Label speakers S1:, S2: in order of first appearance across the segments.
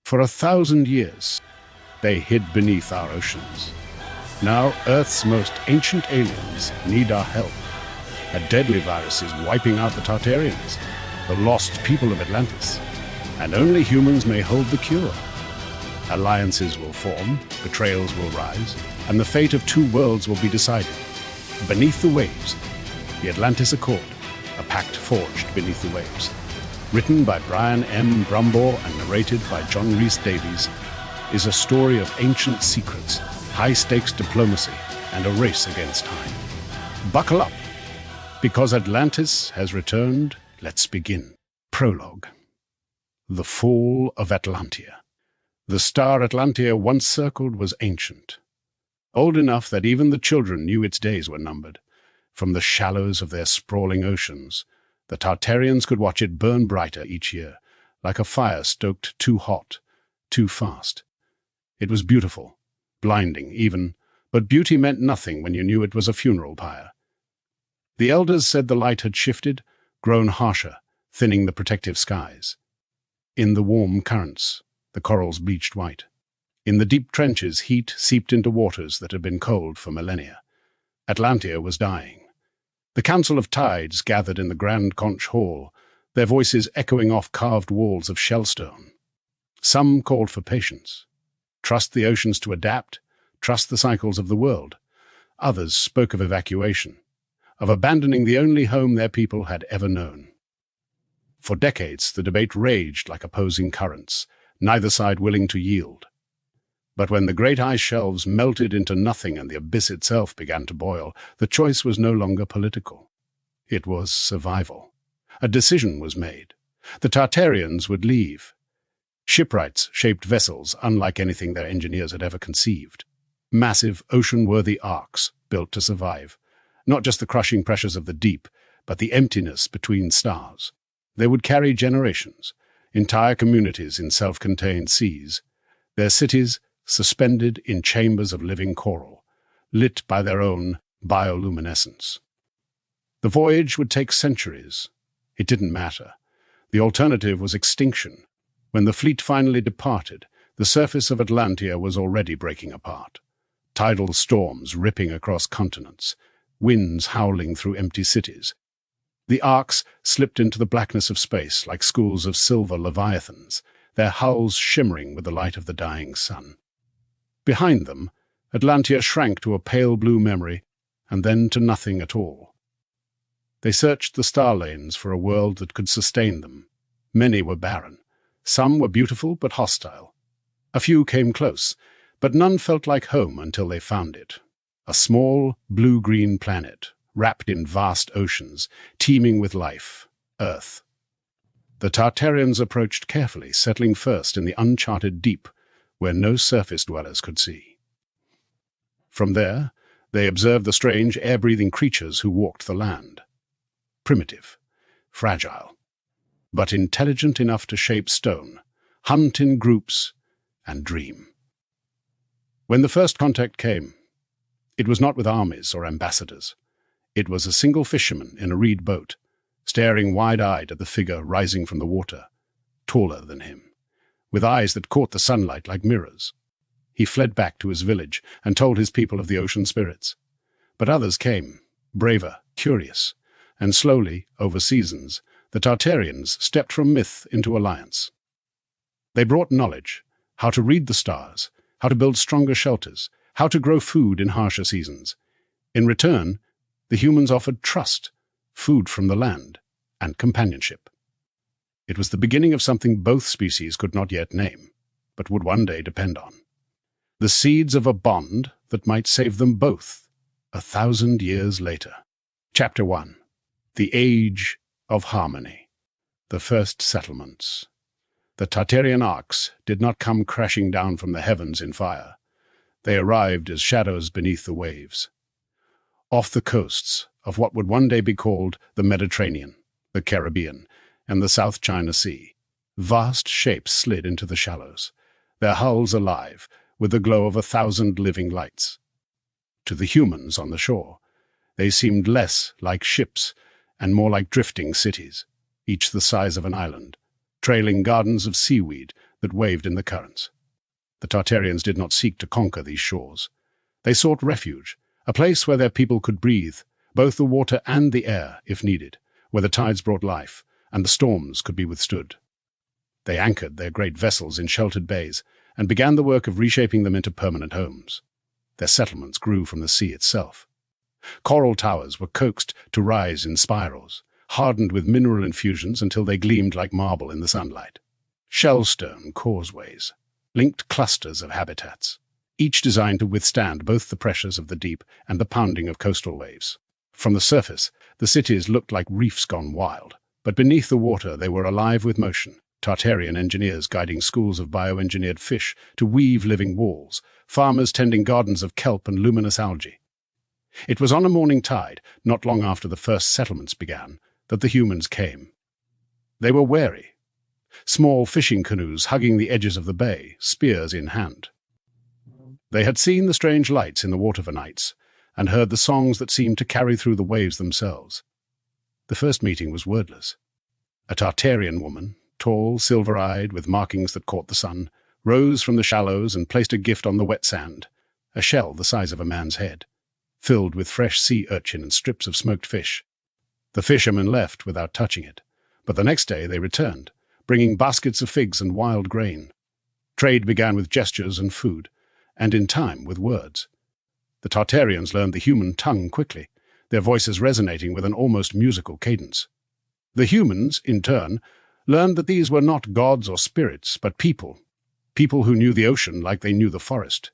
S1: For 1,000 years, they hid beneath our oceans. Now, Earth's most ancient aliens need our help. A deadly virus is wiping out the Tartarians, the lost people of Atlantis, and only humans may hold the cure. Alliances will form, betrayals will rise, and the fate of two worlds will be decided. Beneath the waves, the Atlantis Accord, a pact forged beneath the waves. Written by Brian M. Brumbaugh and narrated by John Rhys-Davies, is a story of ancient secrets, high-stakes diplomacy, and a race against time. Buckle up, because Atlantis has returned. Let's begin. Prologue. The Fall of Atlantia. The star Atlantia once circled was ancient, old enough that even the children knew its days were numbered. From the shallows of their sprawling oceans, the Tartarians could watch it burn brighter each year, like a fire stoked too hot, too fast. It was beautiful, blinding even, but beauty meant nothing when you knew it was a funeral pyre. The elders said the light had shifted, grown harsher, thinning the protective skies. In the warm currents, the corals bleached white. In the deep trenches, heat seeped into waters that had been cold for millennia. Atlantia was dying. The Council of Tides gathered in the Grand Conch Hall, their voices echoing off carved walls of shellstone. Some called for patience. Trust the oceans to adapt, trust the cycles of the world. Others spoke of evacuation, of abandoning the only home their people had ever known. For decades, the debate raged like opposing currents, neither side willing to yield. But when the great ice shelves melted into nothing and the abyss itself began to boil, the choice was no longer political. It was survival. A decision was made. The Tartarians would leave. Shipwrights-shaped vessels, unlike anything their engineers had ever conceived. Massive, ocean-worthy arcs built to survive. Not just the crushing pressures of the deep, but the emptiness between stars. They would carry generations, entire communities in self-contained seas, their cities suspended in chambers of living coral, lit by their own bioluminescence. The voyage would take centuries. It didn't matter. The alternative was extinction. When the fleet finally departed, the surface of Atlantia was already breaking apart. Tidal storms ripping across continents, winds howling through empty cities. The arcs slipped into the blackness of space like schools of silver leviathans, their hulls shimmering with the light of the dying sun. Behind them, Atlantia shrank to a pale blue memory, and then to nothing at all. They searched the star lanes for a world that could sustain them. Many were barren. Some were beautiful but hostile. A few came close, but none felt like home until they found it. A small, blue-green planet, wrapped in vast oceans, teeming with life, Earth. The Tartarians approached carefully, settling first in the uncharted deep, where no surface dwellers could see. From there, they observed the strange air-breathing creatures who walked the land. Primitive, fragile, but intelligent enough to shape stone, hunt in groups, and dream. When the first contact came, it was not with armies or ambassadors. It was a single fisherman in a reed boat, staring wide-eyed at the figure rising from the water, taller than him, with eyes that caught the sunlight like mirrors. He fled back to his village and told his people of the ocean spirits. But others came, braver, curious, and slowly, over seasons, the Tartarians stepped from myth into alliance. They brought knowledge, how to read the stars, how to build stronger shelters, how to grow food in harsher seasons. In return, the humans offered trust, food from the land, and companionship. It was the beginning of something both species could not yet name, but would one day depend on. The seeds of a bond that might save them both 1,000 years later. Chapter 1. The Age of Harmony. The First Settlements. The Tartarian arcs did not come crashing down from the heavens in fire. They arrived as shadows beneath the waves. Off the coasts of what would one day be called the Mediterranean, the Caribbean, and the South China Sea, vast shapes slid into the shallows, their hulls alive with the glow of 1,000 living lights. To the humans on the shore, they seemed less like ships and more like drifting cities, each the size of an island, trailing gardens of seaweed that waved in the currents. The Tartarians did not seek to conquer these shores. They sought refuge, a place where their people could breathe, both the water and the air, if needed, where the tides brought life, and the storms could be withstood. They anchored their great vessels in sheltered bays, and began the work of reshaping them into permanent homes. Their settlements grew from the sea itself. Coral towers were coaxed to rise in spirals, hardened with mineral infusions until they gleamed like marble in the sunlight. Shellstone causeways linked clusters of habitats, each designed to withstand both the pressures of the deep and the pounding of coastal waves. From the surface, the cities looked like reefs gone wild, but beneath the water they were alive with motion. Tartarian engineers guiding schools of bioengineered fish to weave living walls, farmers tending gardens of kelp and luminous algae. It was on a morning tide, not long after the first settlements began, that the humans came. They were wary. Small fishing canoes hugging the edges of the bay, spears in hand. They had seen the strange lights in the water for nights, and heard the songs that seemed to carry through the waves themselves. The first meeting was wordless. A Tartarian woman, tall, silver-eyed, with markings that caught the sun, rose from the shallows and placed a gift on the wet sand, a shell the size of a man's head, filled with fresh sea urchin and strips of smoked fish. The fishermen left without touching it, but the next day they returned, bringing baskets of figs and wild grain. Trade began with gestures and food, and in time with words. The Tartarians learned the human tongue quickly, their voices resonating with an almost musical cadence. The humans, in turn, learned that these were not gods or spirits, but people who knew the ocean like they knew the forest.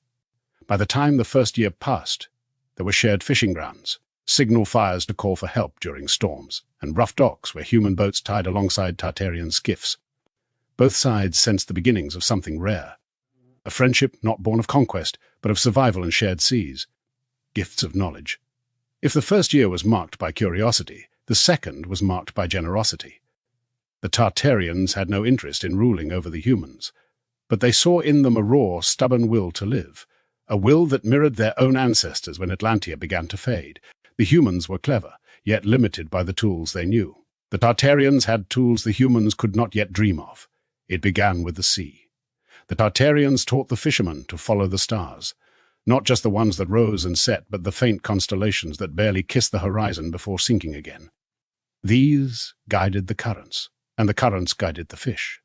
S1: By the time the first year passed, there were shared fishing grounds, signal fires to call for help during storms, and rough docks where human boats tied alongside Tartarian skiffs. Both sides sensed the beginnings of something rare, a friendship not born of conquest, but of survival in shared seas, gifts of knowledge. If the first year was marked by curiosity, the second was marked by generosity. The Tartarians had no interest in ruling over the humans, but they saw in them a raw, stubborn will to live, a will that mirrored their own ancestors when Atlantia began to fade. The humans were clever, yet limited by the tools they knew. The Tartarians had tools the humans could not yet dream of. It began with the sea. The Tartarians taught the fishermen to follow the stars, not just the ones that rose and set, but the faint constellations that barely kissed the horizon before sinking again. These guided the currents, and the currents guided the fish.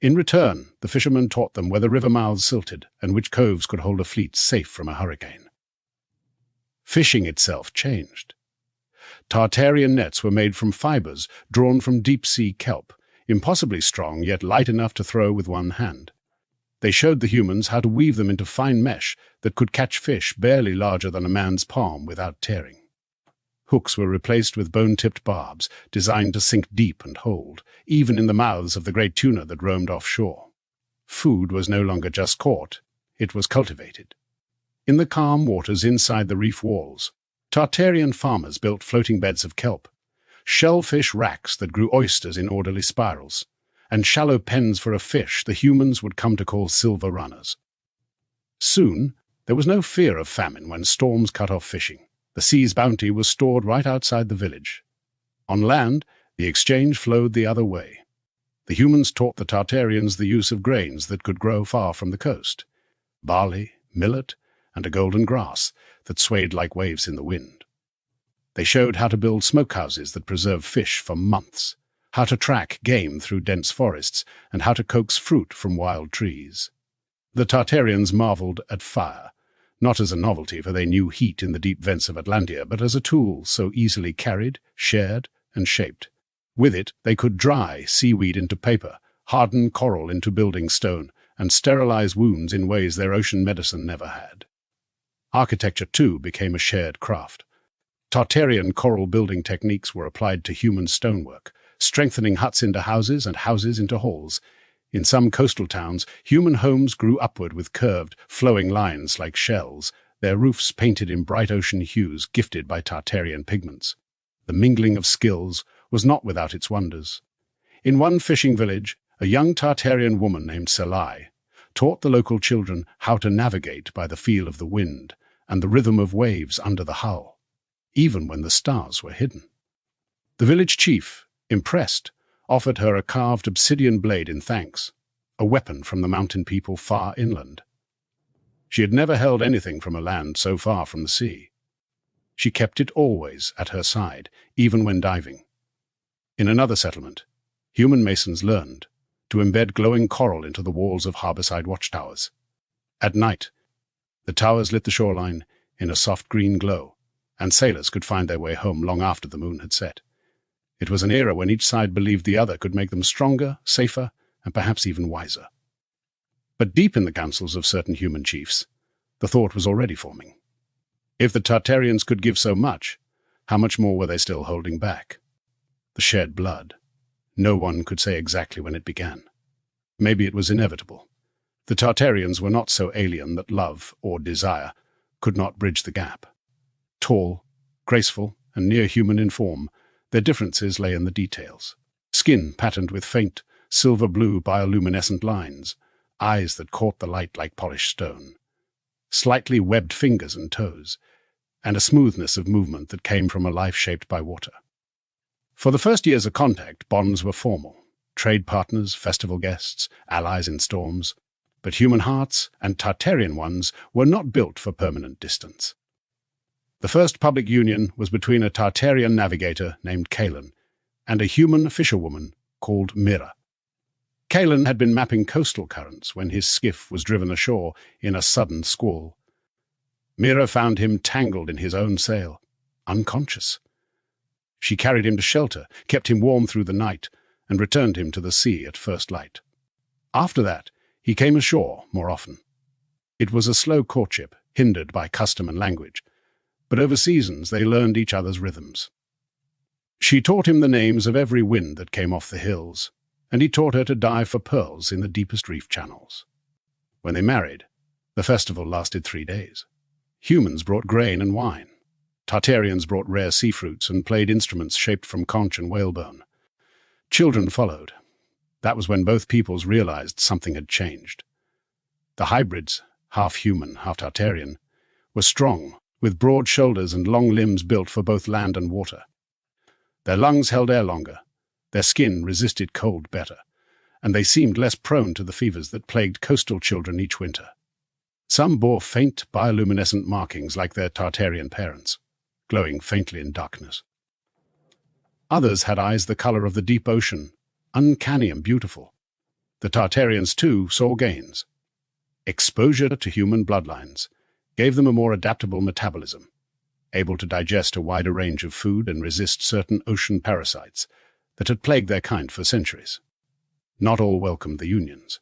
S1: In return, the fishermen taught them where the river mouths silted and which coves could hold a fleet safe from a hurricane. Fishing itself changed. Tartarian nets were made from fibers drawn from deep-sea kelp, impossibly strong yet light enough to throw with one hand. They showed the humans how to weave them into fine mesh that could catch fish barely larger than a man's palm without tearing. Hooks were replaced with bone-tipped barbs, designed to sink deep and hold, even in the mouths of the great tuna that roamed offshore. Food was no longer just caught, it was cultivated. In the calm waters inside the reef walls, Tartarian farmers built floating beds of kelp, shellfish racks that grew oysters in orderly spirals, and shallow pens for a fish the humans would come to call silver runners. Soon, there was no fear of famine when storms cut off fishing. The sea's bounty was stored right outside the village. On land, the exchange flowed the other way. The humans taught the Tartarians the use of grains that could grow far from the coast: barley, millet, and a golden grass that swayed like waves in the wind. They showed how to build smokehouses that preserved fish for months, how to track game through dense forests, and how to coax fruit from wild trees. The Tartarians marveled at fire, not as a novelty, for they knew heat in the deep vents of Atlantia, but as a tool so easily carried, shared, and shaped. With it, they could dry seaweed into paper, harden coral into building stone, and sterilize wounds in ways their ocean medicine never had. Architecture, too, became a shared craft. Tartarian coral building techniques were applied to human stonework, strengthening huts into houses and houses into halls. In some coastal towns, human homes grew upward with curved, flowing lines like shells, their roofs painted in bright ocean hues gifted by Tartarian pigments. The mingling of skills was not without its wonders. In one fishing village, a young Tartarian woman named Selai taught the local children how to navigate by the feel of the wind and the rhythm of waves under the hull, even when the stars were hidden. The village chief, impressed, offered her a carved obsidian blade in thanks. a weapon from the mountain people far inland. She had never held anything from a land so far from the sea. She kept it always at her side, even when diving. In another settlement, human masons learned to embed glowing coral into the walls of harborside watchtowers. At night, the towers lit the shoreline in a soft green glow, and sailors could find their way home long after the moon had set. It was an era when each side believed the other could make them stronger, safer, and perhaps even wiser. But deep in the councils of certain human chiefs, the thought was already forming. If the Tartarians could give so much, how much more were they still holding back? The shed blood. No one could say exactly when it began. Maybe it was inevitable. The Tartarians were not so alien that love, or desire, could not bridge the gap. Tall, graceful, and near human in form, their differences lay in the details. Skin patterned with faint, silver-blue bioluminescent lines, eyes that caught the light like polished stone, slightly webbed fingers and toes, and a smoothness of movement that came from a life shaped by water. For the first years of contact, bonds were formal. Trade partners, festival guests, allies in storms. But human hearts, and Tartarian ones, were not built for permanent distance. The first public union was between a Tartarian navigator named Kaelin and a human fisherwoman called Mira. Kaelin had been mapping coastal currents when his skiff was driven ashore in a sudden squall. Mira found him tangled in his own sail, unconscious. She carried him to shelter, kept him warm through the night, and returned him to the sea at first light. After that, he came ashore more often. It was a slow courtship, hindered by custom and language, but over seasons they learned each other's rhythms. She taught him the names of every wind that came off the hills, and he taught her to dive for pearls in the deepest reef channels. When they married, the festival lasted 3 days. Humans brought grain and wine. Tartarians brought rare sea fruits and played instruments shaped from conch and whalebone. Children followed. That was when both peoples realized something had changed. The hybrids, half human, half Tartarian, were strong, with broad shoulders and long limbs built for both land and water. Their lungs held air longer, their skin resisted cold better, and they seemed less prone to the fevers that plagued coastal children each winter. Some bore faint bioluminescent markings like their Tartarian parents, glowing faintly in darkness. Others had eyes the color of the deep ocean, uncanny and beautiful. The Tartarians, too, saw gains. Exposure to human bloodlines gave them a more adaptable metabolism, able to digest a wider range of food and resist certain ocean parasites that had plagued their kind for centuries. Not all welcomed the unions.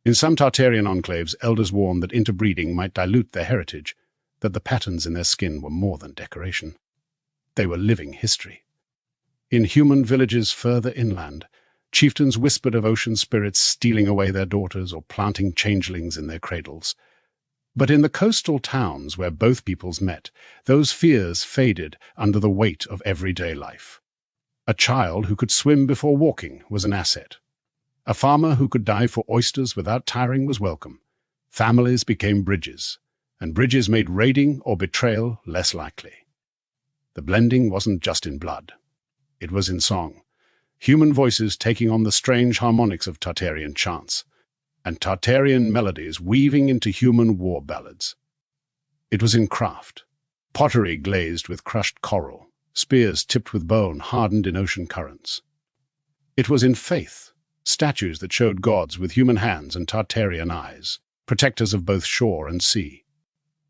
S1: In some Tartarian enclaves, elders warned that interbreeding might dilute their heritage, that the patterns in their skin were more than decoration. They were living history. In human villages further inland, chieftains whispered of ocean spirits stealing away their daughters or planting changelings in their cradles. But in the coastal towns where both peoples met, those fears faded under the weight of everyday life. A child who could swim before walking was an asset. A farmer who could dive for oysters without tiring was welcome. Families became bridges, and bridges made raiding or betrayal less likely. The blending wasn't just in blood. It was in song, human voices taking on the strange harmonics of Tartarian chants, and Tartarian melodies weaving into human war ballads. It was in craft, pottery glazed with crushed coral, spears tipped with bone hardened in ocean currents. It was in faith, statues that showed gods with human hands and Tartarian eyes, protectors of both shore and sea.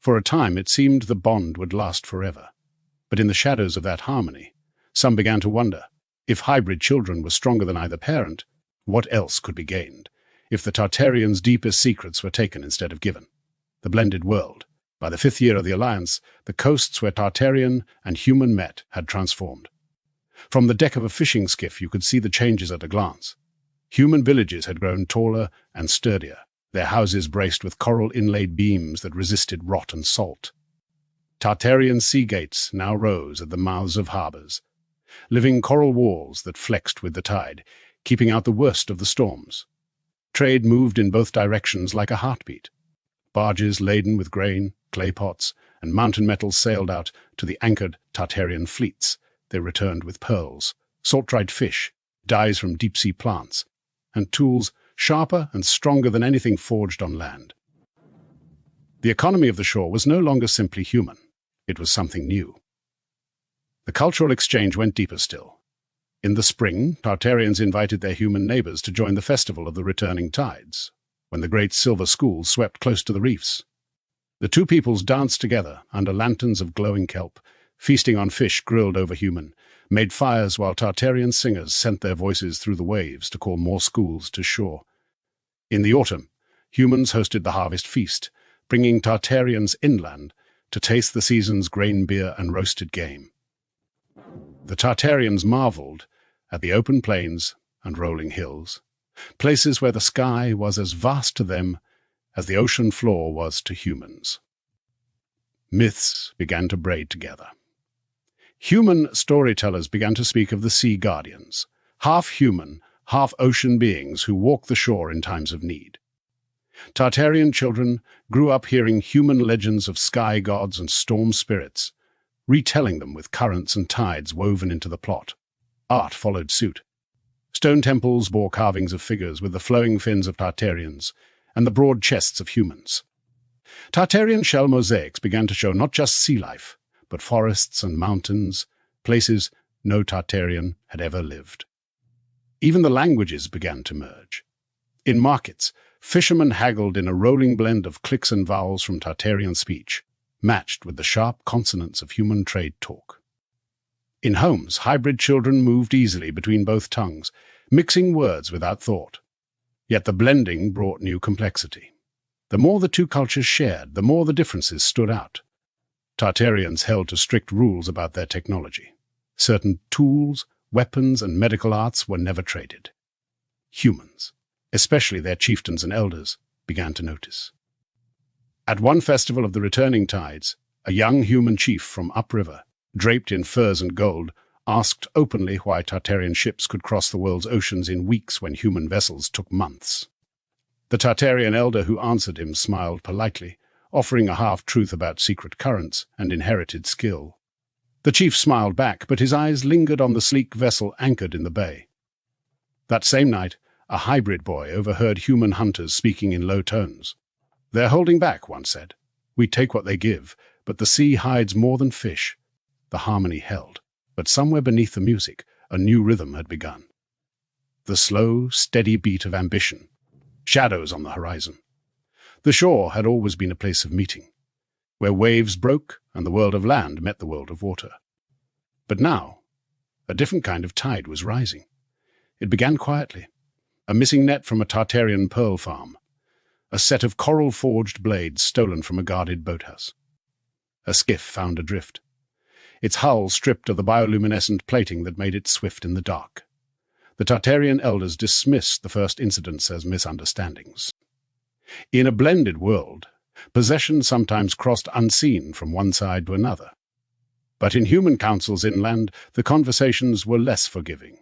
S1: For a time it seemed the bond would last forever, but in the shadows of that harmony, some began to wonder, if hybrid children were stronger than either parent, what else could be gained? If the Tartarians' deepest secrets were taken instead of given? The blended world. By the 5th year of the alliance, the coasts where Tartarian and human met had transformed. From the deck of a fishing skiff you could see the changes at a glance. Human villages had grown taller and sturdier, their houses braced with coral-inlaid beams that resisted rot and salt. Tartarian sea gates now rose at the mouths of harbors, living coral walls that flexed with the tide, keeping out the worst of the storms. Trade moved in both directions like a heartbeat. Barges laden with grain, clay pots, and mountain metals sailed out to the anchored Tartarian fleets. They returned with pearls, salt-dried fish, dyes from deep-sea plants, and tools sharper and stronger than anything forged on land. The economy of the shore was no longer simply human. It was something new. The cultural exchange went deeper still. In the spring, Tartarians invited their human neighbors to join the festival of the returning tides, when the great silver schools swept close to the reefs. The two peoples danced together under lanterns of glowing kelp, feasting on fish grilled over human, made fires while Tartarian singers sent their voices through the waves to call more schools to shore. In the autumn, humans hosted the harvest feast, bringing Tartarians inland to taste the season's grain beer and roasted game. The Tartarians marveled at the open plains and rolling hills, places where the sky was as vast to them as the ocean floor was to humans. Myths began to braid together. Human storytellers began to speak of the sea guardians, half-human, half-ocean beings who walk the shore in times of need. Tartarian children grew up hearing human legends of sky gods and storm spirits, retelling them with currents and tides woven into the plot. Art followed suit. Stone temples bore carvings of figures with the flowing fins of Tartarians and the broad chests of humans. Tartarian shell mosaics began to show not just sea life, but forests and mountains, places no Tartarian had ever lived. Even the languages began to merge. In markets, fishermen haggled in a rolling blend of clicks and vowels from Tartarian speech, matched with the sharp consonants of human trade talk. In homes, hybrid children moved easily between both tongues, mixing words without thought. Yet the blending brought new complexity. The more the two cultures shared, the more the differences stood out. Tartarians held to strict rules about their technology. Certain tools, weapons, and medical arts were never traded. Humans, especially their chieftains and elders, began to notice. At one festival of the returning tides, a young human chief from upriver, draped in furs and gold, asked openly why Tartarian ships could cross the world's oceans in weeks when human vessels took months. The Tartarian elder who answered him smiled politely, offering a half-truth about secret currents and inherited skill. The chief smiled back, but his eyes lingered on the sleek vessel anchored in the bay. That same night, a hybrid boy overheard human hunters speaking in low tones. "They're holding back," one said. "We take what they give, but the sea hides more than fish." The harmony held, but somewhere beneath the music, a new rhythm had begun. The slow, steady beat of ambition, shadows on the horizon. The shore had always been a place of meeting, where waves broke and the world of land met the world of water. But now, a different kind of tide was rising. It began quietly. A missing net from a Tartarian pearl farm, a set of coral-forged blades stolen from a guarded boathouse. A skiff found adrift, its hull stripped of the bioluminescent plating that made it swift in the dark. The Tartarian elders dismissed the first incidents as misunderstandings. In a blended world, possession sometimes crossed unseen from one side to another. But in human councils inland, the conversations were less forgiving.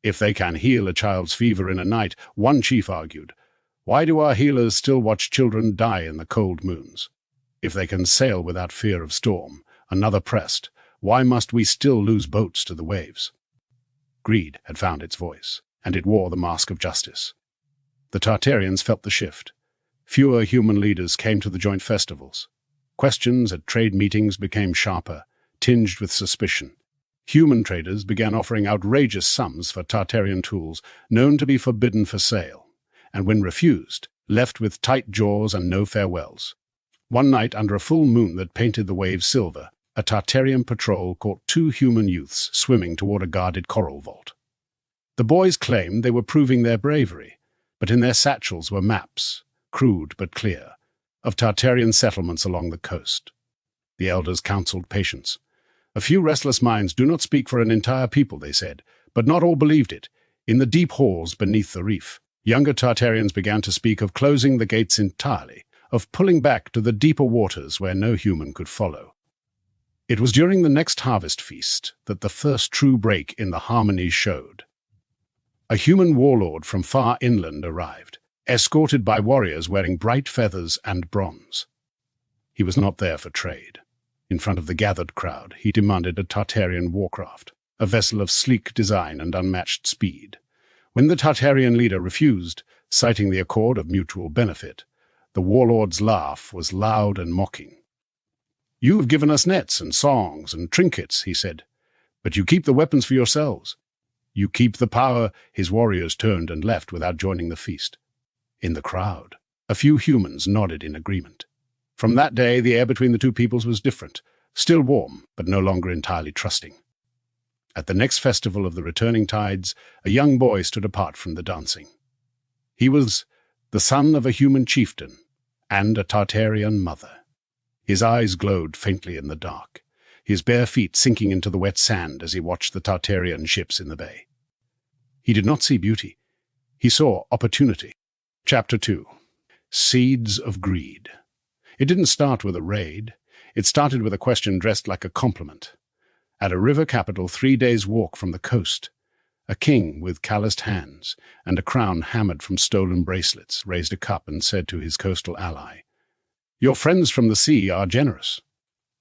S1: If they can heal a child's fever in a night, one chief argued, why do our healers still watch children die in the cold moons? If they can sail without fear of storm, another pressed, why must we still lose boats to the waves? Greed had found its voice, and it wore the mask of justice. The Tartarians felt the shift. Fewer human leaders came to the joint festivals. Questions at trade meetings became sharper, tinged with suspicion. Human traders began offering outrageous sums for Tartarian tools known to be forbidden for sale, and when refused, left with tight jaws and no farewells. One night, under a full moon that painted the waves silver, a Tartarian patrol caught two human youths swimming toward a guarded coral vault. The boys claimed they were proving their bravery, but in their satchels were maps, crude but clear, of Tartarian settlements along the coast. The elders counseled patience. A few restless minds do not speak for an entire people, they said, but not all believed it. In the deep halls beneath the reef, younger Tartarians began to speak of closing the gates entirely, of pulling back to the deeper waters where no human could follow. It was during the next harvest feast that the first true break in the harmony showed. A human warlord from far inland arrived, escorted by warriors wearing bright feathers and bronze. He was not there for trade. In front of the gathered crowd, he demanded a Tartarian warcraft, a vessel of sleek design and unmatched speed. When the Tartarian leader refused, citing the accord of mutual benefit. The warlord's laugh was loud and mocking. "You've given us nets and songs and trinkets," he said, "but you keep the weapons for yourselves. You keep the power." His warriors turned and left without joining the feast. In the crowd, a few humans nodded in agreement. From that day, the air between the two peoples was different, still warm, but no longer entirely trusting. At the next festival of the returning tides, a young boy stood apart from the dancing. He was the son of a human chieftain and a Tartarian mother. His eyes glowed faintly in the dark, his bare feet sinking into the wet sand as he watched the Tartarian ships in the bay. He did not see beauty. He saw opportunity. Chapter 2. Seeds of Greed. It didn't start with a raid. It started with a question dressed like a compliment. At a river capital 3 days' walk from the coast, a king with calloused hands and a crown hammered from stolen bracelets raised a cup and said to his coastal ally, "Your friends from the sea are generous.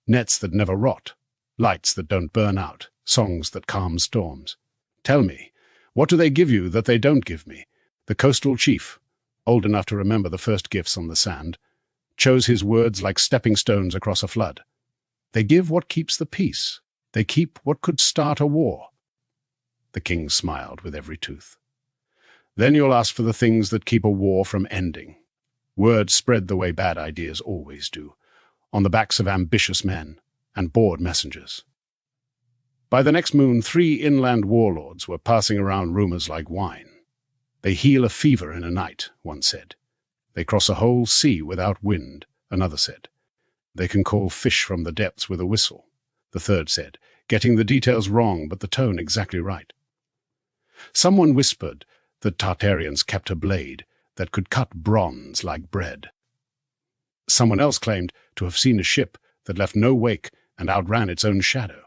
S1: Nets that never rot, lights that don't burn out, songs that calm storms. Tell me, what do they give you that they don't give me?" The coastal chief, old enough to remember the first gifts on the sand, chose his words like stepping stones across a flood. "They give what keeps the peace. They keep what could start a war." The king smiled with every tooth. "Then you'll ask for the things that keep a war from ending." Word spread the way bad ideas always do, on the backs of ambitious men and bored messengers. By the next moon, 3 inland warlords were passing around rumors like wine. "They heal a fever in a night," one said. "They cross a whole sea without wind," another said. "They can call fish from the depths with a whistle," the third said, getting the details wrong but the tone exactly right. Someone whispered that Tartarians kept a blade that could cut bronze like bread. Someone else claimed to have seen a ship that left no wake and outran its own shadow.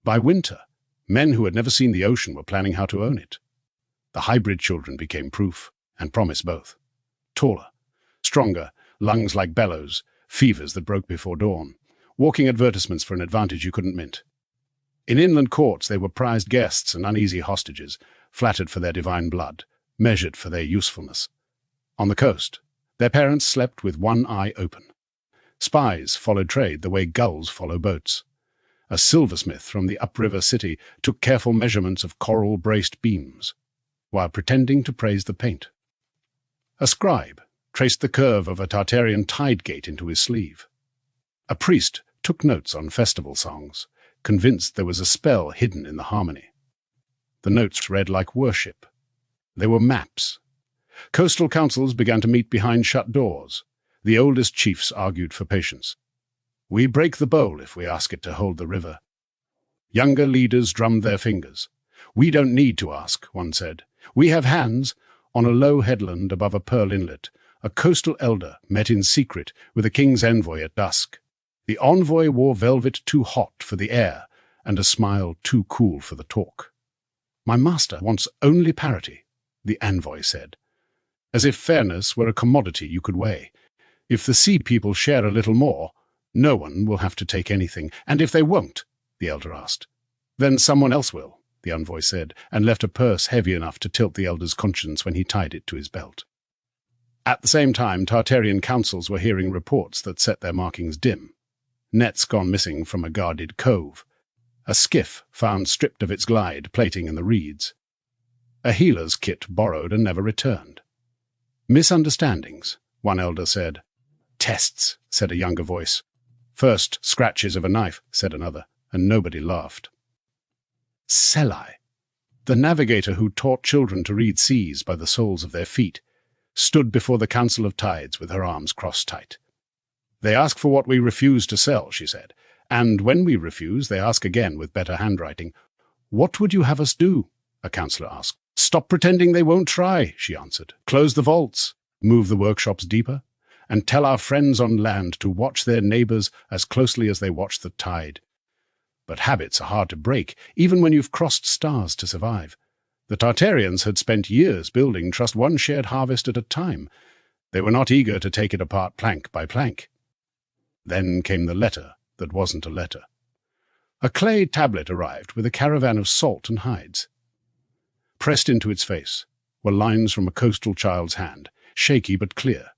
S1: By winter, men who had never seen the ocean were planning how to own it. The hybrid children became proof, and promised both. Taller, stronger, lungs like bellows, fevers that broke before dawn, walking advertisements for an advantage you couldn't mint. In inland courts they were prized guests and uneasy hostages, flattered for their divine blood, measured for their usefulness. On the coast, their parents slept with one eye open. Spies followed trade the way gulls follow boats. A silversmith from the upriver city took careful measurements of coral-braced beams, while pretending to praise the paint. A scribe traced the curve of a Tartarian tide gate into his sleeve. A priest took notes on festival songs, convinced there was a spell hidden in the harmony. The notes read like worship. They were maps. Coastal councils began to meet behind shut doors. The oldest chiefs argued for patience. "We break the bowl if we ask it to hold the river." Younger leaders drummed their fingers. "We don't need to ask," one said. "We have hands." On a low headland above a pearl inlet, a coastal elder met in secret with a king's envoy at dusk. The envoy wore velvet too hot for the air and a smile too cool for the talk. "My master wants only parity," the envoy said, as if fairness were a commodity you could weigh. "If the sea people share a little more, no one will have to take anything. And if they won't," the elder asked, "then someone else will," the envoy said, and left a purse heavy enough to tilt the elder's conscience when he tied it to his belt. At the same time, Tartarian councils were hearing reports that set their markings dim. Nets gone missing from a guarded cove. A skiff found stripped of its glide plating in the reeds. A healer's kit borrowed and never returned. "Misunderstandings," one elder said. "Tests," said a younger voice. "First scratches of a knife," said another, and nobody laughed. Selai, the navigator who taught children to read seas by the soles of their feet, stood before the Council of Tides with her arms crossed tight. "They ask for what we refuse to sell," she said, "and when we refuse, they ask again with better handwriting." "What would you have us do?" a councillor asked. "Stop pretending they won't try," she answered. "Close the vaults, move the workshops deeper, and tell our friends on land to watch their neighbours as closely as they watch the tide. But habits are hard to break, even when you've crossed stars to survive. The Tartarians had spent years building trust one shared harvest at a time. They were not eager to take it apart plank by plank." Then came the letter that wasn't a letter. A clay tablet arrived with a caravan of salt and hides. Pressed into its face were lines from a coastal child's hand, shaky but clear.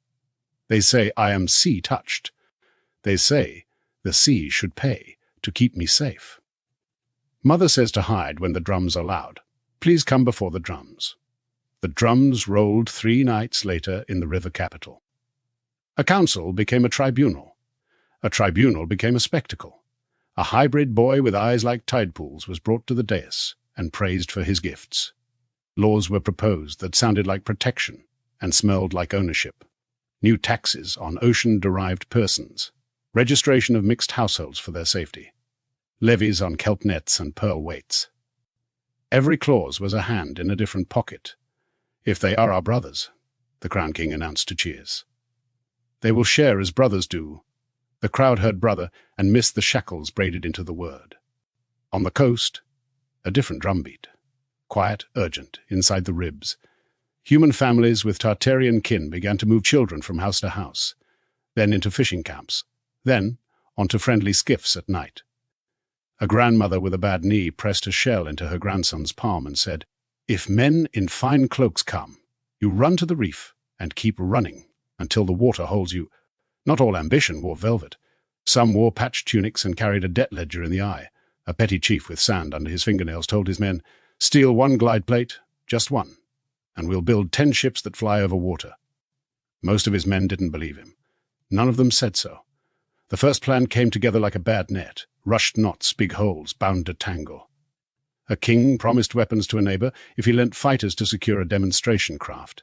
S1: They say I am sea-touched. They say the sea should pay to keep me safe. Mother says to hide when the drums are loud. Please come before the drums. The drums rolled 3 nights later in the river capital. A council became a tribunal. A tribunal became a spectacle. A hybrid boy with eyes like tide pools was brought to the dais and praised for his gifts. Laws were proposed that sounded like protection and smelled like ownership. New taxes on ocean-derived persons, registration of mixed households for their safety, levies on kelp nets and pearl weights. Every clause was a hand in a different pocket. If they are our brothers, the Crown King announced to cheers. They will share as brothers do. The crowd heard brother and missed the shackles braided into the word. On the coast, a different drumbeat. Quiet, urgent, inside the ribs. Human families with Tartarian kin began to move children from house to house, then into fishing camps, then onto friendly skiffs at night. A grandmother with a bad knee pressed a shell into her grandson's palm and said, "If men in fine cloaks come, you run to the reef and keep running until the water holds you." Not all ambition wore velvet. Some wore patched tunics and carried a debt ledger in the eye. A petty chief with sand under his fingernails told his men, "Steal 1 glide plate, just 1, and we'll build 10 ships that fly over water." Most of his men didn't believe him. None of them said so. The first plan came together like a bad net, rushed knots, big holes, bound to tangle. A king promised weapons to a neighbor if he lent fighters to secure a demonstration craft.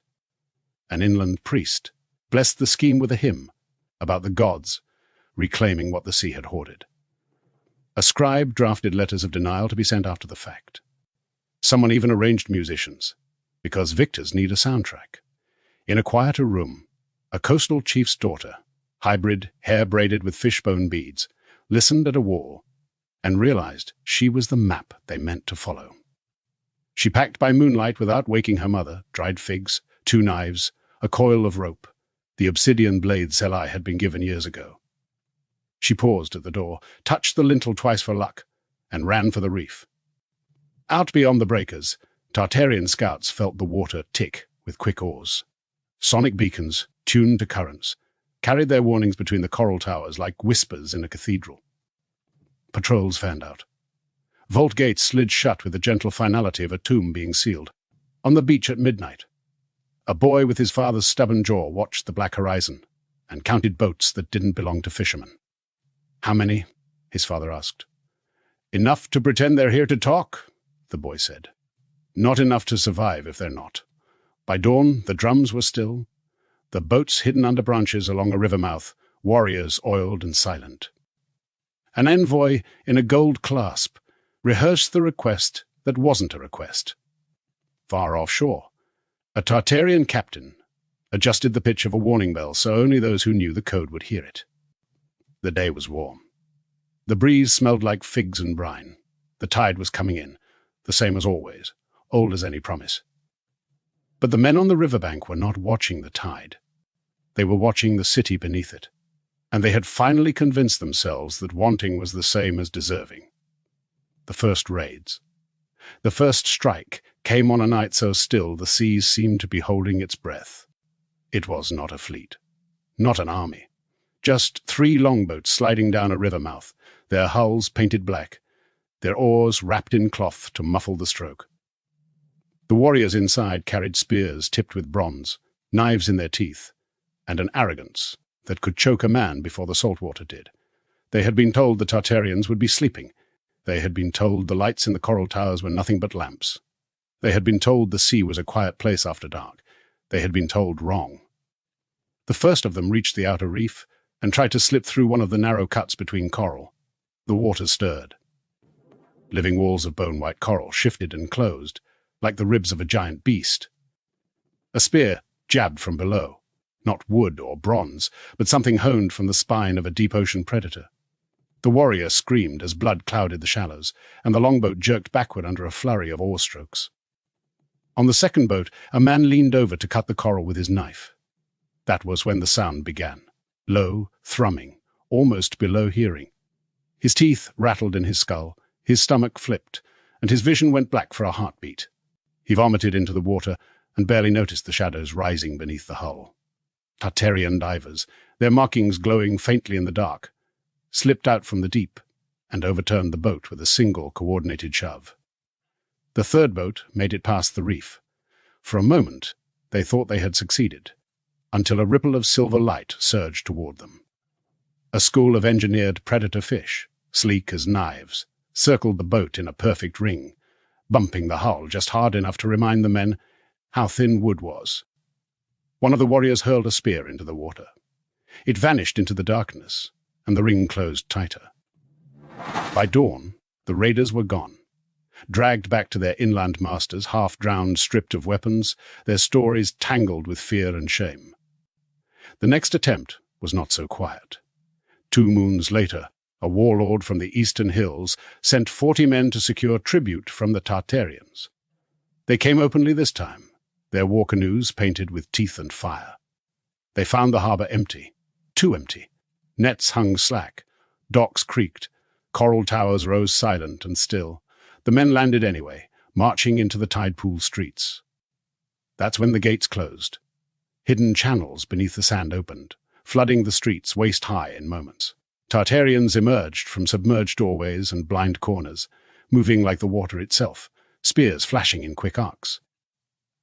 S1: An inland priest blessed the scheme with a hymn about the gods reclaiming what the sea had hoarded. A scribe drafted letters of denial to be sent after the fact. Someone even arranged musicians, because victors need a soundtrack. In a quieter room, a coastal chief's daughter, hybrid, hair braided with fishbone beads, listened at a wall and realized she was the map they meant to follow. She packed by moonlight without waking her mother, dried figs, 2 knives, a coil of rope, the obsidian blade Selai had been given years ago. She paused at the door, touched the lintel twice for luck, and ran for the reef. Out beyond the breakers, Tartarian scouts felt the water tick with quick oars. Sonic beacons, tuned to currents, carried their warnings between the coral towers like whispers in a cathedral. Patrols fanned out. Vault gates slid shut with the gentle finality of a tomb being sealed. On the beach at midnight, a boy with his father's stubborn jaw watched the black horizon and counted boats that didn't belong to fishermen. "How many?" his father asked. "Enough to pretend they're here to talk," the boy said. "Not enough to survive if they're not." By dawn, the drums were still, the boats hidden under branches along a river mouth, warriors oiled and silent. An envoy in a gold clasp rehearsed the request that wasn't a request. Far offshore, a Tartarian captain adjusted the pitch of a warning bell so only those who knew the code would hear it. The day was warm. The breeze smelled like figs and brine. The tide was coming in, the same as always, old as any promise. But the men on the riverbank were not watching the tide. They were watching the city beneath it, and they had finally convinced themselves that wanting was the same as deserving. The first raids. The first strike came on a night so still the seas seemed to be holding its breath. It was not a fleet, not an army, just 3 longboats sliding down a river mouth, their hulls painted black, their oars wrapped in cloth to muffle the stroke. The warriors inside carried spears tipped with bronze, knives in their teeth, and an arrogance that could choke a man before the saltwater did. They had been told the Tartarians would be sleeping. They had been told the lights in the coral towers were nothing but lamps. They had been told the sea was a quiet place after dark. They had been told wrong. The first of them reached the outer reef and tried to slip through one of the narrow cuts between coral. The water stirred. Living walls of bone-white coral shifted and closed, like the ribs of a giant beast. A spear jabbed from below, not wood or bronze, but something honed from the spine of a deep-ocean predator. The warrior screamed as blood clouded the shallows, and the longboat jerked backward under a flurry of oar strokes. On the second boat, a man leaned over to cut the coral with his knife. That was when the sound began, low, thrumming, almost below hearing. His teeth rattled in his skull, his stomach flipped, and his vision went black for a heartbeat. He vomited into the water, and barely noticed the shadows rising beneath the hull. Tartarian divers, their markings glowing faintly in the dark, slipped out from the deep and overturned the boat with a single coordinated shove. The third boat made it past the reef. For a moment, they thought they had succeeded, until a ripple of silver light surged toward them. A school of engineered predator fish, sleek as knives, circled the boat in a perfect ring, bumping the hull just hard enough to remind the men how thin wood was. One of the warriors hurled a spear into the water. It vanished into the darkness, and the ring closed tighter. By dawn, the raiders were gone, dragged back to their inland masters, half-drowned, stripped of weapons, their stories tangled with fear and shame. The next attempt was not so quiet. 2 moons later, a warlord from the eastern hills sent 40 men to secure tribute from the Tartarians. They came openly this time, their war canoes painted with teeth and fire. They found the harbour empty, too empty. Nets hung slack, docks creaked, coral towers rose silent and still. The men landed anyway, marching into the tide pool streets. That's when the gates closed. Hidden channels beneath the sand opened, flooding the streets waist-high in moments. Tartarians emerged from submerged doorways and blind corners, moving like the water itself, spears flashing in quick arcs.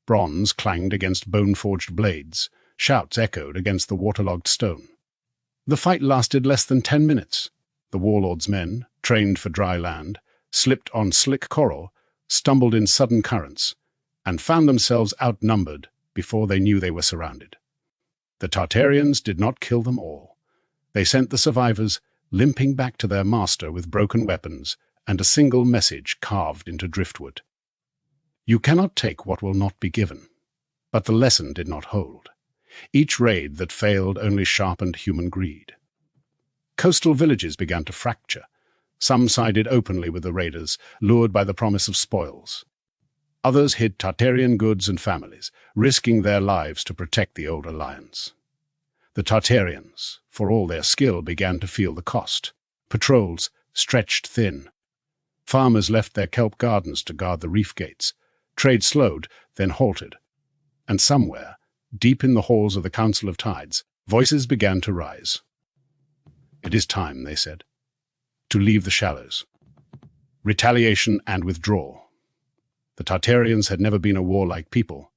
S1: Bronze clanged against bone-forged blades, shouts echoed against the waterlogged stone. The fight lasted less than 10 minutes. The warlord's men, trained for dry land, slipped on slick coral, stumbled in sudden currents, and found themselves outnumbered before they knew they were surrounded. The Tartarians did not kill them all. They sent the survivors limping back to their master with broken weapons and a single message carved into driftwood. You cannot take what will not be given. But the lesson did not hold. Each raid that failed only sharpened human greed. Coastal villages began to fracture. Some sided openly with the raiders, lured by the promise of spoils. Others hid Tartarian goods and families, risking their lives to protect the old alliance. The Tartarians, for all their skill, began to feel the cost. Patrols stretched thin. Farmers left their kelp gardens to guard the reef gates. Trade slowed, then halted. And somewhere, deep in the halls of the Council of Tides, voices began to rise. It is time, they said, to leave the shallows. Retaliation and withdrawal. The Tartarians had never been a warlike people,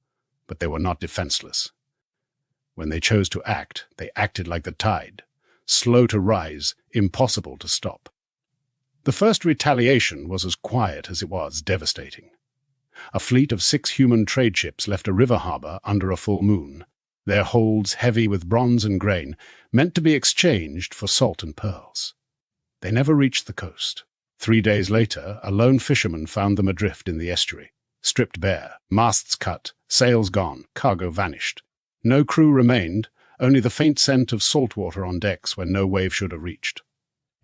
S1: but they were not defenseless. When they chose to act, they acted like the tide, slow to rise, impossible to stop. The first retaliation was as quiet as it was devastating. A fleet of 6 human trade ships left a river harbour under a full moon, their holds heavy with bronze and grain, meant to be exchanged for salt and pearls. They never reached the coast. 3 days later, a lone fisherman found them adrift in the estuary, stripped bare, masts cut, sails gone, cargo vanished. No crew remained, only the faint scent of salt water on decks where no wave should have reached.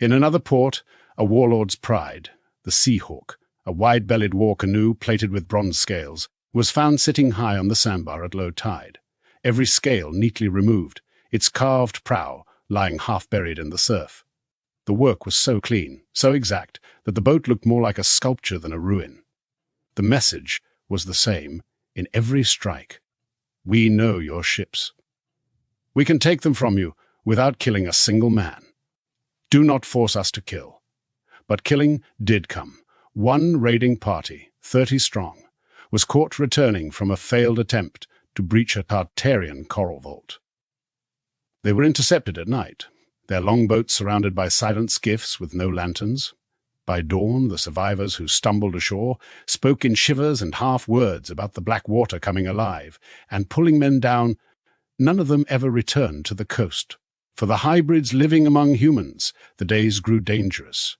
S1: In another port, a warlord's pride, the Sea Hawk, a wide-bellied war canoe plated with bronze scales, was found sitting high on the sandbar at low tide, every scale neatly removed, its carved prow lying half-buried in the surf. The work was so clean, so exact, that the boat looked more like a sculpture than a ruin. The message was the same in every strike. We know your ships. We can take them from you without killing a single man. Do not force us to kill. But killing did come. One raiding party, 30 strong, was caught returning from a failed attempt to breach a Tartarian coral vault. They were intercepted at night, their longboats surrounded by silent skiffs with no lanterns. By dawn, the survivors who stumbled ashore spoke in shivers and half-words about the black water coming alive and pulling men down. None of them ever returned to the coast. For the hybrids living among humans, the days grew dangerous.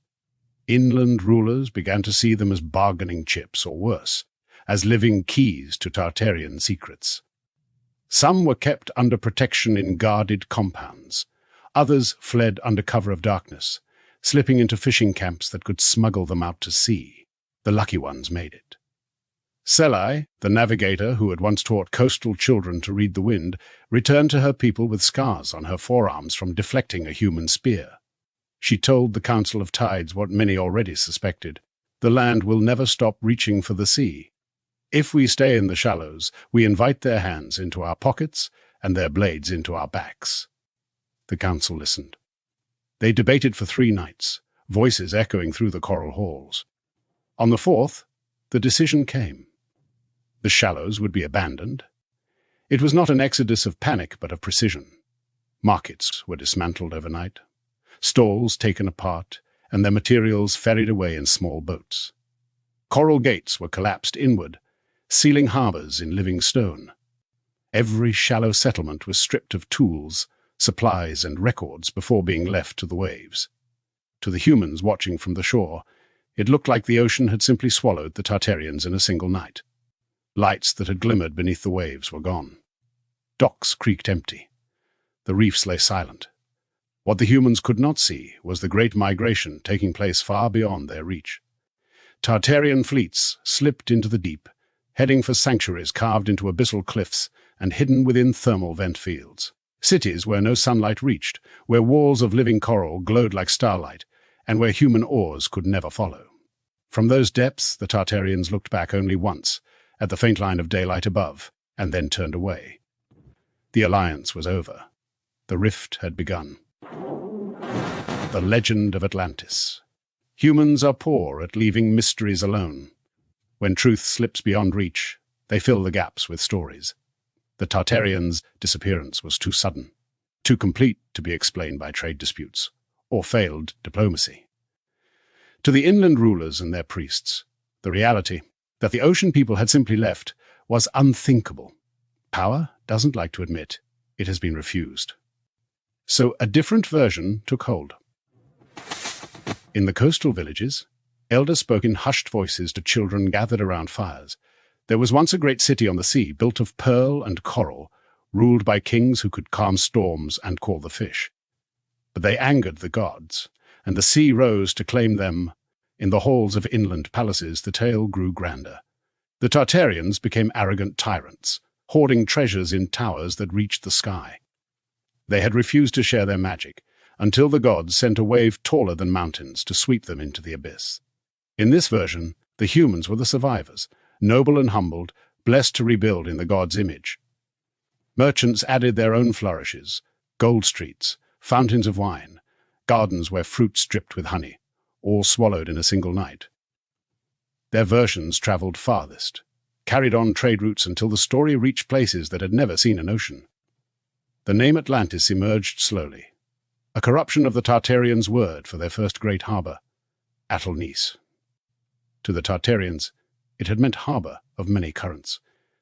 S1: Inland rulers began to see them as bargaining chips, or worse, as living keys to Tartarian secrets. Some were kept under protection in guarded compounds. Others fled under cover of darkness, slipping into fishing camps that could smuggle them out to sea. The lucky ones made it. Selai, the navigator who had once taught coastal children to read the wind, returned to her people with scars on her forearms from deflecting a human spear. She told the Council of Tides what many already suspected. The land will never stop reaching for the sea. If we stay in the shallows, we invite their hands into our pockets and their blades into our backs." The council listened. They debated for 3 nights, voices echoing through the coral halls. On the 4th, the decision came. The shallows would be abandoned. It was not an exodus of panic, but of precision. Markets were dismantled overnight, stalls taken apart, and their materials ferried away in small boats. Coral gates were collapsed inward, sealing harbours in living stone. Every shallow settlement was stripped of tools, supplies, and records before being left to the waves. To the humans watching from the shore, it looked like the ocean had simply swallowed the Tartarians in a single night. Lights that had glimmered beneath the waves were gone. Docks creaked empty. The reefs lay silent. What the humans could not see was the great migration taking place far beyond their reach. Tartarian fleets slipped into the deep, heading for sanctuaries carved into abyssal cliffs and hidden within thermal vent fields. Cities where no sunlight reached, where walls of living coral glowed like starlight, and where human oars could never follow. From those depths, the Tartarians looked back only once, at the faint line of daylight above, and then turned away. The alliance was over. The rift had begun. The legend of Atlantis. Humans are poor at leaving mysteries alone. When truth slips beyond reach, they fill the gaps with stories. The Tartarians' disappearance was too sudden, too complete to be explained by trade disputes, or failed diplomacy. To the inland rulers and their priests, the reality that the ocean people had simply left was unthinkable. Power doesn't like to admit it has been refused. So a different version took hold. In the coastal villages, elders spoke in hushed voices to children gathered around fires. There was once a great city on the sea, built of pearl and coral, ruled by kings who could calm storms and call the fish. But they angered the gods, and the sea rose to claim them. In the halls of inland palaces, the tale grew grander. The Tartarians became arrogant tyrants, hoarding treasures in towers that reached the sky. They had refused to share their magic, until the gods sent a wave taller than mountains to sweep them into the abyss. In this version, the humans were the survivors, noble and humbled, blessed to rebuild in the gods' image. Merchants added their own flourishes, gold streets, fountains of wine, gardens where fruits dripped with honey, all swallowed in a single night. Their versions travelled farthest, carried on trade routes until the story reached places that had never seen an ocean. The name Atlantis emerged slowly, a corruption of the Tartarians' word for their first great harbour, Atlantis. To the Tartarians, it had meant harbour of many currents.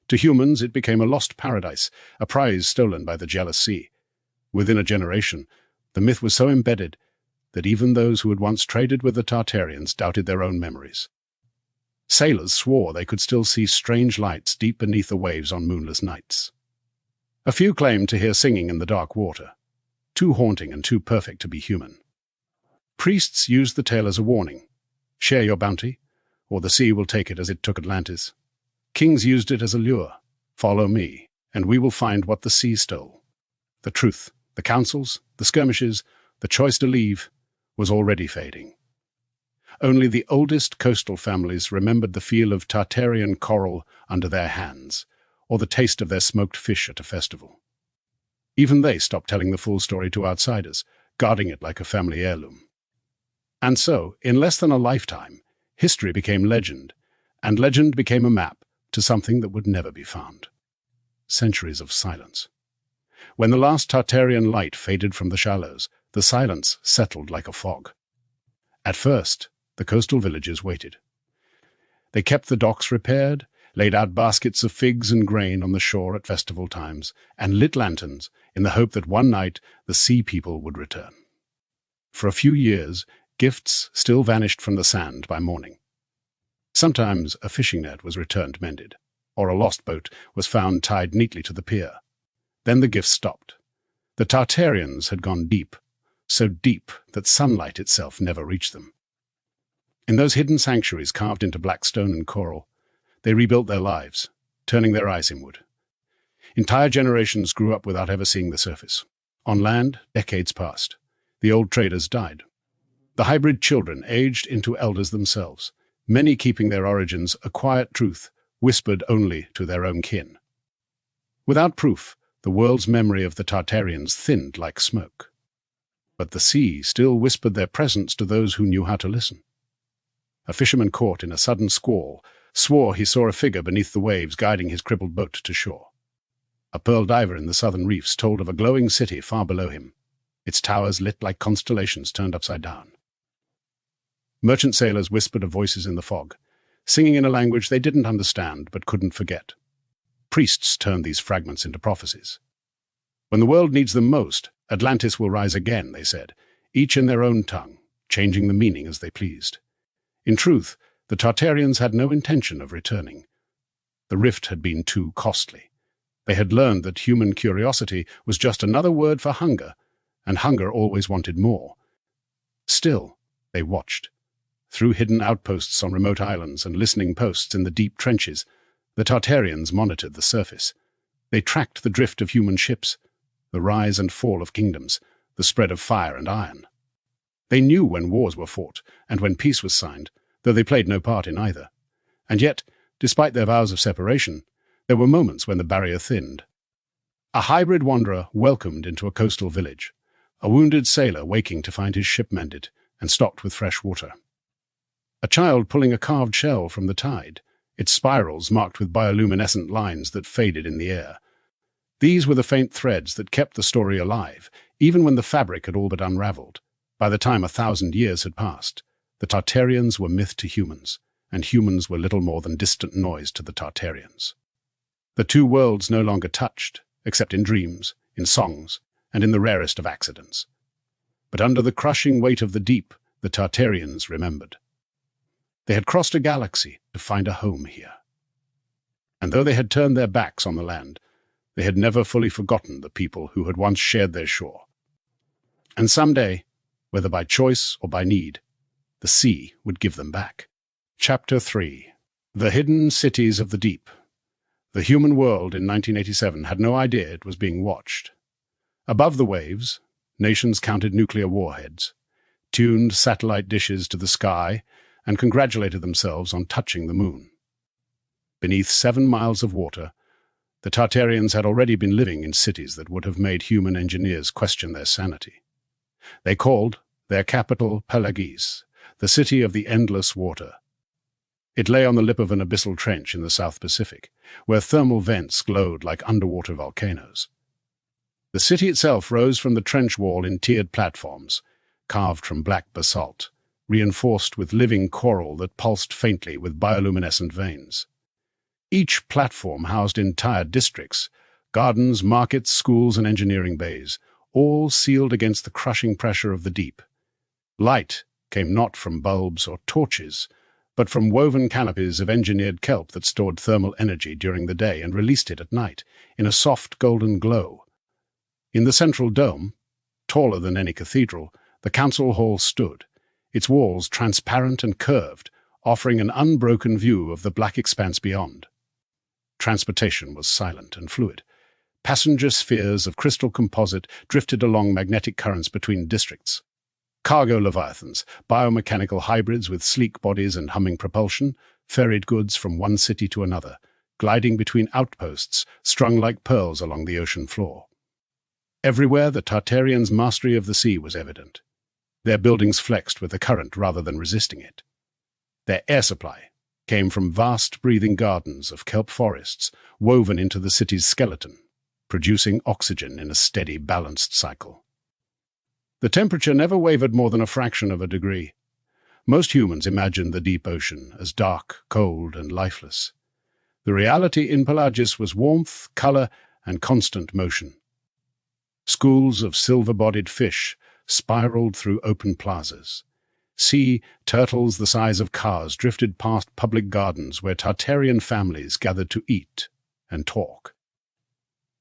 S1: To humans, it became a lost paradise, a prize stolen by the jealous sea. Within a generation, the myth was so embedded that even those who had once traded with the Tartarians doubted their own memories. Sailors swore they could still see strange lights deep beneath the waves on moonless nights. A few claimed to hear singing in the dark water, too haunting and too perfect to be human. Priests used the tale as a warning. Share your bounty, or the sea will take it as it took Atlantis. Kings used it as a lure. Follow me, and we will find what the sea stole. The truth, the councils, the skirmishes, the choice to leave, was already fading. Only the oldest coastal families remembered the feel of Tartarian coral under their hands, or the taste of their smoked fish at a festival. Even they stopped telling the full story to outsiders, guarding it like a family heirloom. And so, in less than a lifetime, history became legend, and legend became a map to something that would never be found. Centuries of silence. When the last Tartarian light faded from the shallows, the silence settled like a fog. At first, the coastal villagers waited. They kept the docks repaired, laid out baskets of figs and grain on the shore at festival times, and lit lanterns in the hope that one night the sea people would return. For a few years, gifts still vanished from the sand by morning. Sometimes a fishing net was returned mended, or a lost boat was found tied neatly to the pier. Then the gifts stopped. The Tartarians had gone deep, so deep that sunlight itself never reached them. In those hidden sanctuaries carved into black stone and coral, they rebuilt their lives, turning their eyes inward. Entire generations grew up without ever seeing the surface. On land, decades passed. The old traders died. The hybrid children aged into elders themselves, many keeping their origins a quiet truth whispered only to their own kin. Without proof, the world's memory of the Tartarians thinned like smoke. But the sea still whispered their presence to those who knew how to listen. A fisherman caught in a sudden squall swore he saw a figure beneath the waves guiding his crippled boat to shore. A pearl diver in the southern reefs told of a glowing city far below him, its towers lit like constellations turned upside down. Merchant sailors whispered of voices in the fog, singing in a language they didn't understand but couldn't forget. Priests turned these fragments into prophecies. When the world needs them most, Atlantis will rise again, they said, each in their own tongue, changing the meaning as they pleased. In truth, the Tartarians had no intention of returning. The rift had been too costly. They had learned that human curiosity was just another word for hunger, and hunger always wanted more. Still, they watched. Through hidden outposts on remote islands and listening posts in the deep trenches, the Tartarians monitored the surface. They tracked the drift of human ships, the rise and fall of kingdoms, the spread of fire and iron. They knew when wars were fought and when peace was signed, though they played no part in either. And yet, despite their vows of separation, there were moments when the barrier thinned. A hybrid wanderer welcomed into a coastal village, a wounded sailor waking to find his ship mended and stocked with fresh water. A child pulling a carved shell from the tide, its spirals marked with bioluminescent lines that faded in the air. These were the faint threads that kept the story alive, even when the fabric had all but unraveled. By the time 1,000 years had passed, the Tartarians were myth to humans, and humans were little more than distant noise to the Tartarians. The two worlds no longer touched, except in dreams, in songs, and in the rarest of accidents. But under the crushing weight of the deep, the Tartarians remembered. They had crossed a galaxy to find a home here. And though they had turned their backs on the land, they had never fully forgotten the people who had once shared their shore. And someday, whether by choice or by need, the sea would give them back. Chapter 3. The Hidden Cities of the Deep. The human world in 1987 had no idea it was being watched. Above the waves, nations counted nuclear warheads, tuned satellite dishes to the sky, and congratulated themselves on touching the moon. Beneath 7 miles of water, the Tartarians had already been living in cities that would have made human engineers question their sanity. They called their capital Pelagis, the city of the endless water. It lay on the lip of an abyssal trench in the South Pacific, where thermal vents glowed like underwater volcanoes. The city itself rose from the trench wall in tiered platforms, carved from black basalt, reinforced with living coral that pulsed faintly with bioluminescent veins. Each platform housed entire districts, gardens, markets, schools, and engineering bays, all sealed against the crushing pressure of the deep. Light came not from bulbs or torches, but from woven canopies of engineered kelp that stored thermal energy during the day and released it at night in a soft golden glow. In the central dome, taller than any cathedral, the council hall stood, its walls transparent and curved, offering an unbroken view of the black expanse beyond. Transportation was silent and fluid. Passenger spheres of crystal composite drifted along magnetic currents between districts. Cargo leviathans, biomechanical hybrids with sleek bodies and humming propulsion, ferried goods from one city to another, gliding between outposts strung like pearls along the ocean floor. Everywhere the Tartarians' mastery of the sea was evident. Their buildings flexed with the current rather than resisting it. Their air supply came from vast breathing gardens of kelp forests woven into the city's skeleton, producing oxygen in a steady, balanced cycle. The temperature never wavered more than a fraction of a degree. Most humans imagined the deep ocean as dark, cold, and lifeless. The reality in Pelagis was warmth, color, and constant motion. Schools of silver-bodied fish spiraled through open plazas. Sea turtles the size of cars drifted past public gardens where Tartarian families gathered to eat and talk.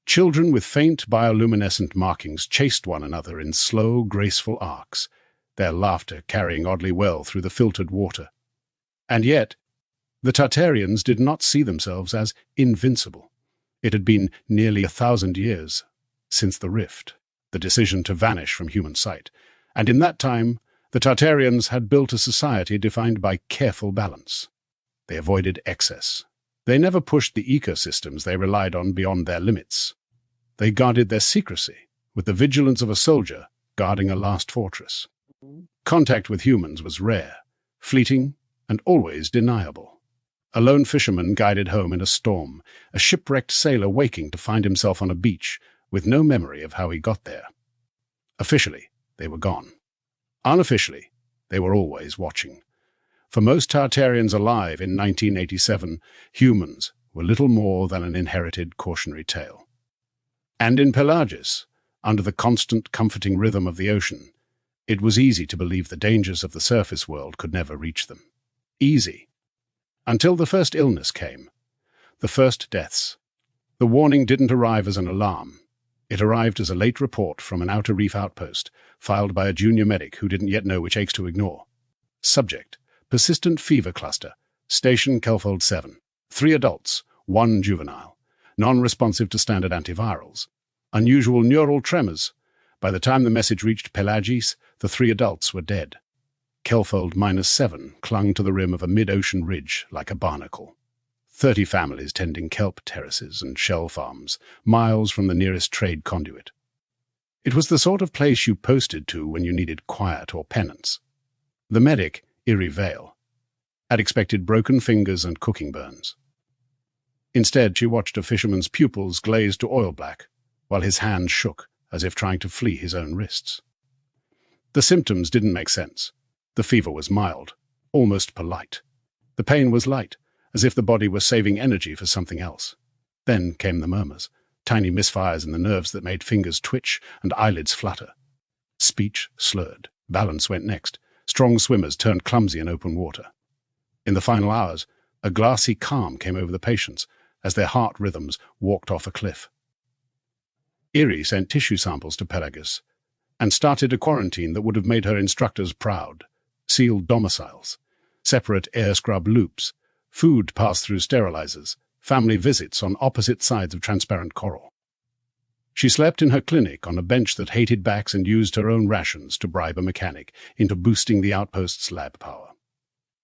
S1: Children with faint bioluminescent markings chased one another in slow, graceful arcs, their laughter carrying oddly well through the filtered water. And yet, the Tartarians did not see themselves as invincible. It had been nearly 1,000 years since the rift, the decision to vanish from human sight, and in that time, the Tartarians had built a society defined by careful balance. They avoided excess, They never pushed the ecosystems they relied on beyond their limits. They guarded their secrecy, with the vigilance of a soldier guarding a last fortress. Contact with humans was rare, fleeting, and always deniable. A lone fisherman guided home in a storm, a shipwrecked sailor waking to find himself on a beach with no memory of how he got there. Officially, they were gone. Unofficially, they were always watching. For most Tartarians alive in 1987, humans were little more than an inherited cautionary tale. And in Pelagius, under the constant comforting rhythm of the ocean, it was easy to believe the dangers of the surface world could never reach them. Easy. Until the first illness came. The first deaths. The warning didn't arrive as an alarm. It arrived as a late report from an outer reef outpost, filed by a junior medic who didn't yet know which aches to ignore. Subject: persistent fever cluster. Station Kelfold 7. 3 adults, 1 juvenile. Non-responsive to standard antivirals. Unusual neural tremors. By the time the message reached Pelagius, the 3 adults were dead. Kelfold -7 clung to the rim of a mid-ocean ridge like a barnacle. 30 families tending kelp terraces and shell farms, miles from the nearest trade conduit. It was the sort of place you posted to when you needed quiet or penance. The medic, Eerie Vale, had expected broken fingers and cooking burns. Instead, she watched a fisherman's pupils glaze to oil black, while his hands shook as if trying to flee his own wrists. The symptoms didn't make sense. The fever was mild, almost polite. The pain was light, as if the body were saving energy for something else. Then came the murmurs, tiny misfires in the nerves that made fingers twitch and eyelids flutter. Speech slurred, balance went next. Strong swimmers turned clumsy in open water. In the final hours, a glassy calm came over the patients as their heart rhythms walked off a cliff. Eerie sent tissue samples to Pelagius and started a quarantine that would have made her instructors proud. Sealed domiciles, separate air scrub loops, food passed through sterilizers, family visits on opposite sides of transparent coral. She slept in her clinic on a bench that hated backs and used her own rations to bribe a mechanic into boosting the outpost's lab power.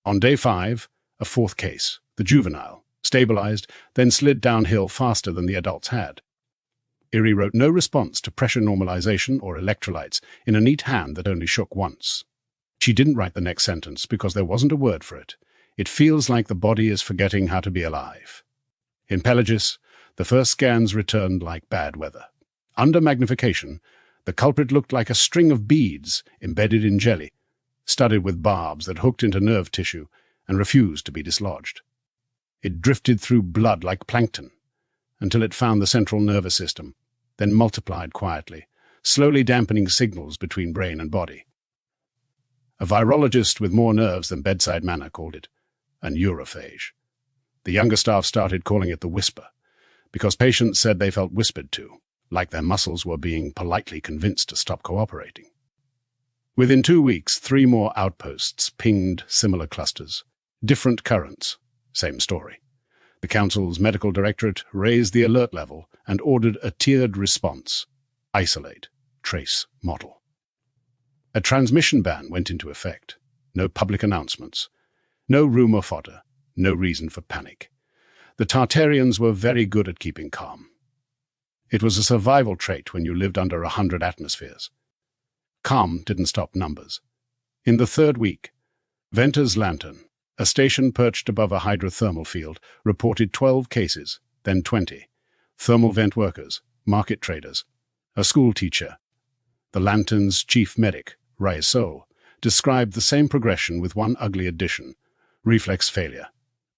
S1: On day 5, a 4th case, the juvenile, stabilized, then slid downhill faster than the adults had. Eerie wrote no response to pressure normalization or electrolytes in a neat hand that only shook once. She didn't write the next sentence because there wasn't a word for it. It feels like the body is forgetting how to be alive. In Pelagius, the first scans returned like bad weather. Under magnification, the culprit looked like a string of beads embedded in jelly, studded with barbs that hooked into nerve tissue and refused to be dislodged. It drifted through blood like plankton until it found the central nervous system, then multiplied quietly, slowly dampening signals between brain and body. A virologist with more nerves than bedside manner called it a neurophage. The younger staff started calling it the whisper, because patients said they felt whispered to, like their muscles were being politely convinced to stop cooperating. Within 2 weeks, 3 more outposts pinged similar clusters. Different currents, same story. The Council's medical directorate raised the alert level and ordered a tiered response: isolate, trace, model. A transmission ban went into effect. No public announcements. No rumor fodder. No reason for panic. The Tartarians were very good at keeping calm. It was a survival trait when you lived under 100 atmospheres. Calm didn't stop numbers. In the 3rd week, Venter's Lantern, a station perched above a hydrothermal field, reported 12 cases, then 20. Thermal vent workers, market traders, a school teacher. The Lantern's chief medic, Rhys-Davies, described the same progression with one ugly addition: reflex failure.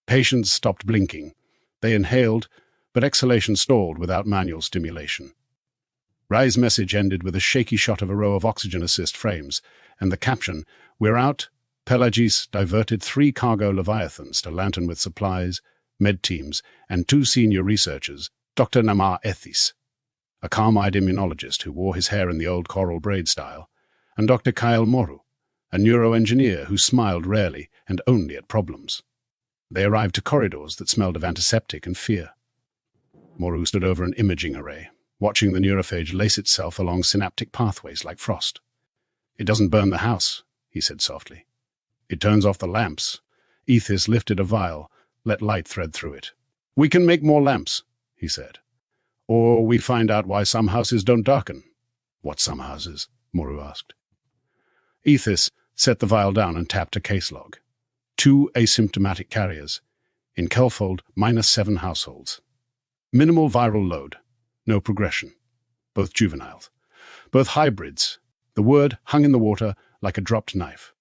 S1: Patients stopped blinking. They inhaled, but exhalation stalled without manual stimulation. Rye's message ended with a shaky shot of a row of oxygen assist frames, and the caption, "We're out." Pelagius diverted 3 cargo Leviathans to Lantern with supplies, med teams, and 2 senior researchers, Dr. Namar Ethis, a calm-eyed immunologist who wore his hair in the old coral braid style, and Dr. Kyle Moru, a neuroengineer who smiled rarely and only at problems. They arrived to corridors that smelled of antiseptic and fear. Moru stood over an imaging array, watching the neurophage lace itself along synaptic pathways like frost. "It doesn't burn the house," he said softly. "It turns off the lamps." Ethis lifted a vial, let light thread through it. "We can make more lamps," he said. "Or we find out why some houses don't darken." "What some houses?" Moru asked. Ethis set the vial down and tapped a case log. 2 asymptomatic carriers. In Kelfold, -7 households. Minimal viral load. No progression. Both juveniles. Both hybrids. The word hung in the water like a dropped knife.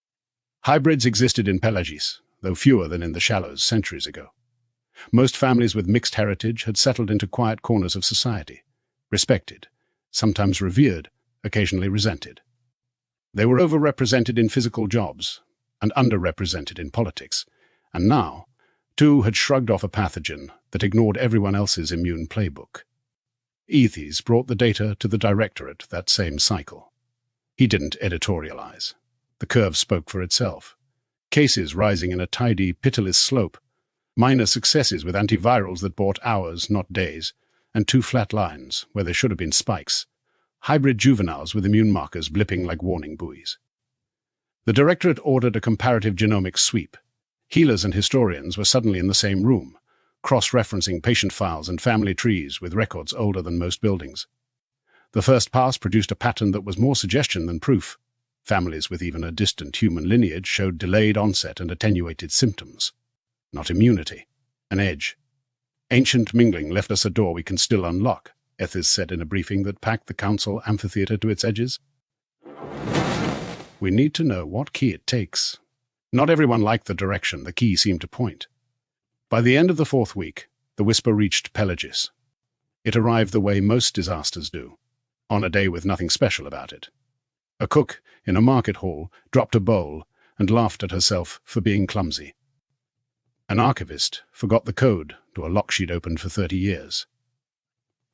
S1: Hybrids existed in Pelagis, though fewer than in the shallows centuries ago. Most families with mixed heritage had settled into quiet corners of society, respected, sometimes revered, occasionally resented. They were overrepresented in physical jobs and underrepresented in politics, and now 2 had shrugged off a pathogen that ignored everyone else's immune playbook. Ethis brought the data to the directorate that same cycle. He didn't editorialize. The curve spoke for itself. Cases rising in a tidy, pitiless slope, minor successes with antivirals that bought hours, not days, and 2 flat lines where there should have been spikes, hybrid juveniles with immune markers blipping like warning buoys. The directorate ordered a comparative genomics sweep. Healers and historians were suddenly in the same room, cross-referencing patient files and family trees with records older than most buildings. The first pass produced a pattern that was more suggestion than proof. Families with even a distant human lineage showed delayed onset and attenuated symptoms. Not immunity, an edge. "Ancient mingling left us a door we can still unlock," Ethis said in a briefing that packed the council amphitheater to its edges. "We need to know what key it takes." Not everyone liked the direction the key seemed to point. By the end of the 4th week, the whisper reached Pelagis. It arrived the way most disasters do, on a day with nothing special about it. A cook in a market hall dropped a bowl and laughed at herself for being clumsy. An archivist forgot the code to a lock she'd opened for 30 years.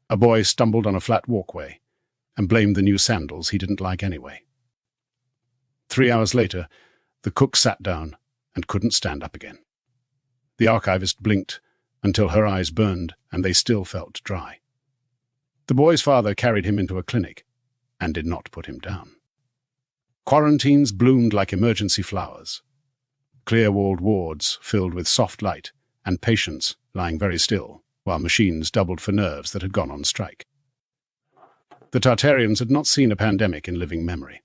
S1: A boy stumbled on a flat walkway and blamed the new sandals he didn't like anyway. 3 hours later, the cook sat down and couldn't stand up again. The archivist blinked until her eyes burned and they still felt dry. The boy's father carried him into a clinic and did not put him down. Quarantines bloomed like emergency flowers. Clear-walled wards filled with soft light and patients lying very still, while machines doubled for nerves that had gone on strike. The Tartarians had not seen a pandemic in living memory.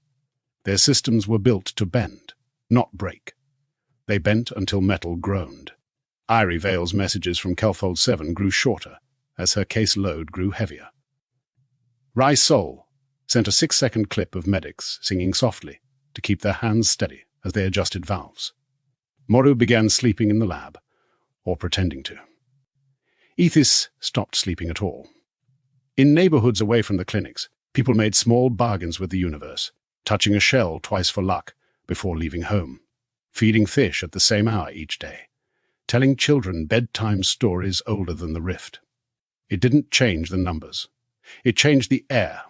S1: Their systems were built to bend, not break. They bent until metal groaned. Irie Vale's messages from Kelfold 7 grew shorter as her case load grew heavier. Rhys-Davies sent a 6-second clip of medics singing softly to keep their hands steady as they adjusted valves. Moru began sleeping in the lab, or pretending to. Ethis stopped sleeping at all. In neighborhoods away from the clinics, people made small bargains with the universe, touching a shell twice for luck before leaving home, feeding fish at the same hour each day, telling children bedtime stories older than the rift. It didn't change the numbers. It changed the air.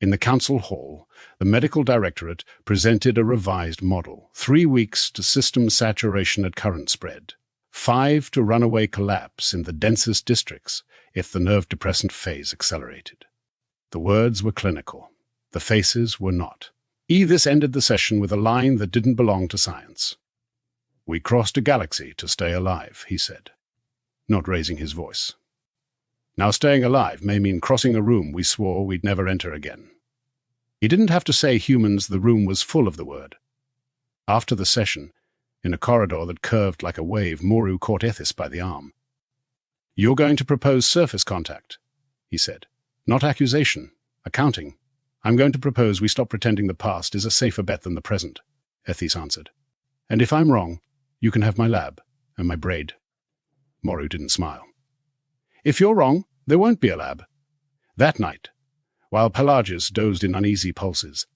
S1: In the council hall, the medical directorate presented a revised model: 3 weeks to system saturation at current spread, 5 to runaway collapse in the densest districts if the nerve depressant phase accelerated. The words were clinical. The faces were not. Ethis ended the session with a line that didn't belong to science. "We crossed a galaxy to stay alive," he said, not raising his voice. "Now staying alive may mean crossing a room we swore we'd never enter again." He didn't have to say humans, the room was full of the word. After the session, in a corridor that curved like a wave, Moru caught Ethis by the arm. "You're going to propose surface contact," he said. "Not accusation, accounting. I'm going to propose we stop pretending the past is a safer bet than the present," Ethis answered. "And if I'm wrong, you can have my lab and my braid." Moru didn't smile. "If you're wrong, there won't be a lab." That night, while Pelagis dozed in uneasy pulses,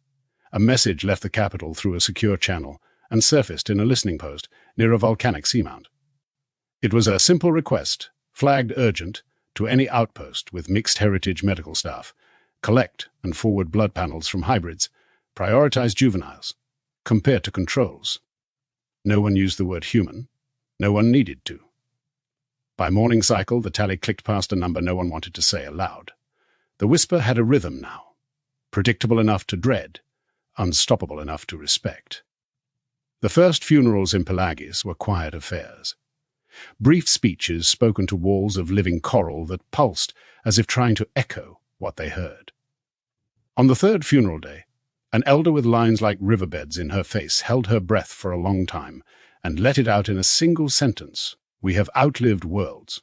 S1: a message left the capital through a secure channel and surfaced in a listening post near a volcanic seamount. It was a simple request, flagged urgent, to any outpost with mixed heritage medical staff: collect and forward blood panels from hybrids, prioritize juveniles, compare to controls. No one used the word human. No one needed to. By morning cycle, the tally clicked past a number no one wanted to say aloud. The whisper had a rhythm now, predictable enough to dread, unstoppable enough to respect. The first funerals in Pelagis were quiet affairs. brief speeches spoken to walls of living coral that pulsed as if trying to echo what they heard. On the third funeral day, an elder with lines like riverbeds in her face held her breath for a long time and let it out in a single sentence. "We have outlived worlds.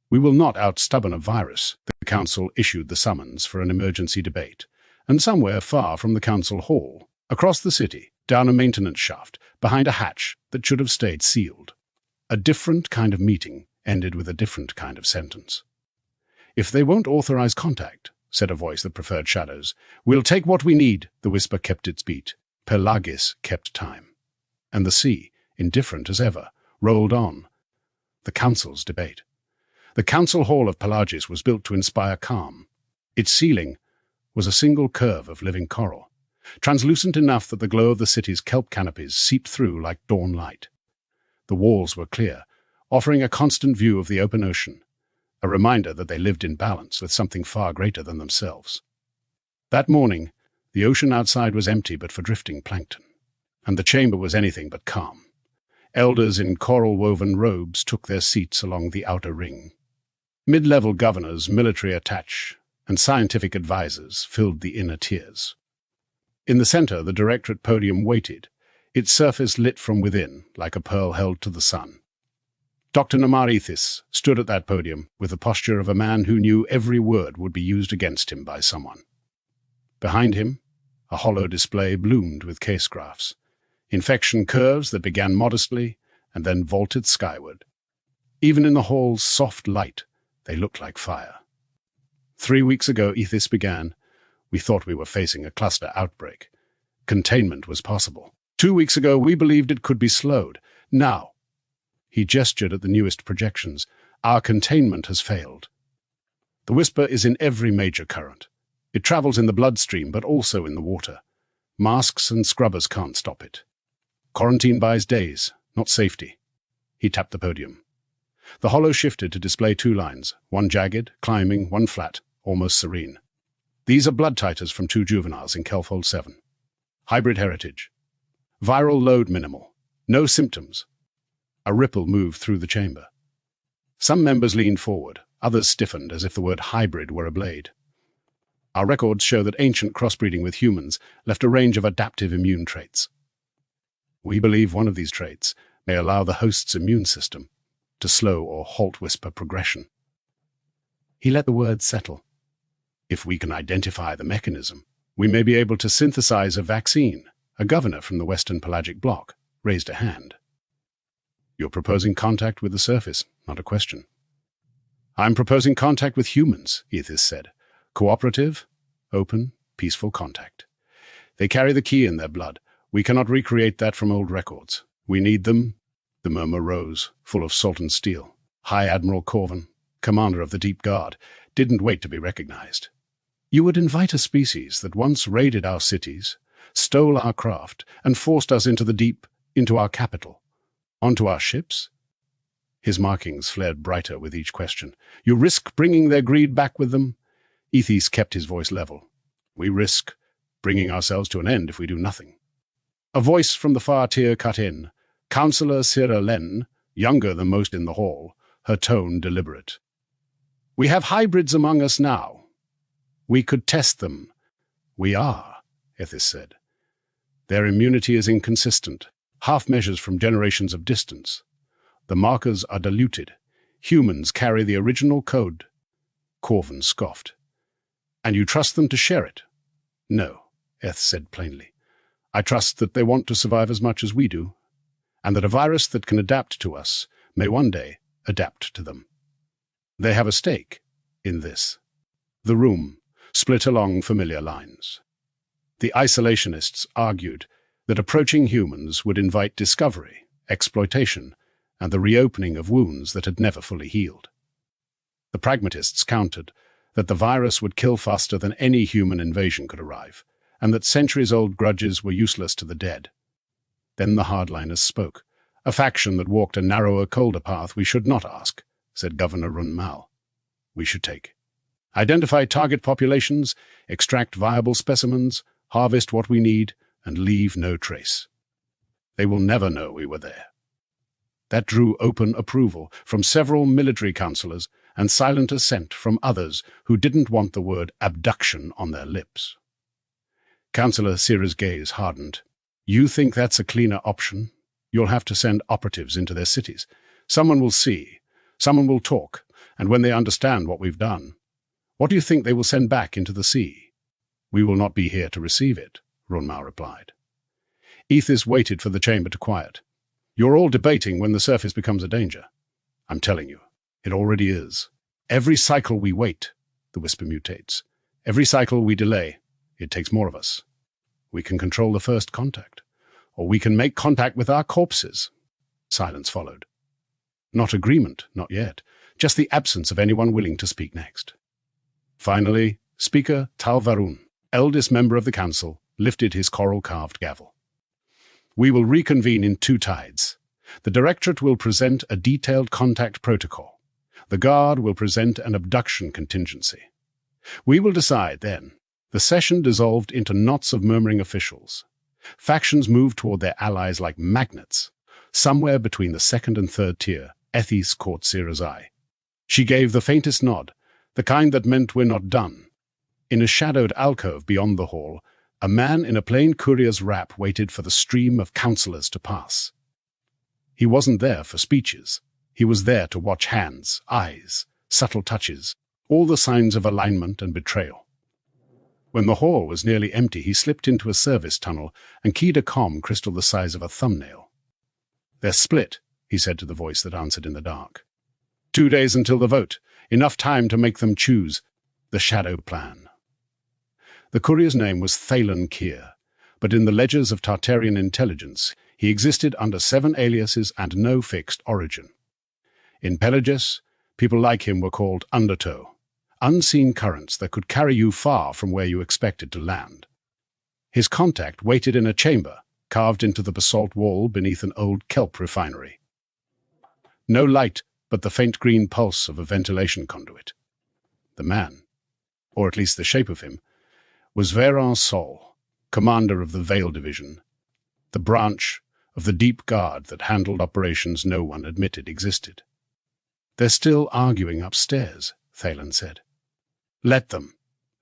S1: We will not outstubborn a virus." The council issued the summons for an emergency debate, and somewhere far from the council hall, across the city, down a maintenance shaft, behind a hatch that should have stayed sealed, a different kind of meeting ended with a different kind of sentence. "If they won't authorize contact," said a voice that preferred shadows, "we'll take what we need." The whisper kept its beat. Pelagis kept time. And the sea, indifferent as ever, rolled on. The council's debate. The council hall of Pelagis was built to inspire calm. Its ceiling was a single curve of living coral, translucent enough that the glow of the city's kelp canopies seeped through like dawn light. The walls were clear, offering a constant view of the open ocean, a reminder that they lived in balance with something far greater than themselves. That morning, the ocean outside was empty but for drifting plankton, and the chamber was anything but calm. Elders in coral-woven robes took their seats along the outer ring. Mid-level governors, military attaches, and scientific advisors filled the inner tiers. In the center, the directorate podium waited, its surface lit from within like a pearl held to the sun. Dr. Narrated stood at that podium with the posture of a man who knew every word would be used against him by someone. Behind him, a hollow display bloomed with case graphs, infection curves that began modestly and then vaulted skyward. Even in the hall's soft light, they looked like fire. 3 weeks ago, Ethis began. We thought we were facing a cluster outbreak. Containment was possible. 2 weeks ago, we believed it could be slowed. Now, he gestured at the newest projections, our containment has failed. The whisper is in every major current. It travels in the bloodstream, but also in the water. Masks and scrubbers can't stop it. Quarantine buys days, not safety. He tapped the podium. The hollow shifted to display 2 lines, one jagged, climbing, one flat, almost serene. These are blood titers from 2 juveniles in Kelfold 7. Hybrid heritage. Viral load minimal. No symptoms. A ripple moved through the chamber. Some members leaned forward, others stiffened as if the word hybrid were a blade. Our records show that ancient crossbreeding with humans left a range of adaptive immune traits. We believe one of these traits may allow the host's immune system to slow or halt whisper progression. He let the words settle. If we can identify the mechanism, we may be able to synthesize a vaccine. A governor from the Western Pelagic Bloc raised a hand. You're proposing contact with the surface, not a question. I'm proposing contact with humans, Ethis said. Cooperative, open, peaceful contact. They carry the key in their blood. We cannot recreate that from old records. We need them. The murmur rose, full of salt and steel. High Admiral Corvin, commander of the Deep Guard, didn't wait to be recognized. You would invite a species that once raided our cities, stole our craft, and forced us into the deep, into our capital, onto our ships? His markings flared brighter with each question. You risk bringing their greed back with them? Ethis kept his voice level. We risk bringing ourselves to an end if we do nothing. A voice from the far tier cut in. Councillor Sira Len, younger than most in the hall, her tone deliberate. We have hybrids among us now. We could test them. We are, Ethis said. Their immunity is inconsistent, half measures from generations of distance. The markers are diluted. Humans carry the original code. Corvin scoffed. And you trust them to share it? No, Eth said plainly. I trust that they want to survive as much as we do, and that a virus that can adapt to us may one day adapt to them. They have a stake in this. The room split along familiar lines. The isolationists argued that approaching humans would invite discovery, exploitation, and the reopening of wounds that had never fully healed. The pragmatists countered that the virus would kill faster than any human invasion could arrive, and that centuries-old grudges were useless to the dead. Then the hardliners spoke. A faction that walked a narrower, colder path we should not ask, said Governor Run-Mal. We should take. Identify target populations, extract viable specimens, harvest what we need, and leave no trace. They will never know we were there. That drew open approval from several military councillors and silent assent from others who didn't want the word abduction on their lips. Councillor Sira's gaze hardened. You think that's a cleaner option? You'll have to send operatives into their cities. Someone will see, someone will talk, and when they understand what we've done, what do you think they will send back into the sea? We will not be here to receive it, Brumbaugh replied. Ethys waited for the chamber to quiet. You're all debating when the surface becomes a danger. I'm telling you, it already is. Every cycle we wait, the whisper mutates. Every cycle we delay, it takes more of us. We can control the first contact, or we can make contact with our corpses. Silence followed. Not agreement, not yet, just the absence of anyone willing to speak next. Finally, Speaker Tal Varun, eldest member of the council, lifted his coral-carved gavel. We will reconvene in 2 tides. The Directorate will present a detailed contact protocol. The Guard will present an abduction contingency. We will decide then. The session dissolved into knots of murmuring officials. Factions moved toward their allies like magnets. Somewhere between the 2nd and 3rd tier, Ethys caught Sira's eye. She gave the faintest nod, the kind that meant we're not done. In a shadowed alcove beyond the hall, a man in a plain courier's wrap waited for the stream of councillors to pass. He wasn't there for speeches. He was there to watch hands, eyes, subtle touches, all the signs of alignment and betrayal. When the hall was nearly empty, he slipped into a service tunnel and keyed a comm crystal the size of a thumbnail. They're split, he said to the voice that answered in the dark. 2 days until the vote, enough time to make them choose the shadow plan. The courier's name was Thalen Kier, but in the ledgers of Tartarian intelligence, he existed under 7 aliases and no fixed origin. In Pelagus, people like him were called undertow, unseen currents that could carry you far from where you expected to land. His contact waited in a chamber, carved into the basalt wall beneath an old kelp refinery. No light but the faint green pulse of a ventilation conduit. The man, or at least the shape of him, was Veran Sol, commander of the Veil Division, the branch of the Deep Guard that handled operations no one admitted existed. They're still arguing upstairs, Thalen said. Let them,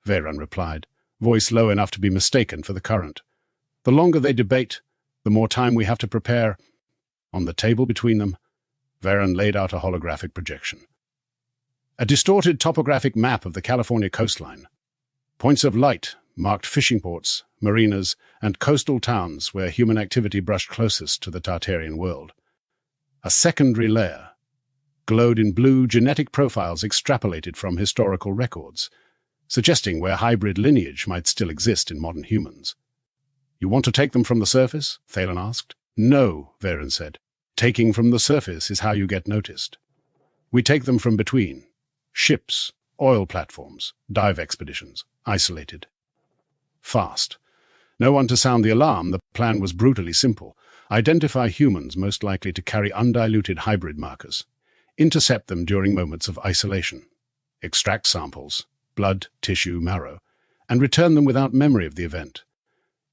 S1: Veran replied, voice low enough to be mistaken for the current. The longer they debate, the more time we have to prepare. On the table between them, Veran laid out a holographic projection. A distorted topographic map of the California coastline. Points of light marked fishing ports, marinas, and coastal towns where human activity brushed closest to the Tartarian world. A secondary layer glowed in blue genetic profiles extrapolated from historical records, suggesting where hybrid lineage might still exist in modern humans. You want to take them from the surface? Thalen asked. No, Veran said. Taking from the surface is how you get noticed. We take them from between. Ships, oil platforms, dive expeditions, isolated. Fast. No one to sound the alarm. The plan was brutally simple. Identify humans most likely to carry undiluted hybrid markers. Intercept them during moments of isolation. Extract samples, blood, tissue, marrow, and return them without memory of the event.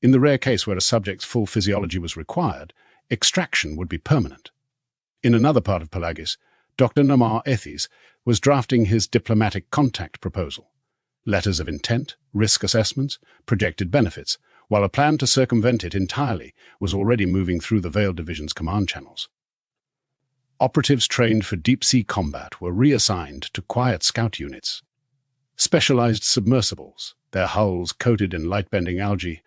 S1: In the rare case where a subject's full physiology was required, extraction would be permanent. In another part of Pelagus, Dr. Namar Ethys was drafting his diplomatic contact proposal. Letters of intent, risk assessments, projected benefits, while a plan to circumvent it entirely was already moving through the Veil Division's command channels. Operatives trained for deep-sea combat were reassigned to quiet scout units. Specialized submersibles, their hulls coated in light-bending algae,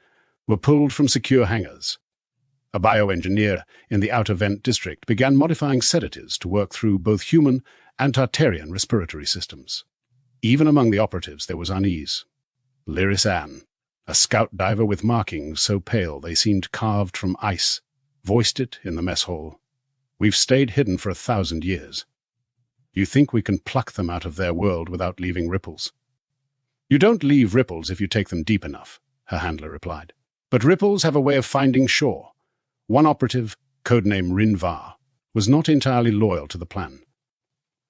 S1: were pulled from secure hangars. A bioengineer in the Outer Vent district began modifying sedatives to work through both human and Tartarian respiratory systems. Even among the operatives there was unease. Lyris Ann, a scout diver with markings so pale they seemed carved from ice, voiced it in the mess hall. We've stayed hidden for 1,000 years. You think we can pluck them out of their world without leaving ripples? You don't leave ripples if you take them deep enough, her handler replied. But ripples have a way of finding shore. One operative, codename Rinvar, was not entirely loyal to the plan.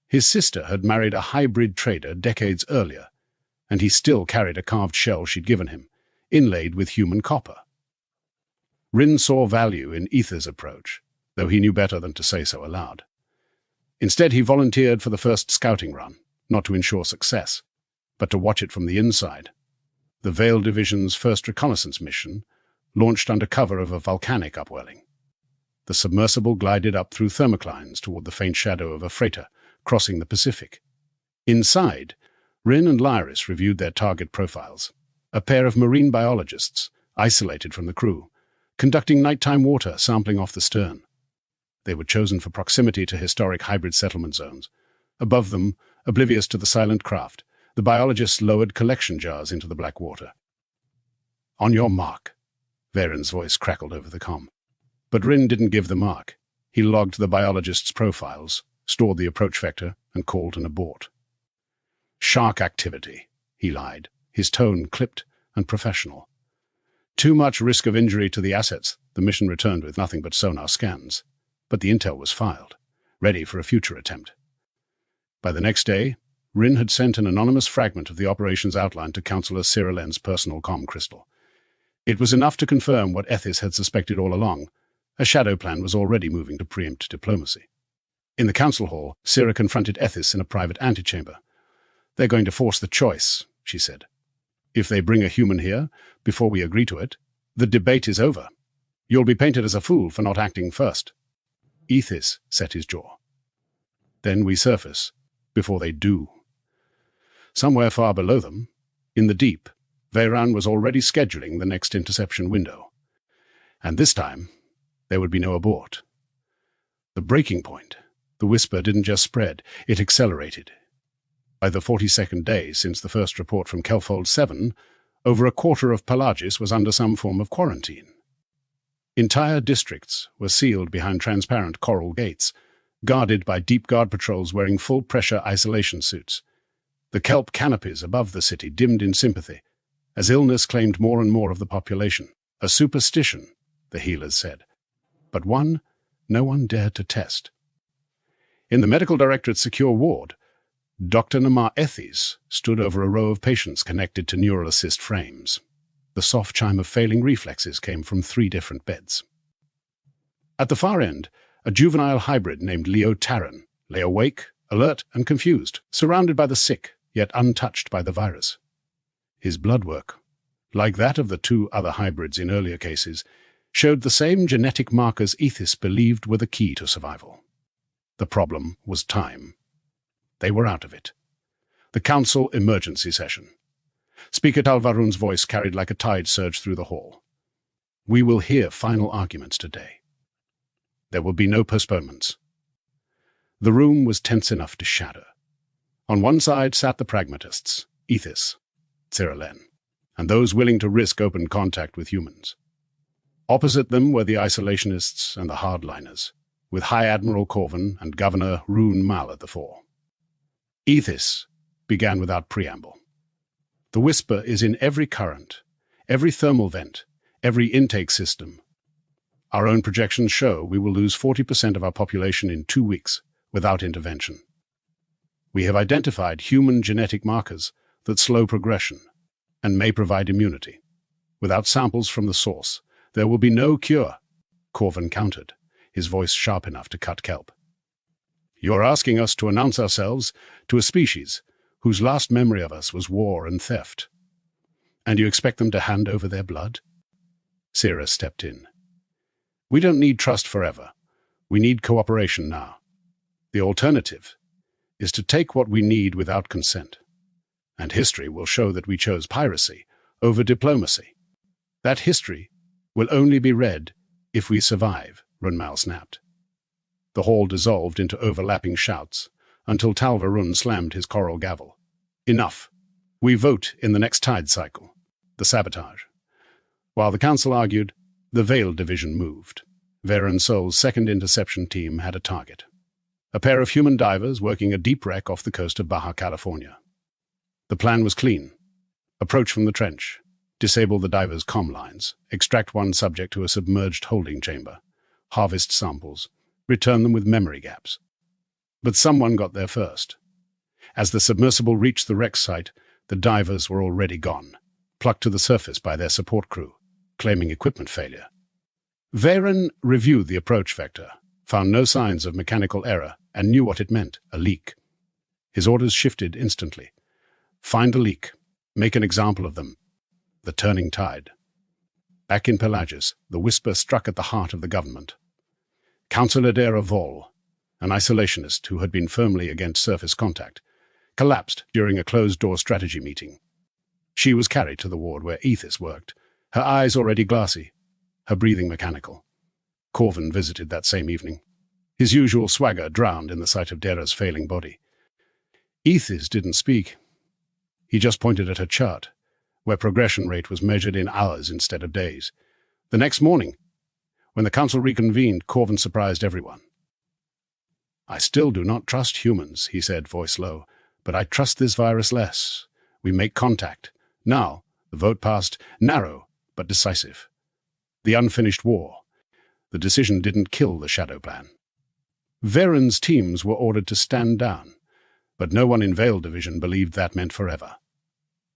S1: His sister had married a hybrid trader decades earlier, and he still carried a carved shell she'd given him, inlaid with human copper. Rin saw value in Ether's approach. though he knew better than to say so aloud. Instead, he volunteered for the first scouting run, not to ensure success, but to watch it from the inside. The Veil Division's first reconnaissance mission launched under cover of a volcanic upwelling. The submersible glided up through thermoclines toward the faint shadow of a freighter crossing the Pacific. Inside, Rhys and Lyris reviewed their target profiles, a pair of marine biologists, isolated from the crew, conducting nighttime water sampling off the stern. They were chosen for proximity to historic hybrid settlement zones. Above them, oblivious to the silent craft, the biologists lowered collection jars into the black water. "On your mark," Varen's voice crackled over the comm. But Rhys didn't give the mark. He logged the biologists' profiles, stored the approach vector, and called an abort. "Shark activity," he lied, his tone clipped and professional. Too much risk of injury to the assets, the mission returned with nothing but sonar scans. But the intel was filed, ready for a future attempt. By the next day, Rhys had sent an anonymous fragment of the operations outline to Councillor Cyrilen's personal comm crystal. It was enough to confirm what Ethis had suspected all along. A shadow plan was already moving to preempt diplomacy. In the council hall, Cyra confronted Ethis in a private antechamber. "They're going to force the choice," she said. "If they bring a human here, before we agree to it, the debate is over. You'll be painted as a fool for not acting first." Ethis set his jaw. "Then we surface, before they do." Somewhere far below them, in the deep, Veyran was already scheduling the next interception window. And this time, there would be no abort. The breaking point, the whisper didn't just spread, it accelerated. By the 42nd day since the first report from Kelfold 7, over a quarter of Pelagis was under some form of quarantine. Entire districts were sealed behind transparent coral gates, guarded by deep guard patrols wearing full-pressure isolation suits. The kelp canopies above the city dimmed in sympathy, as illness claimed more and more of the population. A superstition, the healers said, but one no one dared to test. In the medical directorate's secure ward, Dr. Namar Ethis stood over a row of patients connected to neural assist frames. The soft chime of failing reflexes came from 3 different beds. At the far end, a juvenile hybrid named Leo Taran lay awake, alert and confused, surrounded by the sick, yet untouched by the virus. His blood work, like that of the 2 other hybrids in earlier cases, showed the same genetic markers Ethis believed were the key to survival. The problem was time. They were out of it. The council emergency session. Speaker Talvarun's voice carried like a tide surge through the hall. "We will hear final arguments today. There will be no postponements." The room was tense enough to shatter. On one side sat the pragmatists, Ethis, Cyrilen, and those willing to risk open contact with humans. Opposite them were the isolationists and the hardliners, with High Admiral Corvin and Governor Rune Mal at the fore. Ethis began without preamble. "The whisper is in every current, every thermal vent, every intake system. Our own projections show we will lose 40% of our population in 2 weeks without intervention. We have identified human genetic markers that slow progression and may provide immunity. Without samples from the source, there will be no cure," Corvin countered, his voice sharp enough to cut kelp. "You're asking us to announce ourselves to a species whose last memory of us was war and theft. And you expect them to hand over their blood?" Cyra stepped in. "We don't need trust forever. We need cooperation now. The alternative is to take what we need without consent. And history will show that we chose piracy over diplomacy. That history will only be read if we survive," Runmal snapped. The hall dissolved into overlapping shouts until Talvarun slammed his coral gavel. "Enough. We vote in the next tide cycle. The sabotage." While the council argued, the Veil Division moved. Varen Sol's second interception team had a target. A pair of human divers working a deep wreck off the coast of Baja California. The plan was clean. Approach from the trench, disable the divers' comm lines, extract one subject to a submerged holding chamber, harvest samples, return them with memory gaps. But someone got there first. As the submersible reached the wreck site, the divers were already gone, plucked to the surface by their support crew, claiming equipment failure. Varen reviewed the approach vector, found no signs of mechanical error, and knew what it meant, a leak. His orders shifted instantly. Find the leak. Make an example of them. The turning tide. Back in Pelagius, the whisper struck at the heart of the government. Councillor Dera Vol, an isolationist who had been firmly against surface contact, collapsed during a closed-door strategy meeting. She was carried to the ward where Ethis worked, her eyes already glassy, her breathing mechanical. Corvin visited that same evening, his usual swagger drowned in the sight of Dera's failing body. Ethis didn't speak. He just pointed at her chart, where progression rate was measured in hours instead of days. The next morning, when the council reconvened, Corvin surprised everyone. "I still do not trust humans," he said, voice low, "but I trust this virus less. We make contact. Now, the vote passed, narrow but decisive. The unfinished war. The decision didn't kill the shadow plan. Veron's teams were ordered to stand down, but no one in Vale Division believed that meant forever.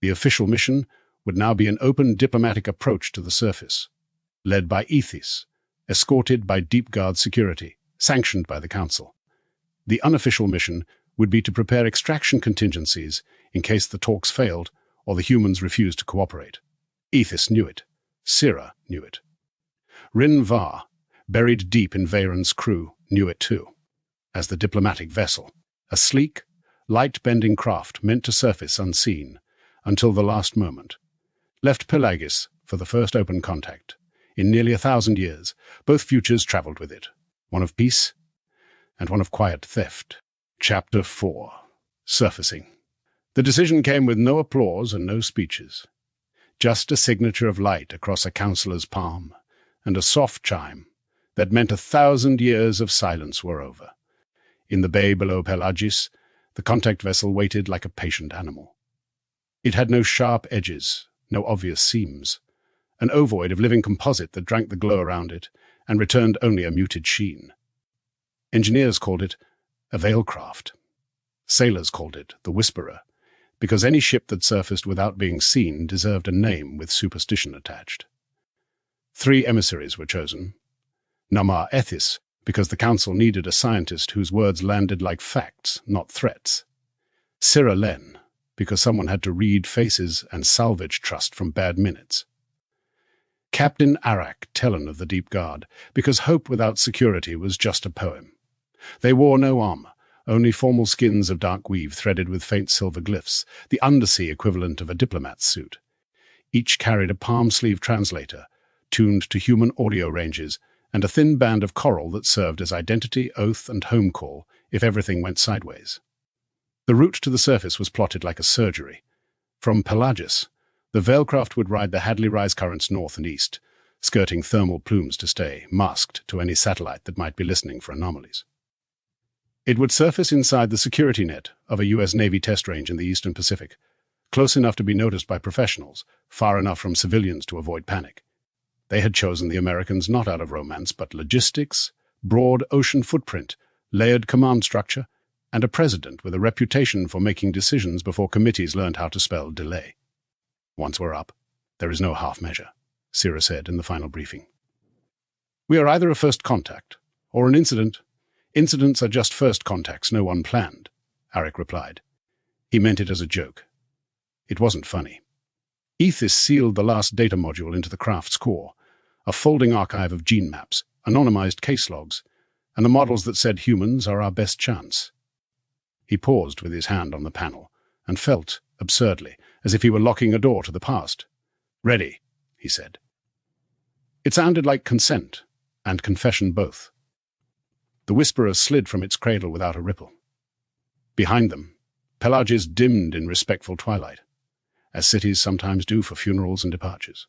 S1: The official mission would now be an open diplomatic approach to the surface, led by Ethis, escorted by deep guard security, sanctioned by the council. The unofficial mission would be to prepare extraction contingencies in case the talks failed or the humans refused to cooperate. Ethis knew it. Syrah knew it. Rin Var, buried deep in Veron's crew, knew it too. As the diplomatic vessel, a sleek, light-bending craft meant to surface unseen until the last moment, left Pelagius for the first open contact. In nearly 1,000 years, both futures travelled with it, one of peace and one of quiet theft. Chapter 4. Surfacing. The decision came with no applause and no speeches. Just a signature of light across a councillor's palm, and a soft chime that meant 1,000 years of silence were over. In the bay below Pelagius, the contact vessel waited like a patient animal. It had no sharp edges, no obvious seams, an ovoid of living composite that drank the glow around it and returned only a muted sheen. Engineers called it a veilcraft. Sailors called it the Whisperer, because any ship that surfaced without being seen deserved a name with superstition attached. 3 emissaries were chosen. Namar Ethis, because the council needed a scientist whose words landed like facts, not threats. Syrah Len, because someone had to read faces and salvage trust from bad minutes. Captain Arak Tellen of the Deep Guard, because hope without security was just a poem. They wore no armor, only formal skins of dark weave threaded with faint silver glyphs, the undersea equivalent of a diplomat's suit. Each carried a palm-sleeve translator, tuned to human audio ranges, and a thin band of coral that served as identity, oath, and home call if everything went sideways. The route to the surface was plotted like a surgery. From Pelagius, the Veilcraft would ride the Hadley Rise currents north and east, skirting thermal plumes to stay, masked to any satellite that might be listening for anomalies. It would surface inside the security net of a U.S. Navy test range in the Eastern Pacific, close enough to be noticed by professionals, far enough from civilians to avoid panic. They had chosen the Americans not out of romance, but logistics, broad ocean footprint, layered command structure, and a president with a reputation for making decisions before committees learned how to spell delay. "Once we're up, there is no half measure," Syrah said in the final briefing. "We are either a first contact or an incident. Incidents are just first contacts no one planned," Arak replied. He meant it as a joke. It wasn't funny. Ethis sealed the last data module into the craft's core, a folding archive of gene maps, anonymized case logs, and the models that said humans are our best chance. He paused with his hand on the panel and felt, absurdly, as if he were locking a door to the past. "Ready," he said. It sounded like consent and confession both. The Whisperer slid from its cradle without a ripple. Behind them, Pelagius dimmed in respectful twilight, as cities sometimes do for funerals and departures.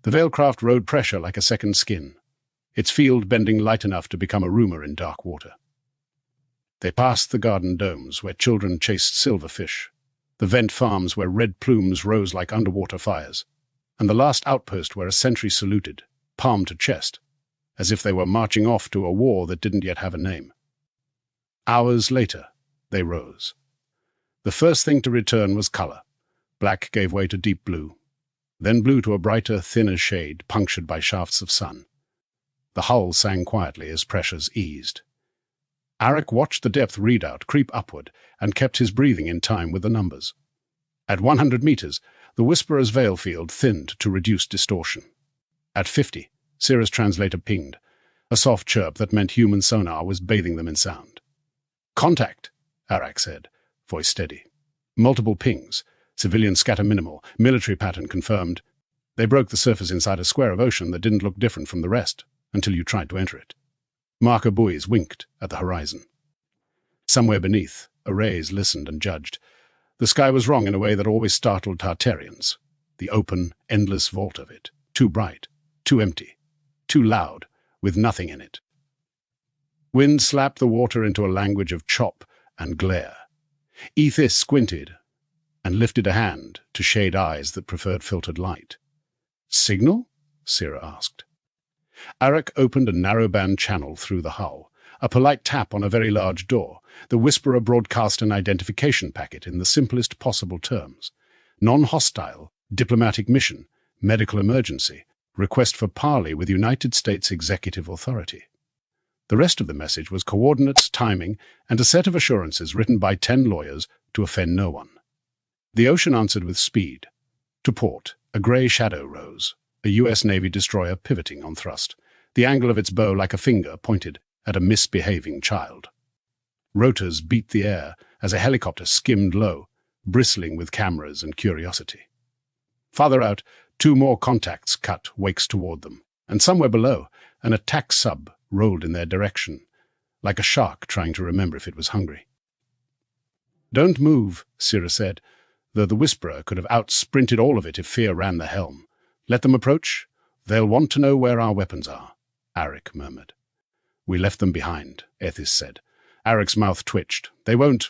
S1: The Veilcraft rode pressure like a second skin, its field bending light enough to become a rumor in dark water. They passed the garden domes where children chased silverfish, the vent farms where red plumes rose like underwater fires, and the last outpost where a sentry saluted, palm to chest, as if they were marching off to a war that didn't yet have a name. Hours later, they rose. The first thing to return was color. Black gave way to deep blue, then blue to a brighter, thinner shade punctured by shafts of sun. The hull sang quietly as pressures eased. Arak watched the depth readout creep upward and kept his breathing in time with the numbers. At 100 meters, the Whisperer's veil field thinned to reduce distortion. At 50, Cirrus translator pinged, a soft chirp that meant human sonar was bathing them in sound. "Contact," Arak said, voice steady. Multiple pings, civilian scatter minimal, military pattern confirmed. They broke the surface inside a square of ocean that didn't look different from the rest until you tried to enter it. Marker buoys winked at the horizon. Somewhere beneath, arrays listened and judged. The sky was wrong in a way that always startled Tartarians. The open, endless vault of it. Too bright, too empty, too loud, with nothing in it. Wind slapped the water into a language of chop and glare. Ethis squinted and lifted a hand to shade eyes that preferred filtered light. "Signal?" Sira asked. Arak opened a narrow-band channel through the hull. A polite tap on a very large door. The Whisperer broadcast an identification packet in the simplest possible terms. Non-hostile, diplomatic mission, medical emergency, request for parley with United States executive authority. The rest of the message was coordinates, timing, and a set of assurances written by 10 lawyers to offend no one. The ocean answered with speed. To port, a grey shadow rose, a U.S. Navy destroyer pivoting on thrust, the angle of its bow like a finger pointed at a misbehaving child. Rotors beat the air as a helicopter skimmed low, bristling with cameras and curiosity. Farther out, 2 more contacts cut wakes toward them, and somewhere below, an attack sub rolled in their direction, like a shark trying to remember if it was hungry. "Don't move," Sira said, though the Whisperer could have out-sprinted all of it if fear ran the helm. "Let them approach. They'll want to know where our weapons are," Arak murmured. "We left them behind," Ethis said. Arak's mouth twitched. "They won't—"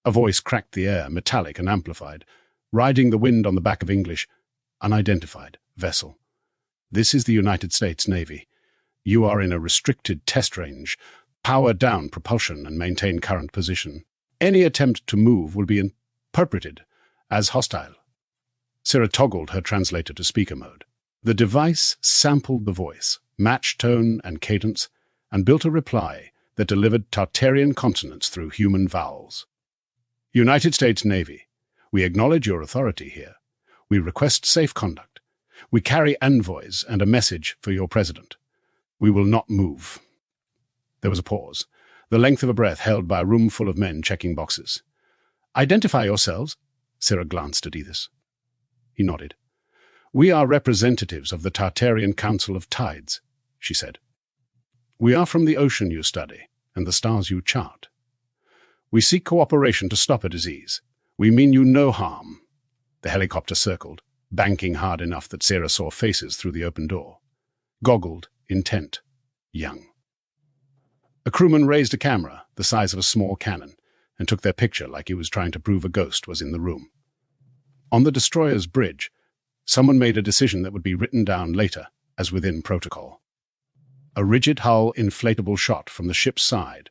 S1: A voice cracked the air, metallic and amplified, riding the wind on the back of English. "Unidentified vessel. This is the United States Navy. You are in a restricted test range. Power down propulsion and maintain current position. Any attempt to move will be interpreted as hostile." Sira toggled her translator to speaker mode. The device sampled the voice, matched tone and cadence, and built a reply that delivered Tartarian consonants through human vowels. "United States Navy, we acknowledge your authority here. We request safe conduct. We carry envoys and a message for your president. We will not move." There was a pause, the length of a breath held by a room full of men checking boxes. "Identify yourselves," Sira glanced at Ethis. He nodded. "We are representatives of the Tartarian Council of Tides," she said. "We are from the ocean you study and the stars you chart. We seek cooperation to stop a disease. We mean you no harm." The helicopter circled, banking hard enough that Sira saw faces through the open door. Goggled, intent, young. A crewman raised a camera, the size of a small cannon, and took their picture like he was trying to prove a ghost was in the room. On the destroyer's bridge, someone made a decision that would be written down later as within protocol. A rigid hull inflatable shot from the ship's side,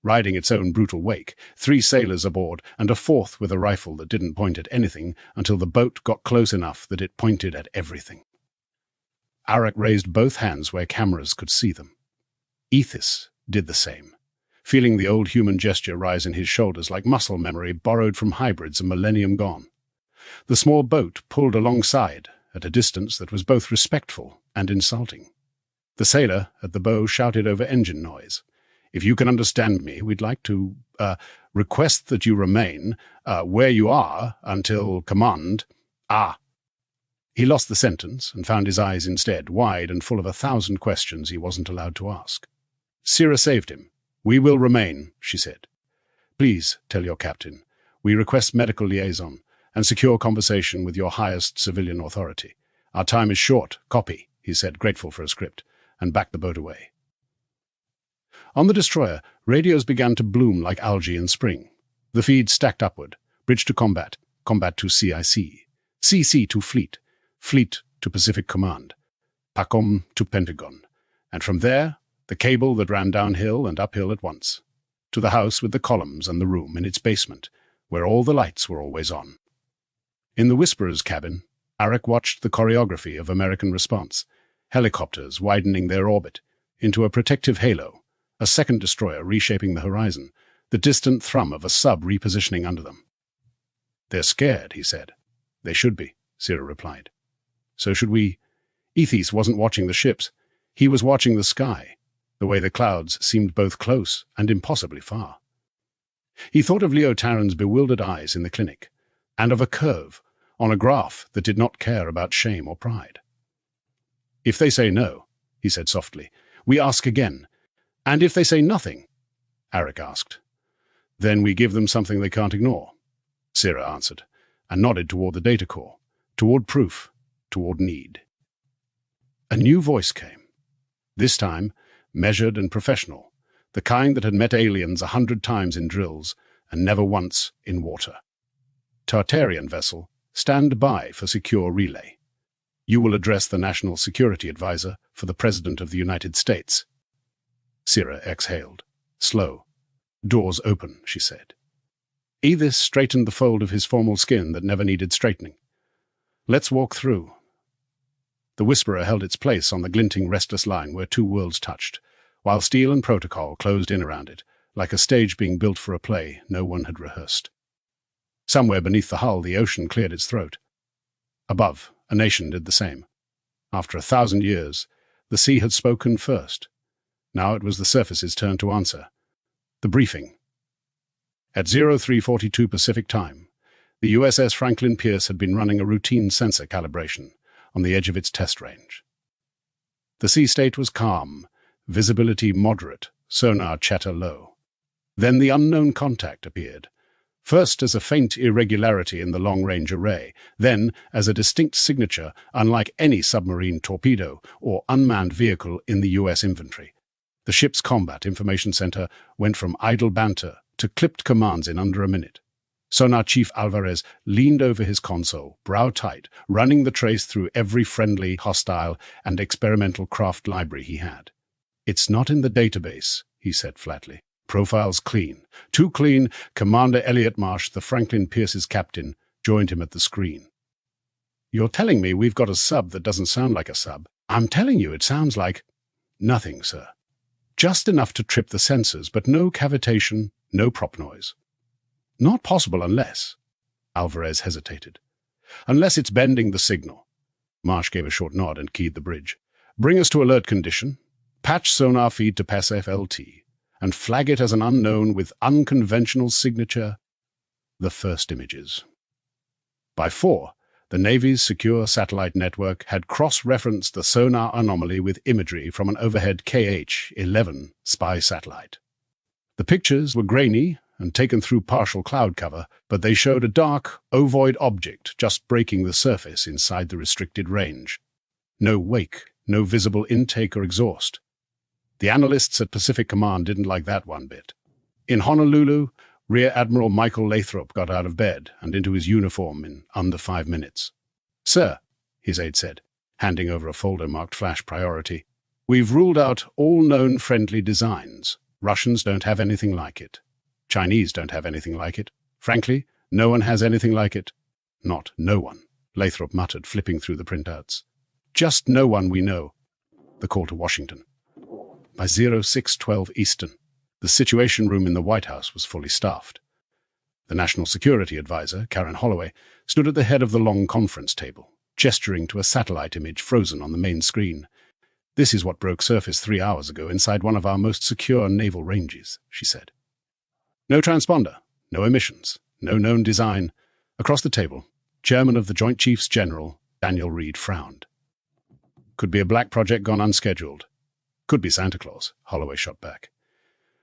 S1: riding its own brutal wake, 3 sailors aboard and a 4th with a rifle that didn't point at anything until the boat got close enough that it pointed at everything. Arak raised both hands where cameras could see them. Ethis did the same, feeling the old human gesture rise in his shoulders like muscle memory borrowed from hybrids a millennium gone. The small boat pulled alongside, at a distance that was both respectful and insulting. The sailor at the bow shouted over engine noise. "If you can understand me, we'd like to request that you remain where you are until command." "Ah!" He lost the sentence and found his eyes instead wide and full of 1,000 questions he wasn't allowed to ask. Sira saved him. "We will remain," she said. "Please tell your captain. We request medical liaison and secure conversation with your highest civilian authority. Our time is short. Copy," he said, grateful for a script, and backed the boat away. On the destroyer, radios began to bloom like algae in spring. The feed stacked upward. Bridge to combat, combat to CIC, CC to fleet, fleet to Pacific Command, PACOM to Pentagon, and from there, the cable that ran downhill and uphill at once, to the house with the columns and the room in its basement, where all the lights were always on. In the Whisperer's cabin, Arak watched the choreography of American response, helicopters widening their orbit, into a protective halo, a second destroyer reshaping the horizon, the distant thrum of a sub repositioning under them. "They're scared," he said. "They should be," Sira replied. "So should we." Ethys wasn't watching the ships. He was watching the sky, the way the clouds seemed both close and impossibly far. He thought of Leo Tarran's bewildered eyes in the clinic, and of a curve on a graph that did not care about shame or pride. "If they say no," he said softly, "we ask again. And if they say nothing," Arik asked, "then we give them something they can't ignore," Sira answered, and nodded toward the data core, toward proof, toward need. A new voice came. This time, measured and professional, the kind that had met aliens 100 times in drills and never once in water. "Tartarian vessel, stand by for secure relay. You will address the National Security Advisor for the President of the United States." Sira exhaled. "Slow. Doors open," she said. Ethys straightened the fold of his formal skin that never needed straightening. "Let's walk through." The Whisperer held its place on the glinting, restless line where two worlds touched, while steel and protocol closed in around it, like a stage being built for a play no one had rehearsed. Somewhere beneath the hull, the ocean cleared its throat. Above, a nation did the same. After 1,000 years, the sea had spoken first. Now it was the surface's turn to answer. The briefing. At 0342 Pacific Time, the USS Franklin Pierce had been running a routine sensor calibration on the edge of its test range. The sea state was calm, visibility moderate, sonar chatter low. Then the unknown contact appeared, first as a faint irregularity in the long-range array, then as a distinct signature unlike any submarine torpedo or unmanned vehicle in the U.S. inventory. The ship's combat information center went from idle banter to clipped commands in under a minute. Sonar Chief Alvarez leaned over his console, brow tight, running the trace through every friendly, hostile, and experimental craft library he had. "It's not in the database," he said flatly. "Profiles clean. Too clean." Commander Elliot Marsh, the Franklin Pierce's captain, joined him at the screen. "You're telling me we've got a sub that doesn't sound like a sub?" "I'm telling you it sounds like—" "Nothing, sir. Just enough to trip the sensors, but no cavitation, no prop noise." "Not possible unless—" Alvarez hesitated. "Unless it's bending the signal." Marsh gave a short nod and keyed the bridge. "Bring us to alert condition. Patch sonar feed to PASF-LT, and flag it as an unknown with unconventional signature." The first images. By 4, the Navy's secure satellite network had cross-referenced the sonar anomaly with imagery from an overhead KH-11 spy satellite. The pictures were grainy and taken through partial cloud cover, but they showed a dark, ovoid object just breaking the surface inside the restricted range. No wake, no visible intake or exhaust. The analysts at Pacific Command didn't like that one bit. In Honolulu, Rear Admiral Michael Lathrop got out of bed and into his uniform in under 5 minutes. "Sir," his aide said, handing over a folder marked Flash Priority, "we've ruled out all known friendly designs. Russians don't have anything like it. Chinese don't have anything like it. Frankly, no one has anything like it." "Not no one," Lathrop muttered, flipping through the printouts. "Just no one we know." The call to Washington. By 0612 Eastern, the Situation Room in the White House was fully staffed. The National Security Advisor, Karen Holloway, stood at the head of the long conference table, gesturing to a satellite image frozen on the main screen. "This is what broke surface 3 hours ago inside one of our most secure naval ranges," she said. "No transponder, no emissions, no known design." Across the table, Chairman of the Joint Chiefs General, Daniel Reed, frowned. "Could be a black project gone unscheduled. Could be Santa Claus," Holloway shot back.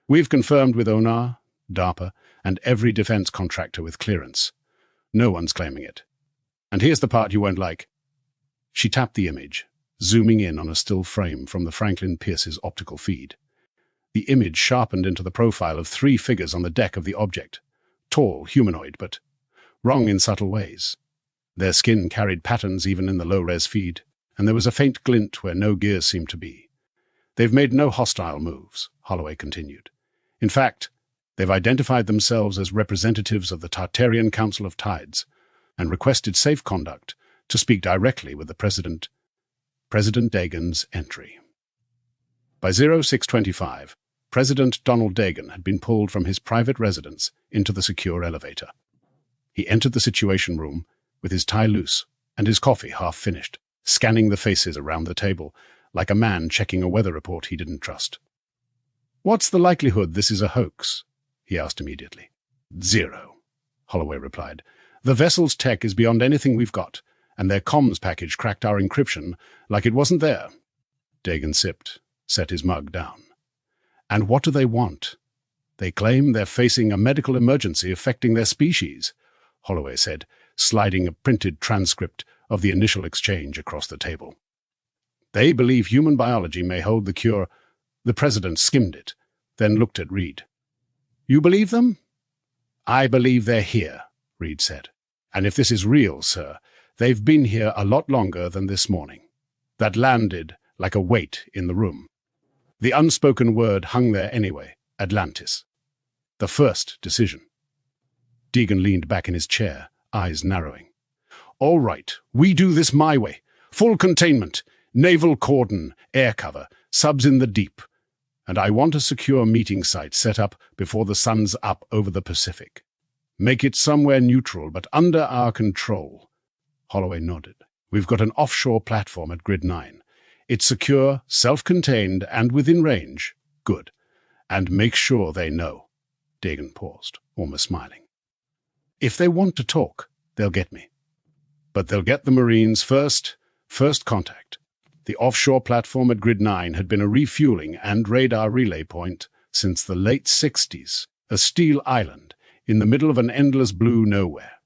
S1: "We've confirmed with ONAR, DARPA, and every defense contractor with clearance. No one's claiming it. And here's the part you won't like." She tapped the image, zooming in on a still frame from the Franklin Pierce's optical feed. The image sharpened into the profile of 3 figures on the deck of the object, tall, humanoid, but wrong in subtle ways. Their skin carried patterns even in the low-res feed, and there was a faint glint where no gears seemed to be. "They've made no hostile moves," Holloway continued. "In fact, they've identified themselves as representatives of the Tartarian Council of Tides and requested safe conduct to speak directly with the President Dagan's entry." By 0625, President Donald Dagan had been pulled from his private residence into the secure elevator. He entered the Situation Room with his tie loose and his coffee half finished, scanning the faces around the table like a man checking a weather report he didn't trust. "What's the likelihood this is a hoax?" he asked immediately. "Zero," Holloway replied. "The vessel's tech is beyond anything we've got, and their comms package cracked our encryption like it wasn't there." Dagan sipped, set his mug down. "And what do they want?" "They claim they're facing a medical emergency affecting their species," Holloway said, sliding a printed transcript of the initial exchange across the table. "They believe human biology may hold the cure." The president skimmed it, then looked at Reed. "You believe them?" "I believe they're here," Reed said. "And if this is real, sir, they've been here a lot longer than this morning. That landed like a weight in the room. The unspoken word hung there anyway, Atlantis. The first decision." Deegan leaned back in his chair, eyes narrowing. "All right, we do this my way. Full containment, naval cordon, air cover, subs in the deep. And I want a secure meeting site set up before the sun's up over the Pacific. Make it somewhere neutral, but under our control." Holloway nodded. "We've got an offshore platform at Grid 9. It's secure, self-contained, and within range. Good. And make sure they know." Dagan paused, almost smiling. "If they want to talk, they'll get me. But they'll get the Marines first contact." The offshore platform at Grid 9 had been a refueling and radar relay point since the late 60s, a steel island in the middle of an endless blue nowhere.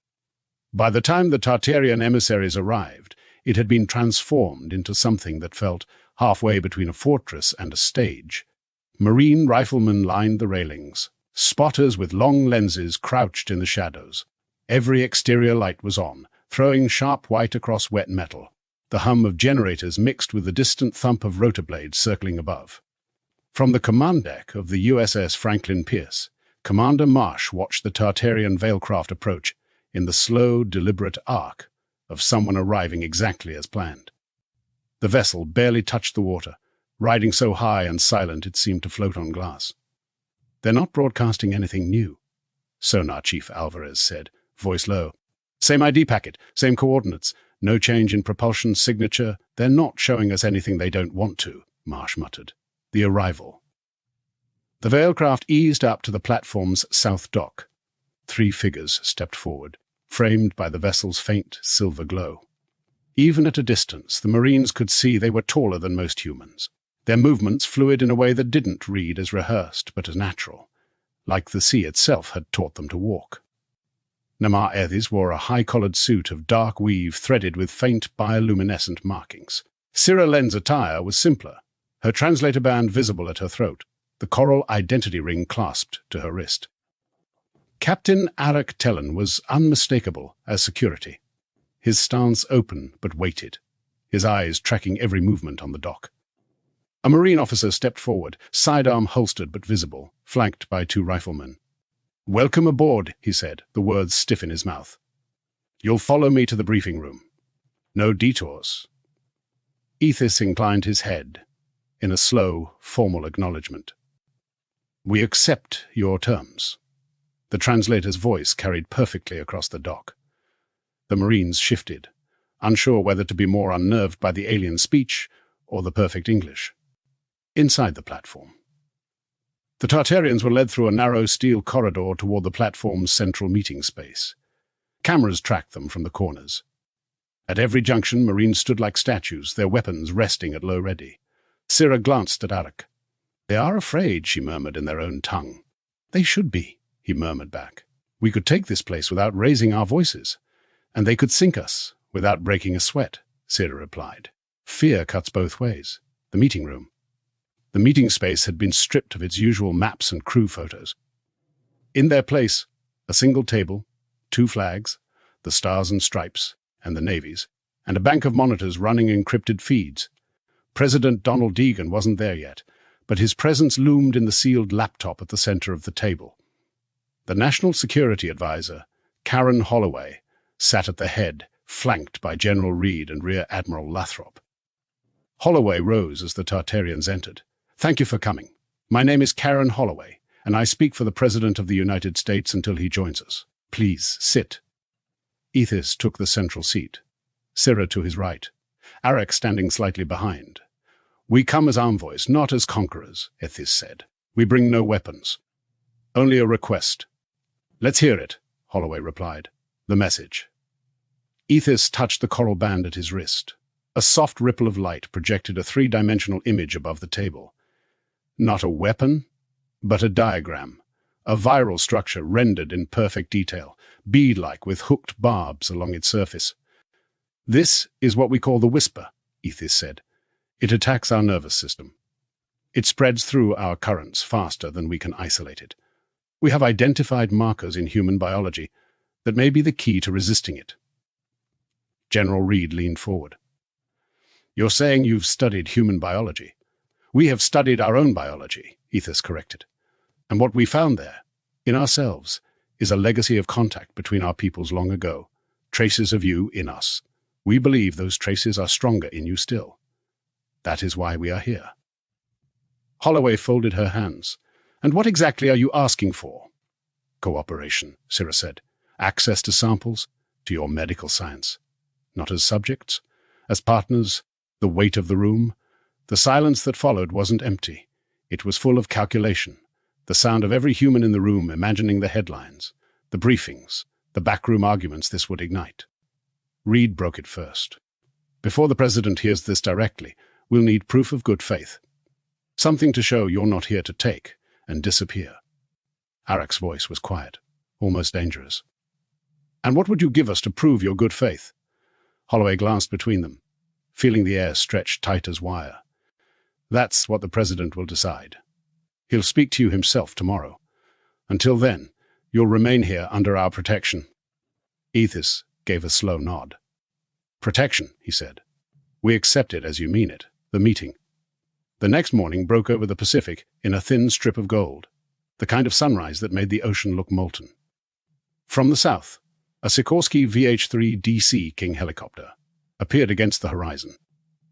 S1: By the time the Tartarian emissaries arrived, it had been transformed into something that felt halfway between a fortress and a stage. Marine riflemen lined the railings. Spotters with long lenses crouched in the shadows. Every exterior light was on, throwing sharp white across wet metal. The hum of generators mixed with the distant thump of rotor blades circling above. From the command deck of the USS Franklin Pierce, Commander Marsh watched the Tartarian Veilcraft approach in the slow, deliberate arc of someone arriving exactly as planned. The vessel barely touched the water, riding so high and silent it seemed to float on glass. "They're not broadcasting anything new," Sonar Chief Alvarez said, voice low. "Same ID packet, same coordinates, no change in propulsion signature. They're not showing us anything they don't want to," Marsh muttered. The arrival. The Veilcraft eased up to the platform's south dock. 3 figures stepped forward, framed by the vessel's faint silver glow. Even at a distance, the Marines could see they were taller than most humans. Their movements fluid in a way that didn't read as rehearsed but as natural, like the sea itself had taught them to walk. Rhys-Davies wore a high-collared suit of dark weave threaded with faint bioluminescent markings. Cira Len's attire was simpler, her translator band visible at her throat, the coral identity ring clasped to her wrist. Captain Arak Tellen was unmistakable as security, his stance open but weighted, his eyes tracking every movement on the dock. A Marine officer stepped forward, sidearm holstered but visible, flanked by 2 riflemen. "Welcome aboard," he said, the words stiff in his mouth. "You'll follow me to the briefing room. No detours." Ethis inclined his head in a slow, formal acknowledgement. "We accept your terms." The translator's voice carried perfectly across the dock. The Marines shifted, unsure whether to be more unnerved by the alien speech or the perfect English. Inside the platform, the Tartarians were led through a narrow steel corridor toward the platform's central meeting space. Cameras tracked them from the corners. At every junction, Marines stood like statues, their weapons resting at low ready. Cira glanced at Arak. "They are afraid," she murmured in their own tongue. "They should be," he murmured back. "We could take this place without raising our voices, and they could sink us without breaking a sweat," Cira replied. "Fear cuts both ways." The meeting room. The meeting space had been stripped of its usual maps and crew photos. In their place, a single table, 2 flags, the Stars and Stripes and the Navies, and a bank of monitors running encrypted feeds. President Donald Dagan wasn't there yet, but his presence loomed in the sealed laptop at the center of the table. The National Security Advisor, Karen Holloway, sat at the head, flanked by General Reed and Rear Admiral Lathrop. Holloway rose as the Tartarians entered. Thank you for coming. My name is Karen Holloway, and I speak for the President of the United States until he joins us. Please, sit. Ethis took the central seat, Syrah to his right, Arak standing slightly behind. We come as envoys, not as conquerors, Ethis said. We bring no weapons. Only a request. Let's hear it, Holloway replied. The message. Ethis touched the coral band at his wrist. A soft ripple of light projected a three-dimensional image above the table. Not a weapon, but a diagram. A viral structure rendered in perfect detail, bead-like with hooked barbs along its surface. This is what we call the Whisper, Ethis said. It attacks our nervous system. It spreads through our currents faster than we can isolate it. We have identified markers in human biology that may be the key to resisting it. General Reed leaned forward. You're saying you've studied human biology. We have studied our own biology, Ethis corrected. And what we found there, in ourselves, is a legacy of contact between our peoples long ago, traces of you in us. We believe those traces are stronger in you still. That is why we are here. Holloway folded her hands. And what exactly are you asking for? Cooperation, Syrah said. Access to samples, to your medical science. Not as subjects, as partners, the weight of the room. The silence that followed wasn't empty. It was full of calculation. The sound of every human in the room imagining the headlines, the briefings, the backroom arguments this would ignite. Reed broke it first. Before the President hears this directly, we'll need proof of good faith. Something to show you're not here to take and disappear. Arak's voice was quiet, almost dangerous. And what would you give us to prove your good faith? Holloway glanced between them, feeling the air stretch tight as wire. That's what the President will decide. He'll speak to you himself tomorrow. Until then, you'll remain here under our protection. Ethis gave a slow nod. Protection, he said. We accept it as you mean it. The meeting. The next morning broke over the Pacific in a thin strip of gold, the kind of sunrise that made the ocean look molten. From the south, a Sikorsky VH-3 DC King helicopter appeared against the horizon,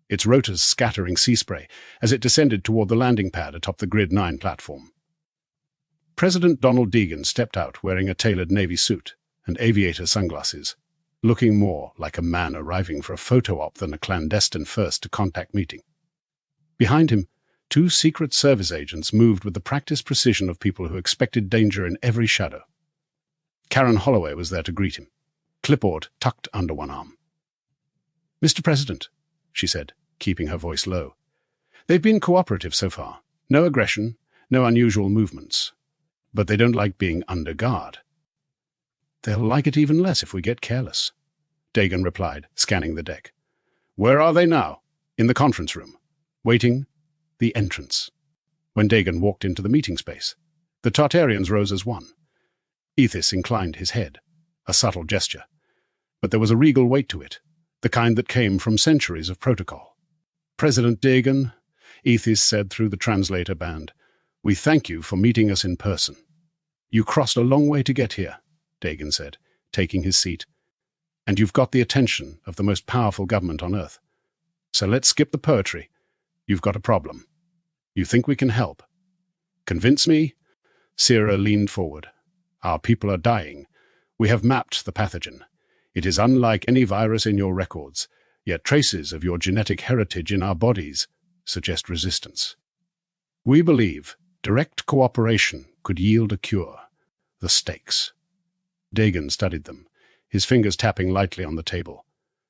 S1: its rotors scattering sea spray as it descended toward the landing pad atop the Grid 9 platform. President Donald Deegan stepped out wearing a tailored Navy suit and aviator sunglasses, looking more like a man arriving for a photo op than a clandestine first-to-contact meeting. Behind him, two Secret Service agents moved with the practiced precision of people who expected danger in every shadow. Karen Holloway was there to greet him, clipboard tucked under one arm. Mr. President, she said, keeping her voice low. They've been cooperative so far. No aggression, no unusual movements. But they don't like being under guard. They'll like it even less if we get careless, Dagan replied, scanning the deck. Where are they now? In the conference room. Waiting, the entrance. When Dagan walked into the meeting space, the Tartarians rose as one. Ethis inclined his head, a subtle gesture. But there was a regal weight to it, the kind that came from centuries of protocol. President Dagan, Ethis said through the translator band, we thank you for meeting us in person. You crossed a long way to get here, Dagan said, taking his seat. And you've got the attention of the most powerful government on Earth. So let's skip the poetry. You've got a problem. You think we can help? Convince me? Syrah leaned forward. Our people are dying. We have mapped the pathogen. It is unlike any virus in your records, yet traces of your genetic heritage in our bodies suggest resistance. We believe direct cooperation could yield a cure. The stakes. Dagan studied them, his fingers tapping lightly on the table.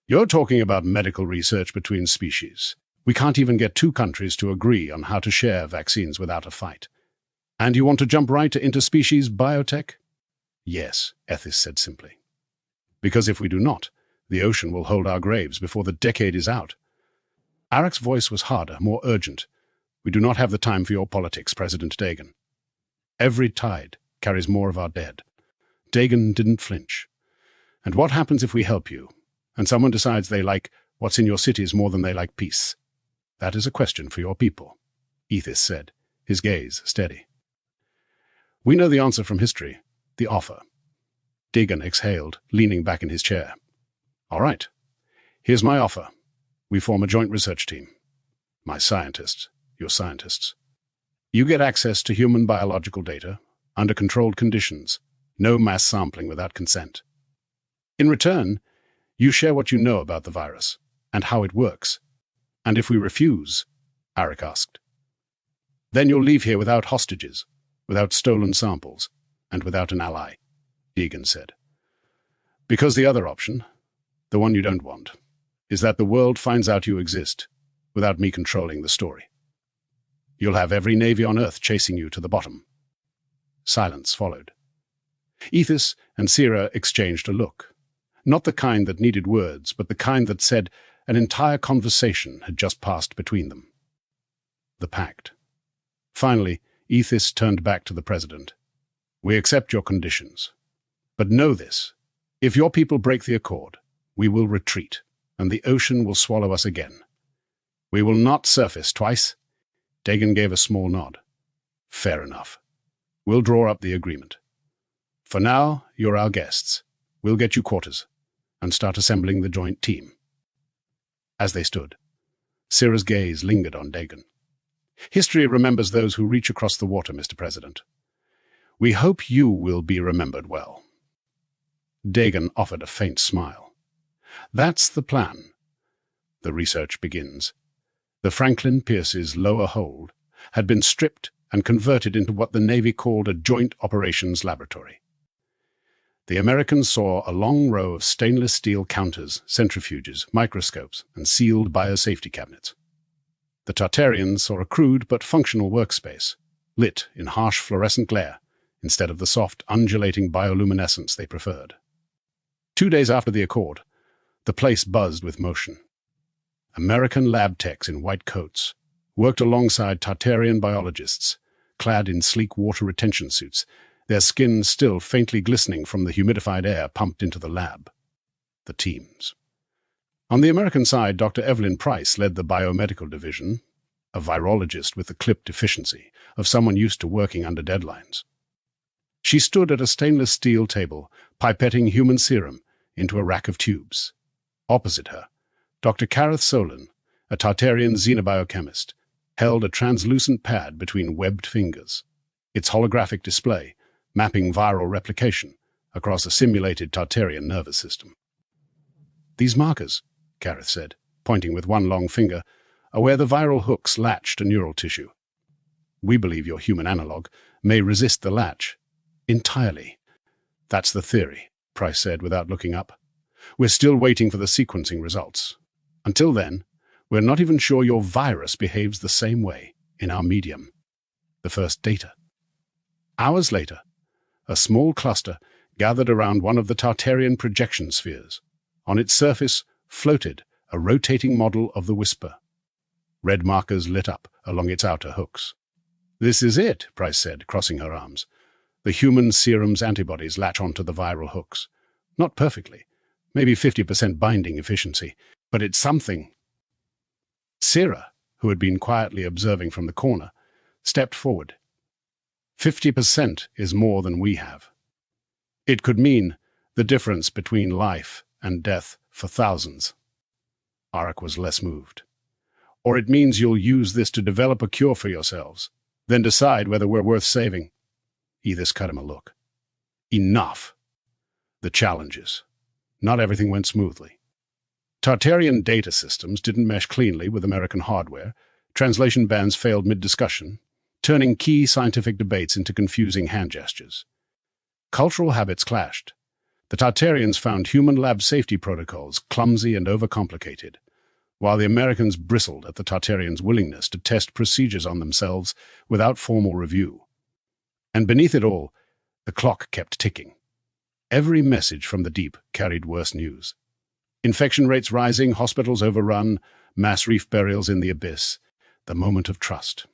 S1: You're talking about medical research between species. We can't even get two countries to agree on how to share vaccines without a fight. And you want to jump right to interspecies biotech? Yes, Ethis said simply. Because if we do not, the ocean will hold our graves before the decade is out. Arak's voice was harder, more urgent. We do not have the time for your politics, President Dagan. Every tide carries more of our dead. Dagan didn't flinch. And what happens if we help you, and someone decides they like what's in your cities more than they like peace? That is a question for your people, Ethis said, his gaze steady. We know the answer from history, the offer. Dagan exhaled, leaning back in his chair. All right, here's my offer. We form a joint research team. My scientists, your scientists, You get access to human biological data under controlled conditions, no mass sampling without consent. In return, you share what you know about the virus and how it works. And if we refuse, Arik asked, then you'll leave here without hostages, without stolen samples, and without an ally, Deegan said. Because the other option, the one you don't want, is that the world finds out you exist without me controlling the story. You'll have every navy on Earth chasing you to the bottom. Silence followed. Ethis and Sira exchanged a look, not the kind that needed words, but the kind that said an entire conversation had just passed between them. The Pact. Finally, Ethis turned back to the president. We accept your conditions. But know this, if your people break the Accord, we will retreat, and the ocean will swallow us again. We will not surface twice. Dagan gave a small nod. Fair enough. We'll draw up the agreement. For now, you're our guests. We'll get you quarters and start assembling the joint team. As they stood, Sira's gaze lingered on Dagan. History remembers those who reach across the water, Mr. President. We hope you will be remembered well. Dagan offered a faint smile. That's the plan. The research begins. The Franklin Pierce's lower hold had been stripped and converted into what the Navy called a joint operations laboratory. The Americans saw a long row of stainless steel counters, centrifuges, microscopes, and sealed biosafety cabinets. The Tartarians saw a crude but functional workspace, lit in harsh fluorescent glare instead of the soft, undulating bioluminescence they preferred. 2 days after the Accord, the place buzzed with motion. American lab techs in white coats worked alongside Tartarian biologists, clad in sleek water retention suits, their skin still faintly glistening from the humidified air pumped into the lab. The teams. On the American side, Dr. Evelyn Price led the biomedical division, a virologist with the clipped efficiency of someone used to working under deadlines. She stood at a stainless steel table, pipetting human serum into a rack of tubes. Opposite her, Dr. Kareth Solon, a Tartarian xenobiochemist, held a translucent pad between webbed fingers, its holographic display mapping viral replication across a simulated Tartarian nervous system. These markers, Kareth said, pointing with one long finger, are where the viral hooks latch to neural tissue. We believe your human analog may resist the latch entirely. That's the theory, Price said without looking up. We're still waiting for the sequencing results. Until then, we're not even sure your virus behaves the same way in our medium. The first data. Hours later, a small cluster gathered around one of the Tartarian projection spheres. On its surface floated a rotating model of the Whisper. Red markers lit up along its outer hooks. This is it, Price said, crossing her arms. The human serum's antibodies latch onto the viral hooks. Not perfectly, maybe 50% binding efficiency, but it's something. Sira, who had been quietly observing from the corner, stepped forward. 50% is more than we have. It could mean the difference between life and death for thousands. Arik was less moved. Or it means you'll use this to develop a cure for yourselves, then decide whether we're worth saving. Ethis cut him a look. Enough. The challenges. Not everything went smoothly. Tartarian data systems didn't mesh cleanly with American hardware. Translation bans failed mid-discussion, turning key scientific debates into confusing hand gestures. Cultural habits clashed. The Tartarians found human lab safety protocols clumsy and overcomplicated, while the Americans bristled at the Tartarians' willingness to test procedures on themselves without formal review. And beneath it all, the clock kept ticking. Every message from the deep carried worse news. Infection rates rising, hospitals overrun, mass reef burials in the abyss, the moment of trust.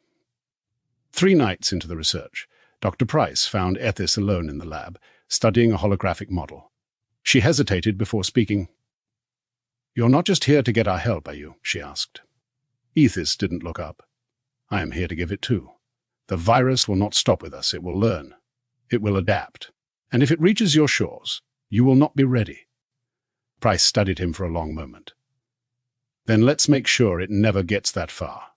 S1: 3 nights into the research, Dr. Price found Ethis alone in the lab, studying a holographic model. She hesitated before speaking. "You're not just here to get our help, are you?" she asked. Ethis didn't look up. "I am here to give it too. The virus will not stop with us. It will learn. It will adapt. And if it reaches your shores, you will not be ready." Price studied him for a long moment. "Then let's make sure it never gets that far."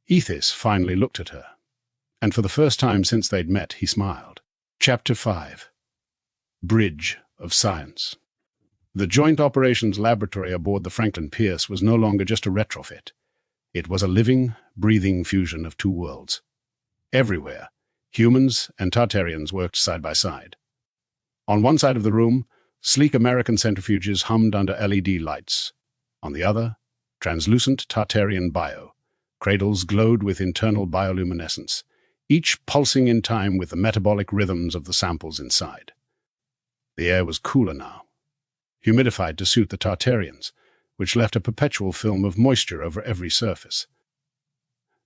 S1: Ethis finally looked at her. and for the first time since they'd met, he smiled. Chapter 5. Bridge of Science. The Joint Operations Laboratory aboard the Franklin Pierce was no longer just a retrofit. It was a living, breathing fusion of two worlds. Everywhere, humans and Tartarians worked side by side. On one side of the room, sleek American centrifuges hummed under LED lights. On the other, translucent Tartarian bio. Cradles glowed with internal bioluminescence, each pulsing in time with the metabolic rhythms of the samples inside. The air was cooler now, humidified to suit the Tartarians, which left a perpetual film of moisture over every surface.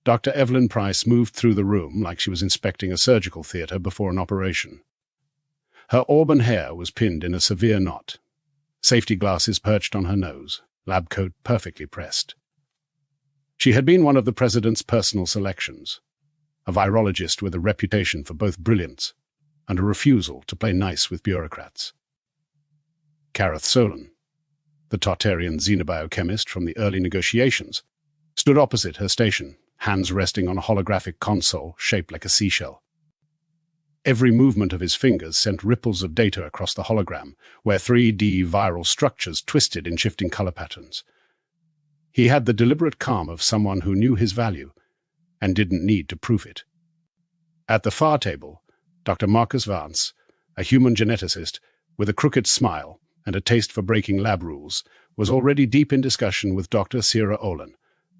S1: Dr. Evelyn Price moved through the room like she was inspecting a surgical theater before an operation. Her auburn hair was pinned in a severe knot, safety glasses perched on her nose, lab coat perfectly pressed. She had been one of the president's personal selections, a virologist with a reputation for both brilliance and a refusal to play nice with bureaucrats. Kareth Solon, the Tartarian xenobiochemist from the early negotiations, stood opposite her station, hands resting on a holographic console shaped like a seashell. Every movement of his fingers sent ripples of data across the hologram, where 3D viral structures twisted in shifting color patterns. He had the deliberate calm of someone who knew his value and didn't need to prove it. At the far table, Dr. Marcus Vance, a human geneticist with a crooked smile and a taste for breaking lab rules, was already deep in discussion with Dr. Sira Olin,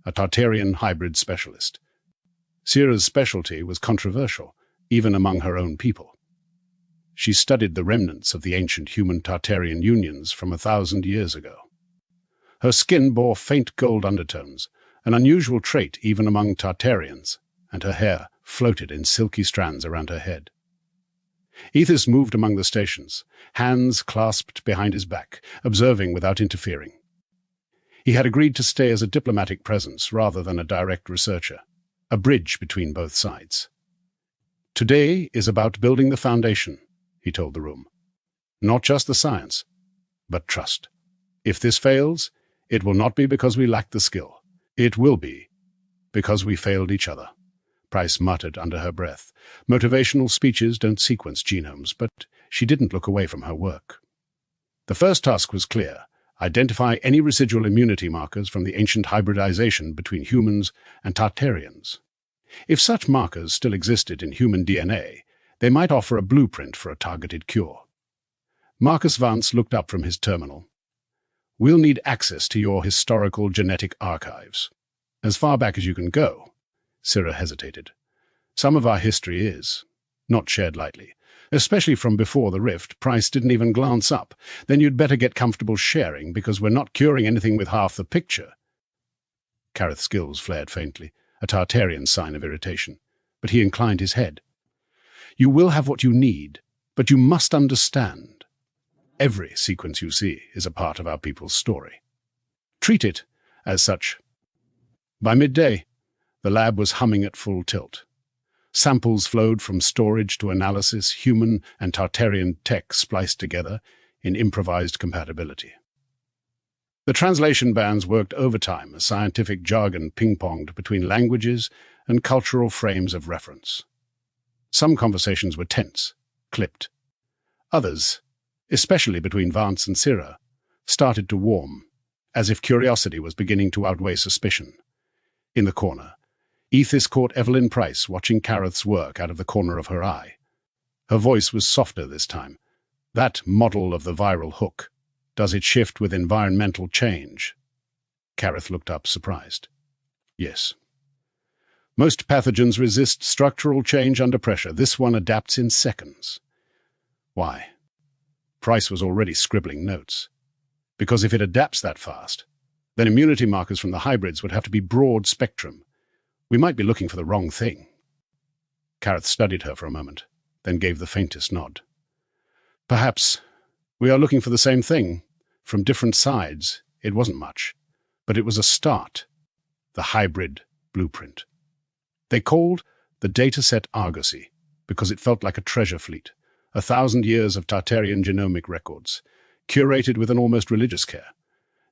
S1: a Tartarian hybrid specialist. Sira's specialty was controversial, even among her own people. She studied the remnants of the ancient human-Tartarian unions from 1,000 years ago. Her skin bore faint gold undertones, an unusual trait even among Tartarians, and her hair floated in silky strands around her head. Ethos moved among the stations, hands clasped behind his back, observing without interfering. He had agreed to stay as a diplomatic presence rather than a direct researcher, a bridge between both sides. Today is about building the foundation, he told the room. Not just the science, but trust. If this fails, it will not be because we lack the skill. It will be because we failed each other. Price muttered under her breath. Motivational speeches don't sequence genomes, but she didn't look away from her work. The first task was clear. Identify any residual immunity markers from the ancient hybridization between humans and Tartarians. If such markers still existed in human DNA, they might offer a blueprint for a targeted cure. Marcus Vance looked up from his terminal. We'll need access to your historical genetic archives. As far back as you can go. Sira hesitated. Some of our history is not shared lightly, especially from before the rift. Price didn't even glance up. Then you'd better get comfortable sharing, because we're not curing anything with half the picture. Kareth's gills flared faintly, a Tartarian sign of irritation, but he inclined his head. You will have what you need, but you must understand. Every sequence you see is a part of our people's story. Treat it as such. By midday, the lab was humming at full tilt. Samples flowed from storage to analysis, human and Tartarian tech spliced together in improvised compatibility. The translation bands worked overtime as scientific jargon ping-ponged between languages and cultural frames of reference. Some conversations were tense, clipped. Others, especially between Vance and Sira, started to warm, as if curiosity was beginning to outweigh suspicion. In the corner, Ethis caught Evelyn Price watching Kareth's work out of the corner of her eye. Her voice was softer this time. That model of the viral hook. Does it shift with environmental change? Kareth looked up, surprised. Yes. Most pathogens resist structural change under pressure. This one adapts in seconds. Why? Price was already scribbling notes. Because if it adapts that fast, then immunity markers from the hybrids would have to be broad spectrum. We might be looking for the wrong thing. Kareth studied her for a moment, then gave the faintest nod. Perhaps we are looking for the same thing. From different sides, it wasn't much, but it was a start. The hybrid blueprint. They called the dataset Argosy because it felt like a treasure fleet, 1,000 years of Tartarian genomic records, curated with an almost religious care,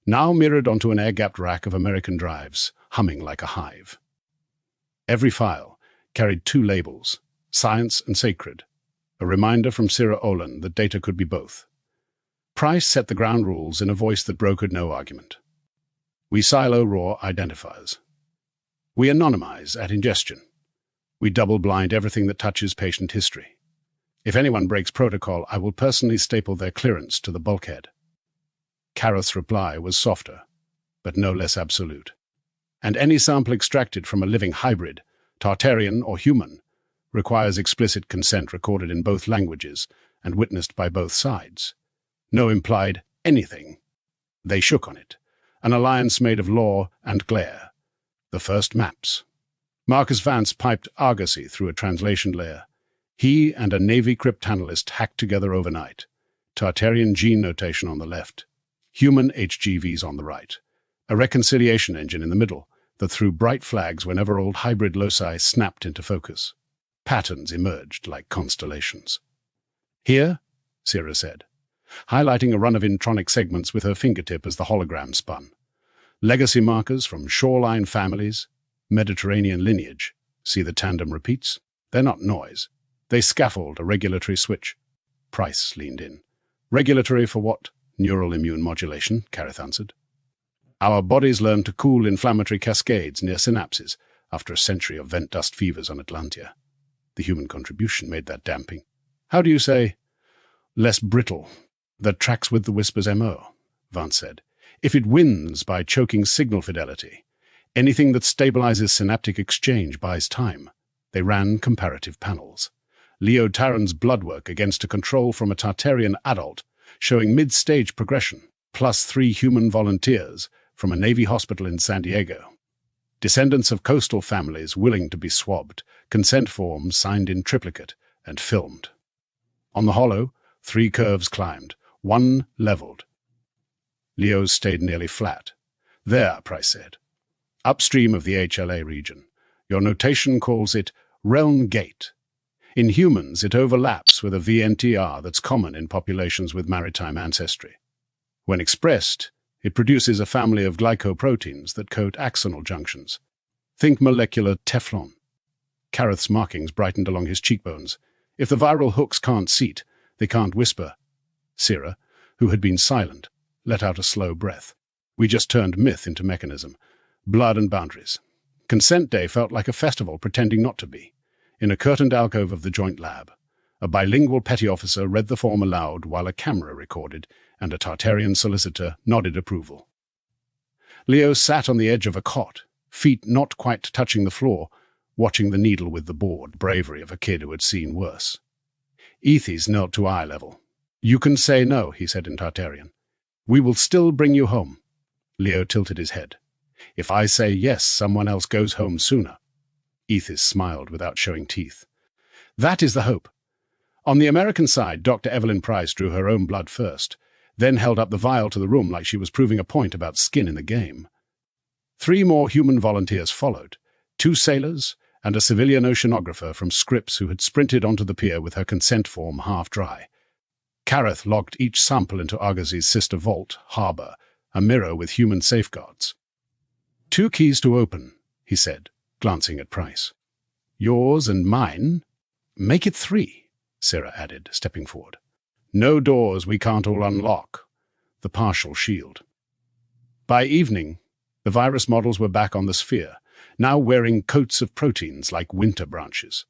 S1: now mirrored onto an air-gapped rack of American drives, humming like a hive. Every file, carried two labels, Science and Sacred, a reminder from Sira Olin that data could be both. Price set the ground rules in a voice that brokered no argument. We silo raw identifiers. We anonymize at ingestion. We double-blind everything that touches patient history. If anyone breaks protocol, I will personally staple their clearance to the bulkhead. Kareth's reply was softer, but no less absolute. And any sample extracted from a living hybrid, Tartarian or human, requires explicit consent recorded in both languages and witnessed by both sides. No implied anything. They shook on it. An alliance made of law and glare. The first maps. Marcus Vance piped argosy through a translation layer. He and a Navy cryptanalyst hacked together overnight. Tartarian gene notation on the left. Human HGVs on the right. A reconciliation engine in the middle that threw bright flags whenever old hybrid loci snapped into focus. Patterns emerged like constellations. Here, Sira said, highlighting a run of intronic segments with her fingertip as the hologram spun. Legacy markers from shoreline families, Mediterranean lineage. See the tandem repeats? They're not noise. They scaffold a regulatory switch. Price leaned in. Regulatory for what? Neural immune modulation, Kareth answered. Our bodies learn to cool inflammatory cascades near synapses after a century of vent dust fevers on Atlantia. The human contribution made that damping. How do you say? Less brittle. That tracks with the Whisper's MO, Vance said. If it wins by choking signal fidelity, anything that stabilizes synaptic exchange buys time. They ran comparative panels. Leo Taran's bloodwork against a control from a Tartarian adult, showing mid-stage progression, plus 3 human volunteers from a Navy hospital in San Diego. Descendants of coastal families willing to be swabbed, consent forms signed in triplicate and filmed. On the hollow, 3 curves climbed, 1 leveled. Leo's stayed nearly flat. There, Price said. Upstream of the HLA region. Your notation calls it Realm Gate. In humans, it overlaps with a VNTR that's common in populations with maritime ancestry. When expressed, it produces a family of glycoproteins that coat axonal junctions. Think molecular Teflon. Kareth's markings brightened along his cheekbones. If the viral hooks can't seat, they can't whisper. Sira, who had been silent, let out a slow breath. We just turned myth into mechanism. Blood and boundaries. Consent Day felt like a festival pretending not to be. In a curtained alcove of the joint lab, a bilingual petty officer read the form aloud while a camera recorded, and a Tartarian solicitor nodded approval. Leo sat on the edge of a cot, feet not quite touching the floor, watching the needle with the board, bravery of a kid who had seen worse. Ethes knelt to eye level. You can say no, he said in Tartarian. We will still bring you home. Leo tilted his head. If I say yes, someone else goes home sooner. Ethes smiled without showing teeth. That is the hope. On the American side, Dr. Evelyn Price drew her own blood first, then held up the vial to the room like she was proving a point about skin in the game. 3 more human volunteers followed, 2 sailors and a civilian oceanographer from Scripps who had sprinted onto the pier with her consent form half dry. Kareth locked each sample into Argosy's sister vault, Harbour, a mirror with human safeguards. 2 keys to open, he said, glancing at Price. Yours and mine? Make it 3, Sira added, stepping forward. No doors we can't all unlock. The partial shield. By evening, the virus models were back on the sphere, now wearing coats of proteins like winter branches.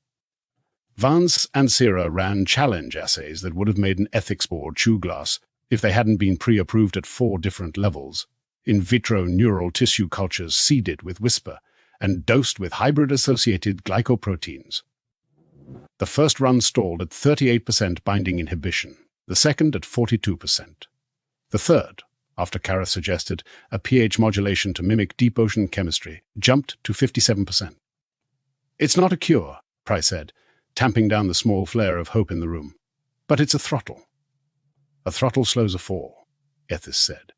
S1: Vance and Sira ran challenge assays that would have made an ethics board chew glass if they hadn't been pre-approved at 4 different levels. In vitro neural tissue cultures seeded with Whisper and dosed with hybrid-associated glycoproteins. The first run stalled at 38% binding inhibition, the second at 42%. The third, after Kareth suggested a pH modulation to mimic deep ocean chemistry, jumped to 57%. It's not a cure, Price said, tamping down the small flare of hope in the room. But it's a throttle. A throttle slows a fall, Ethes said.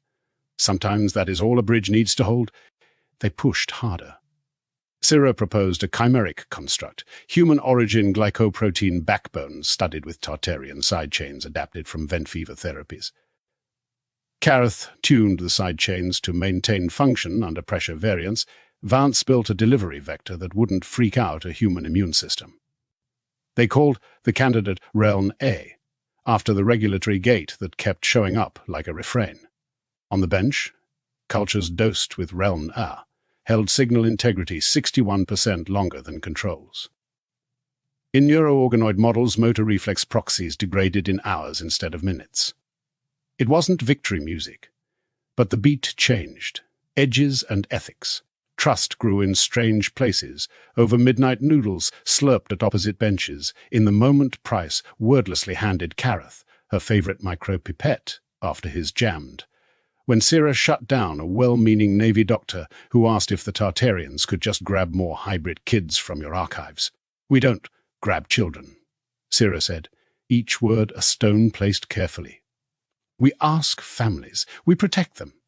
S1: Sometimes that is all a bridge needs to hold. They pushed harder. Sira proposed a chimeric construct, human-origin glycoprotein backbones studded with Tartarian side chains adapted from vent fever therapies. Kareth tuned the side chains to maintain function under pressure variance, Vance built a delivery vector that wouldn't freak out a human immune system. They called the candidate Realm A, after the regulatory gate that kept showing up like a refrain. On the bench, cultures dosed with Realm A held signal integrity 61% longer than controls. In neuroorganoid models, motor reflex proxies degraded in hours instead of minutes. It wasn't victory music, but the beat changed. Edges and ethics. Trust grew in strange places, over midnight noodles slurped at opposite benches, in the moment Price wordlessly handed Kareth her favorite micropipette after his jammed. When Syrah shut down a well-meaning Navy doctor who asked if the Tartarians could just grab more hybrid kids from your archives. "We don't grab children," Syrah said, each word a stone placed carefully. "We ask families. We protect them.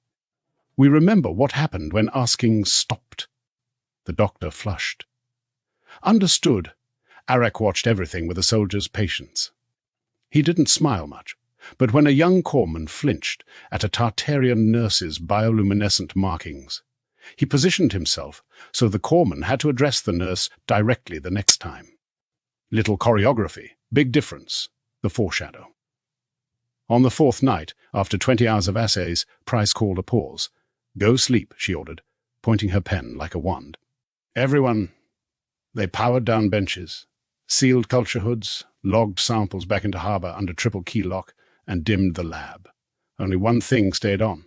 S1: We remember what happened when asking stopped." The doctor flushed. Understood. Arak watched everything with a soldier's patience. He didn't smile much, but when a young corpsman flinched at a Tartarian nurse's bioluminescent markings, he positioned himself so the corpsman had to address the nurse directly the next time. Little choreography, big difference, the foreshadow. On the fourth night, after 20 hours of assays, Price called a pause. "Go sleep," she ordered, pointing her pen like a wand. "Everyone." They powered down benches, sealed culture hoods, logged samples back into harbor under triple key lock, and dimmed the lab. Only one thing stayed on,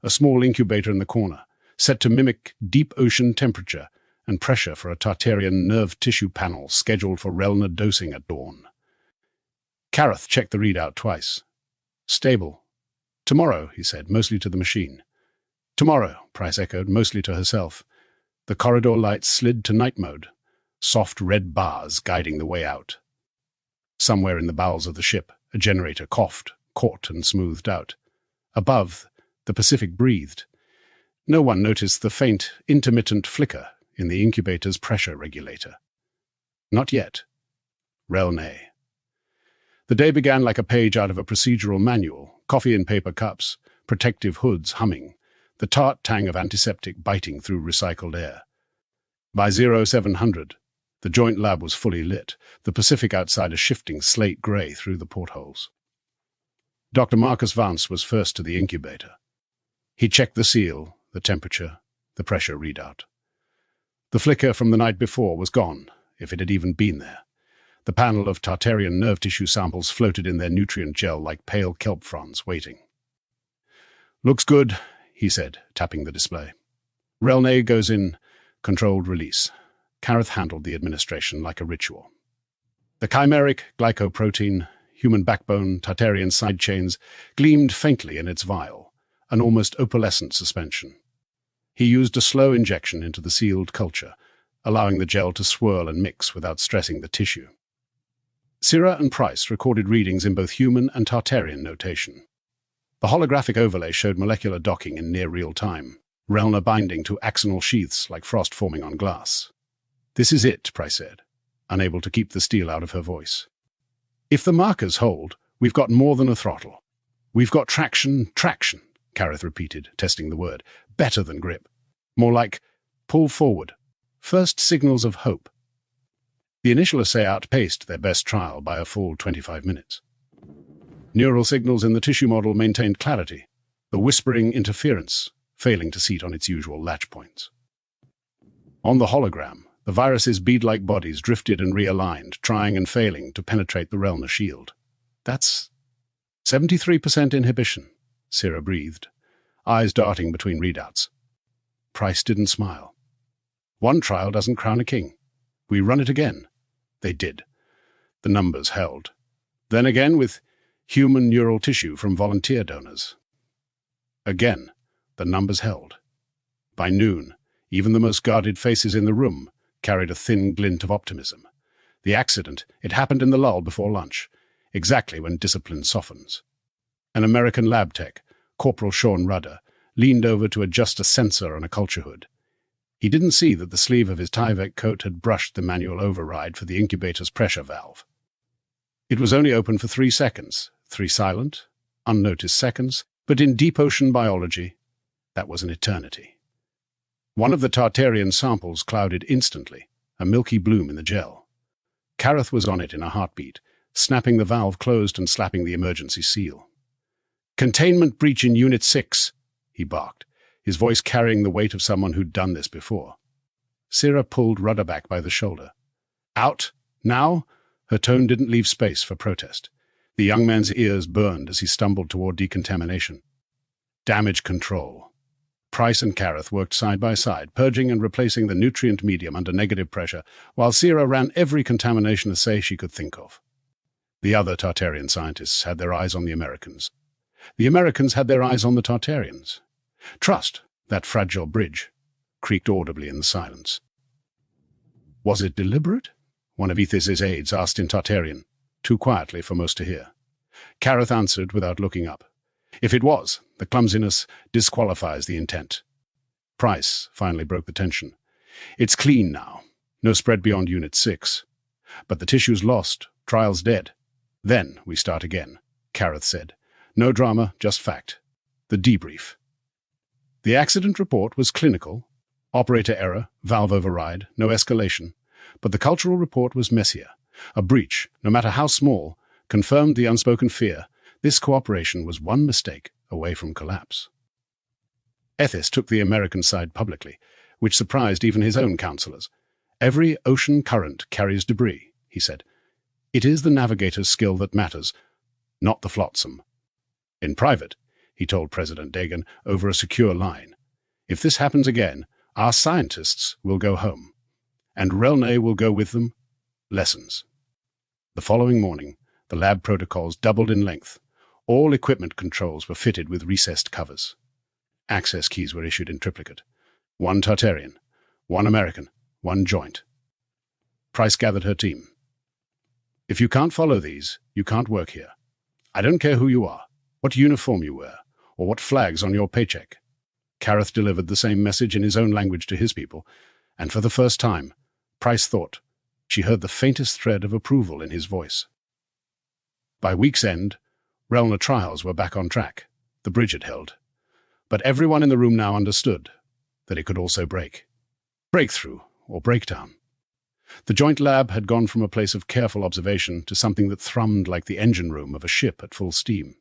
S1: a small incubator in the corner, set to mimic deep ocean temperature and pressure for a Tartarian nerve tissue panel scheduled for Relna dosing at dawn. Kareth checked the readout twice. "Stable." "Tomorrow," he said, mostly to the machine. "Tomorrow," Price echoed, mostly to herself. The corridor lights slid to night mode, soft red bars guiding the way out. Somewhere in the bowels of the ship, a generator coughed, caught and smoothed out. Above, the Pacific breathed. No one noticed the faint, intermittent flicker in the incubator's pressure regulator. Not yet. Relnay. The day began like a page out of a procedural manual, coffee in paper cups, protective hoods humming, the tart tang of antiseptic biting through recycled air. By 0700, the joint lab was fully lit, the Pacific outside a shifting slate grey through the portholes. Dr. Marcus Vance was first to the incubator. He checked the seal, the temperature, the pressure readout. The flicker from the night before was gone, if it had even been there. The panel of Tartarian nerve tissue samples floated in their nutrient gel like pale kelp fronds waiting. "Looks good," he said, tapping the display. "Relnay goes in controlled release." Kareth handled the administration like a ritual. The chimeric glycoprotein, human backbone, Tartarian side chains gleamed faintly in its vial, an almost opalescent suspension. He used a slow injection into the sealed culture, allowing the gel to swirl and mix without stressing the tissue. Syrah and Price recorded readings in both human and Tartarian notation. The holographic overlay showed molecular docking in near real time, Relna binding to axonal sheaths like frost forming on glass. "This is it," Price said, unable to keep the steel out of her voice. "If the markers hold, we've got more than a throttle. We've got traction, Kareth repeated, testing the word. Better than grip. More like pull forward. First signals of hope." The initial assay outpaced their best trial by a full 25 minutes. Neural signals in the tissue model maintained clarity, the whispering interference failing to seat on its usual latch points. On the hologram, the virus's bead-like bodies drifted and realigned, trying and failing to penetrate the Relna shield. "That's 73% inhibition," Syrah breathed, eyes darting between readouts. Price didn't smile. "One trial doesn't crown a king. We run it again." They did. The numbers held. Then again with human neural tissue from volunteer donors. Again, the numbers held. By noon, even the most guarded faces in the room carried a thin glint of optimism. The accident, it happened in the lull before lunch, exactly when discipline softens. An American lab tech, Corporal Sean Rudder, leaned over to adjust a sensor on a culture hood. He didn't see that the sleeve of his Tyvek coat had brushed the manual override for the incubator's pressure valve. It was only open for 3 seconds, 3 silent, unnoticed seconds, but in deep ocean biology, that was an eternity. One of the Tartarian samples clouded instantly, a milky bloom in the gel. Kareth was on it in a heartbeat, snapping the valve closed and slapping the emergency seal. "Containment breach in Unit 6, he barked, his voice carrying the weight of someone who'd done this before. Syrah pulled Rudder back by the shoulder. "Out? Now?" Her tone didn't leave space for protest. The young man's ears burned as he stumbled toward decontamination. Damage control. Price and Kareth worked side by side, purging and replacing the nutrient medium under negative pressure, while Syrah ran every contamination assay she could think of. The other Tartarian scientists had their eyes on the Americans. The Americans had their eyes on the Tartarians. "Trust, that fragile bridge," creaked audibly in the silence. "Was it deliberate?" one of Ethys's aides asked in Tartarian, too quietly for most to hear. Kareth answered without looking up. "If it was, the clumsiness disqualifies the intent." Price finally broke the tension. "It's clean now. No spread beyond Unit 6. But the tissue's lost, trial's dead. Then we start again," Kareth said. "No drama, just fact. The debrief." The accident report was clinical. Operator error, valve override, no escalation. But the cultural report was messier. A breach, no matter how small, confirmed the unspoken fear. This cooperation was one mistake away from collapse. Ethys took the American side publicly, which surprised even his own counselors. "Every ocean current carries debris," he said. "It is the navigator's skill that matters, not the flotsam." In private, he told President Dagan over a secure line, "If this happens again, our scientists will go home. And Relnay will go with them. Lessons." The following morning, the lab protocols doubled in length. All equipment controls were fitted with recessed covers. Access keys were issued in triplicate. 1 Tartarian, 1 American, 1 joint. Price gathered her team. "If you can't follow these, you can't work here. I don't care who you are, what uniform you wear, or what flag's on your paycheck." Kareth delivered the same message in his own language to his people, and for the first time, Price thought she heard the faintest thread of approval in his voice. By week's end, Relna trials were back on track. The bridge had held. But everyone in the room now understood that it could also break. Breakthrough, or breakdown. The joint lab had gone from a place of careful observation to something that thrummed like the engine room of a ship at full steam.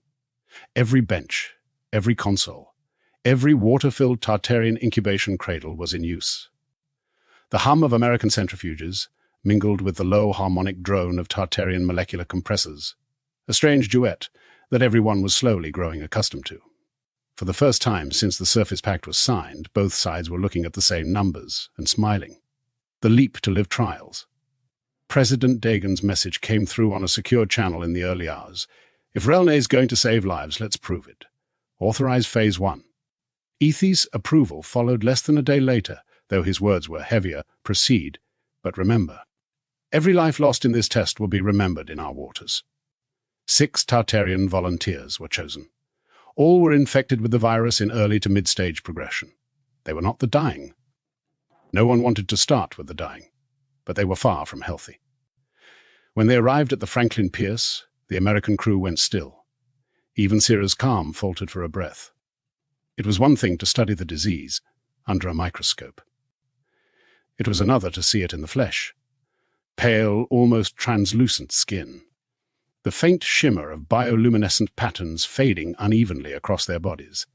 S1: Every bench, every console, every water-filled Tartarian incubation cradle was in use. The hum of American centrifuges mingled with the low harmonic drone of Tartarian molecular compressors, a strange duet that everyone was slowly growing accustomed to. For the first time since the Surface Pact was signed, both sides were looking at the same numbers and smiling. The leap to live trials. President Dagan's message came through on a secure channel in the early hours. "If Relnay's going to save lives, let's prove it. Authorize Phase 1. Ethys' approval followed less than a day later, though his words were heavier. "Proceed, but remember, every life lost in this test will be remembered in our waters." 6 Tartarian volunteers were chosen. All were infected with the virus in early to mid-stage progression. They were not the dying. No one wanted to start with the dying, but they were far from healthy. When they arrived at the Franklin Pierce, the American crew went still. Even Syrah's calm faltered for a breath. It was one thing to study the disease under a microscope. It was another to see it in the flesh. Pale, almost translucent skin. The faint shimmer of bioluminescent patterns fading unevenly across their bodies.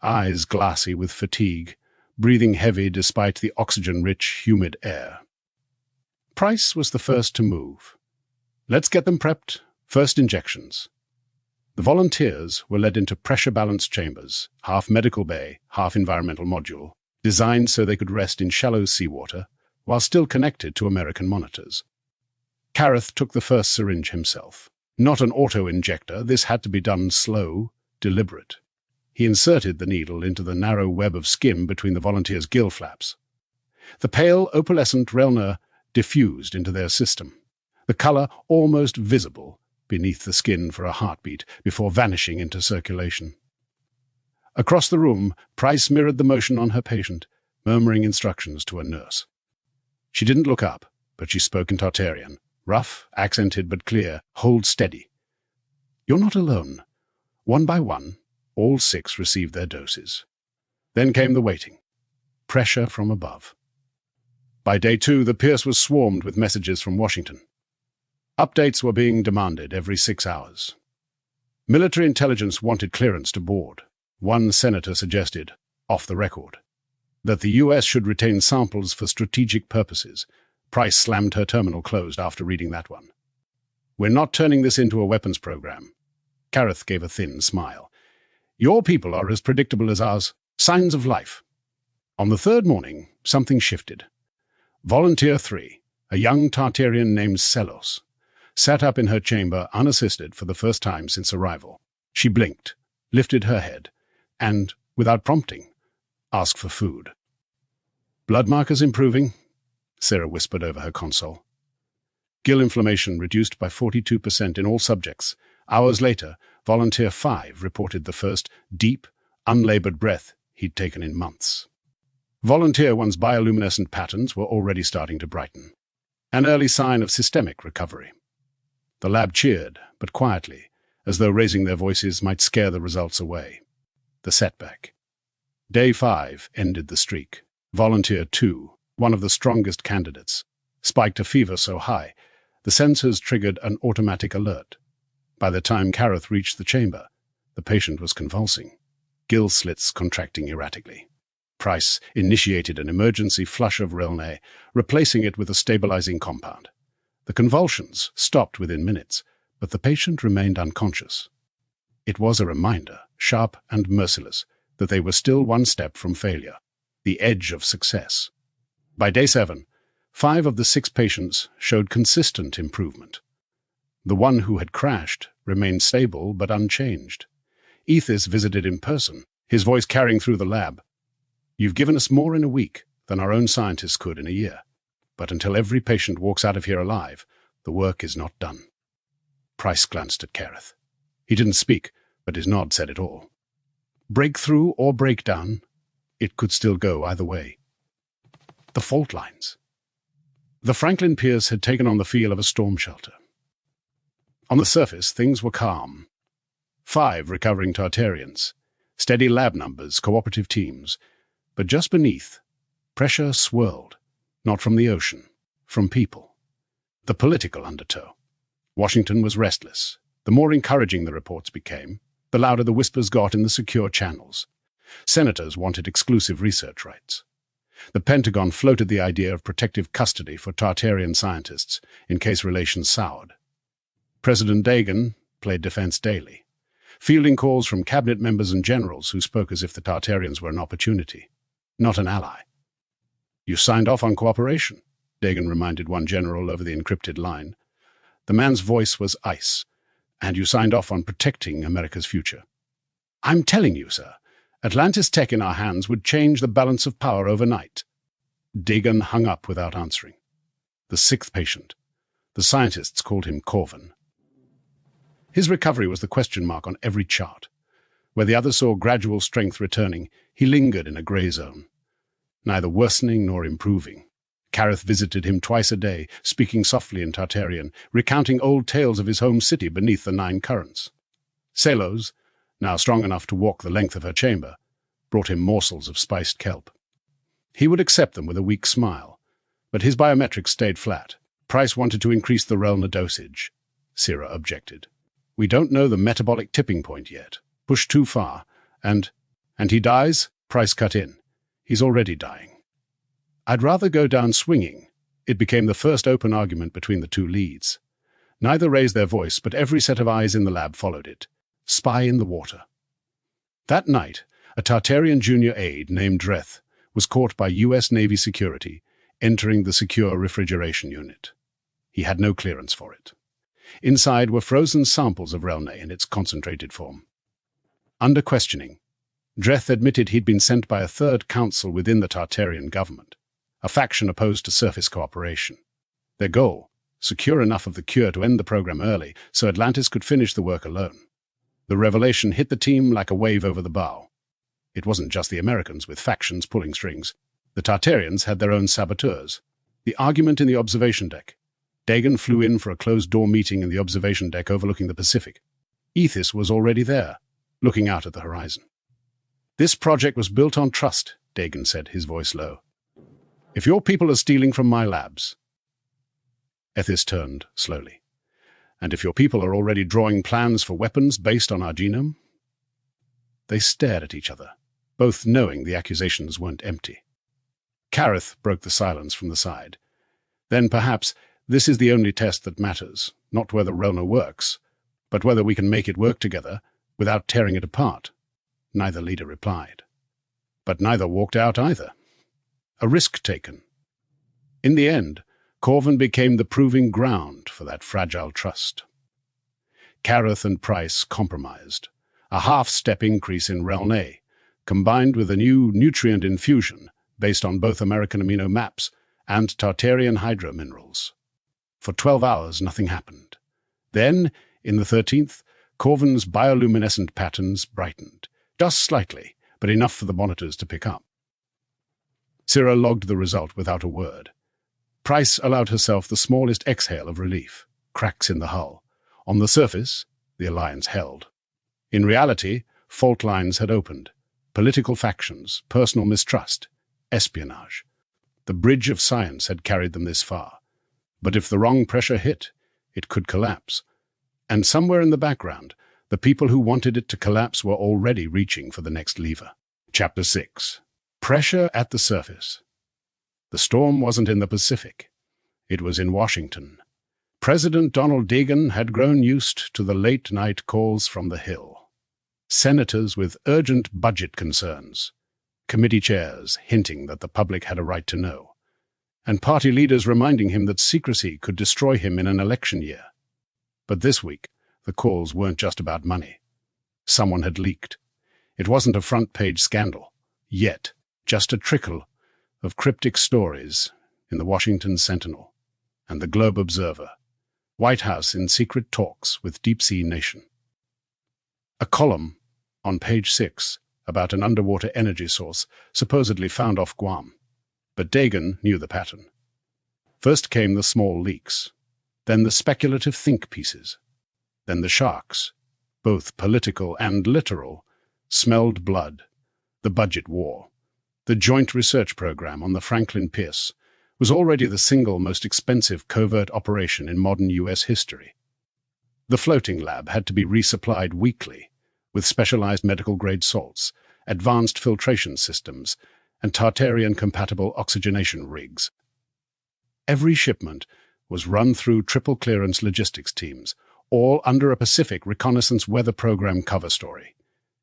S1: Eyes glassy with fatigue, breathing heavy despite the oxygen-rich, humid air. Price was the first to move. "Let's get them prepped. First injections." The volunteers were led into pressure-balanced chambers, half medical bay, half environmental module, designed so they could rest in shallow seawater while still connected to American monitors. Kareth took the first syringe himself. Not an auto-injector, this had to be done slow, deliberate. He inserted the needle into the narrow web of skin between the volunteers' gill flaps. The pale, opalescent Relna diffused into their system, the color almost visible beneath the skin for a heartbeat before vanishing into circulation. Across the room, Price mirrored the motion on her patient, murmuring instructions to a nurse. She didn't look up, but she spoke in Tartarian. Rough, accented but clear. "Hold steady. You're not alone." One by one, all 6 received their doses. Then came the waiting. pressure from above. By day 2, the Pierce was swarmed with messages from Washington. Updates were being demanded every 6 hours. Military intelligence wanted clearance to board. One senator suggested, off the record, that the U.S. should retain samples for strategic purposes. Price slammed her terminal closed after reading that one. "We're not turning this into a weapons program." Gareth gave a thin smile. "Your people are as predictable as ours. Signs of life." On the third morning, something shifted. Volunteer 3, a young Tartarian named Selos, sat up in her chamber unassisted for the first time since arrival. She blinked, lifted her head, and, without prompting, asked for food. "Blood markers improving," Sarah whispered over her console. Gill inflammation reduced by 42% in all subjects. Hours later, Volunteer 5 reported the first deep, unlabored breath he'd taken in months. Volunteer 1's bioluminescent patterns were already starting to brighten, an early sign of systemic recovery. The lab cheered, but quietly, as though raising their voices might scare the results away. The setback. Day 5 ended the streak. Volunteer 2, one of the strongest candidates, spiked a fever so high, the sensors triggered an automatic alert. By the time Gareth reached the chamber, the patient was convulsing, gill slits contracting erratically. Price initiated an emergency flush of Relnay, replacing it with a stabilizing compound. The convulsions stopped within minutes, but the patient remained unconscious. It was a reminder, sharp and merciless, that they were still one step from failure, the edge of success. By day 7, 5 of the 6 patients showed consistent improvement. The one who had crashed remained stable but unchanged. Ethis visited in person, his voice carrying through the lab. "You've given us more in a week than our own scientists could in a year. But until every patient walks out of here alive, the work is not done." Price glanced at Gareth. He didn't speak, but his nod said it all. Breakthrough or breakdown, it could still go either way. The fault lines. The Franklin Pierce had taken on the feel of a storm shelter. On the surface, things were calm. 5 recovering Tartarians, steady lab numbers, cooperative teams. But just beneath, pressure swirled, not from the ocean, from people. The political undertow. Washington was restless. The more encouraging the reports became, the louder the whispers got in the secure channels. Senators wanted exclusive research rights. The Pentagon floated the idea of protective custody for Tartarian scientists in case relations soured. President Dagan played defense daily, fielding calls from cabinet members and generals who spoke as if the Tartarians were an opportunity, not an ally. "You signed off on cooperation," Dagan reminded one general over the encrypted line. The man's voice was ice. "And you signed off on protecting America's future." "I'm telling you, sir, Atlantis tech in our hands would change the balance of power overnight." Dagan hung up without answering. The 6th patient. The scientists called him Corvin. His recovery was the question mark on every chart. Where the others saw gradual strength returning, he lingered in a grey zone, neither worsening nor improving. Gareth visited him twice a day, speaking softly in Tartarian, recounting old tales of his home city beneath the 9 currents. Selos, now strong enough to walk the length of her chamber, brought him morsels of spiced kelp. He would accept them with a weak smile, but his biometrics stayed flat. Price wanted to increase the Relna dosage. Syrah objected. "We don't know the metabolic tipping point yet. Push too far, and he dies?" Price cut in. "He's already dying." "I'd rather go down swinging." It became the first open argument between the 2 leads. Neither raised their voice, but every set of eyes in the lab followed it. Spy in the water. That night, a Tartarian junior aide named Dreth was caught by U.S. Navy security entering the secure refrigeration unit. He had no clearance for it. Inside were frozen samples of Relnay in its concentrated form. Under questioning, Dreth admitted he'd been sent by a third council within the Tartarian government, a faction opposed to surface cooperation. Their goal, secure enough of the cure to end the program early so Atlantis could finish the work alone. The revelation hit the team like a wave over the bow. It wasn't just the Americans with factions pulling strings. The Tartarians had their own saboteurs. The argument in the observation deck. Dagan flew in for a closed-door meeting in the observation deck overlooking the Pacific. Ethis was already there, looking out at the horizon. This project was built on trust, Dagon said, his voice low. "If your people are stealing from my labs—" Ethis turned slowly. "And if your people are already drawing plans for weapons based on our genome?" They stared at each other, both knowing the accusations weren't empty. Kareth broke the silence from the side. "Then perhaps this is the only test that matters, not whether Relna works, but whether we can make it work together without tearing it apart." Neither leader replied. But neither walked out either. A risk taken. In the end, Corvin became the proving ground for that fragile trust. Kareth and Price compromised. A half-step increase in Relna, combined with a new nutrient infusion based on both American amino maps and Tartarian hydrominerals. For 12 hours, nothing happened. Then, in the 13th, Corvin's bioluminescent patterns brightened, just slightly, but enough for the monitors to pick up. Cyril logged the result without a word. Price allowed herself the smallest exhale of relief, cracks in the hull. On the surface, the alliance held. In reality, fault lines had opened. Political factions, personal mistrust, espionage. The bridge of science had carried them this far. But if the wrong pressure hit, it could collapse. And somewhere in the background, the people who wanted it to collapse were already reaching for the next lever. Chapter 6. Pressure at the surface. The storm wasn't in the Pacific. It was in Washington. President Donald Dagon had grown used to the late-night calls from the Hill. Senators with urgent budget concerns. Committee chairs hinting that the public had a right to know. And party leaders reminding him that secrecy could destroy him in an election year. But this week, the calls weren't just about money. Someone had leaked. It wasn't a front-page scandal. Yet, just a trickle of cryptic stories in the Washington Sentinel and the Globe Observer. White House in secret talks with Deep Sea Nation. A column on page 6 about an underwater energy source supposedly found off Guam. But Dagon knew the pattern. First came the small leaks, then the speculative think pieces, then the sharks, both political and literal, smelled blood, the budget war. The Joint Research Program on the Franklin Pierce was already the single most expensive covert operation in modern U.S. history. The floating lab had to be resupplied weekly with specialized medical-grade salts, advanced filtration systems, and Tartarian-compatible oxygenation rigs. Every shipment was run through triple-clearance logistics teams, all under a Pacific Reconnaissance Weather Program cover story.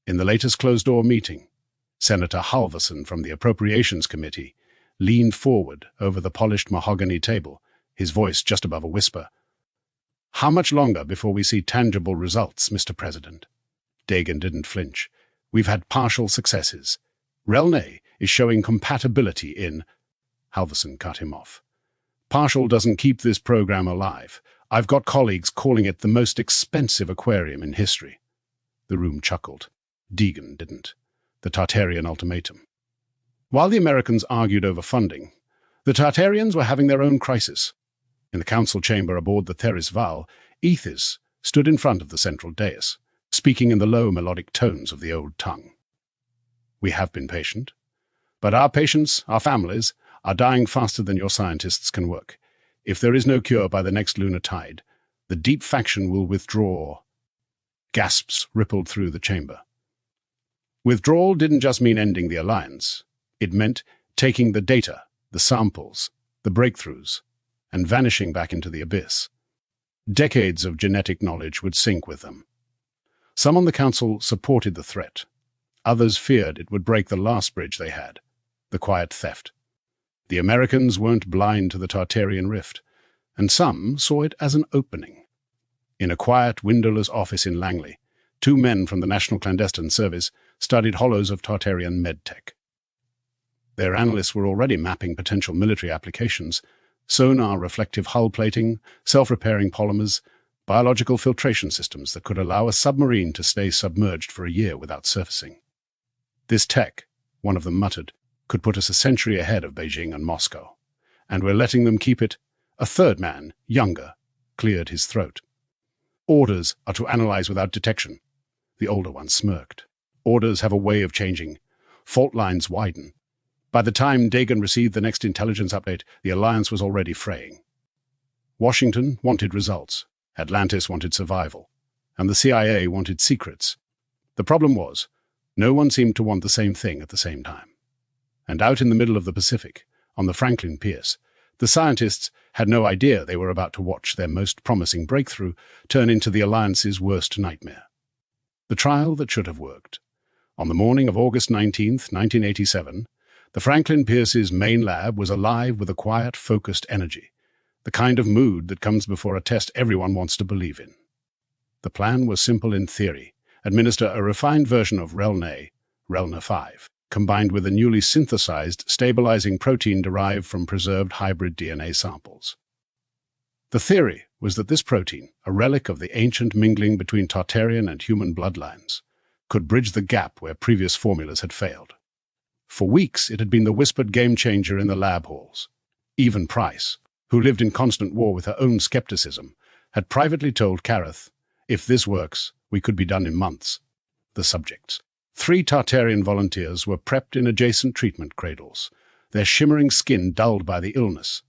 S1: In the latest closed-door meeting, Senator Halverson from the Appropriations Committee leaned forward over the polished mahogany table, his voice just above a whisper. "How much longer before we see tangible results, Mr. President?" Dagon didn't flinch. "We've had partial successes. Relna is showing compatibility in—" Halverson cut him off. "Partial doesn't keep this program alive. I've got colleagues calling it the most expensive aquarium in history." The room chuckled. Dagon didn't. The Tartarian ultimatum. While the Americans argued over funding, the Tartarians were having their own crisis. In the council chamber aboard the Theris Val, Ethis stood in front of the central dais, speaking in the low melodic tones of the old tongue. "We have been patient, but our patients, our families, are dying faster than your scientists can work. If there is no cure by the next lunar tide, the deep faction will withdraw." Gasps rippled through the chamber. Withdrawal didn't just mean ending the alliance. It meant taking the data, the samples, the breakthroughs, and vanishing back into the abyss. Decades of genetic knowledge would sink with them. Some on the council supported the threat. Others feared it would break the last bridge they had, the quiet theft. The Americans weren't blind to the Tartarian rift, and some saw it as an opening. In a quiet, windowless office in Langley, 2 men from the National Clandestine Service studied hollows of Tartarian medtech. Their analysts were already mapping potential military applications: sonar reflective hull plating, self-repairing polymers, biological filtration systems that could allow a submarine to stay submerged for a year without surfacing. "This tech," one of them muttered, "could put us a century ahead of Beijing and Moscow. And we're letting them keep it." A third man, younger, cleared his throat. "Orders are to analyze without detection." The older one smirked. "Orders have a way of changing. Fault lines widen. By the time Dagon received the next intelligence update, the alliance was already fraying. Washington wanted results, Atlantis wanted survival, and the CIA wanted secrets. The problem was, no one seemed to want the same thing at the same time. And out in the middle of the Pacific, on the Franklin Pierce, the scientists had no idea they were about to watch their most promising breakthrough turn into the Alliance's worst nightmare. The trial that should have worked. On the morning of August 19th, 1987, the Franklin Pierce's main lab was alive with a quiet, focused energy, the kind of mood that comes before a test everyone wants to believe in. The plan was simple in theory: administer a refined version of Relna 5, combined with a newly synthesized, stabilizing protein derived from preserved hybrid DNA samples. The theory was that this protein, a relic of the ancient mingling between Tartarian and human bloodlines, could bridge the gap where previous formulas had failed. For weeks, it had been the whispered game-changer in the lab halls. Even Price, who lived in constant war with her own skepticism, had privately told Careth, "If this works, we could be done in months." The subjects. 3 Tartarian volunteers were prepped in adjacent treatment cradles, their shimmering skin dulled by the illness.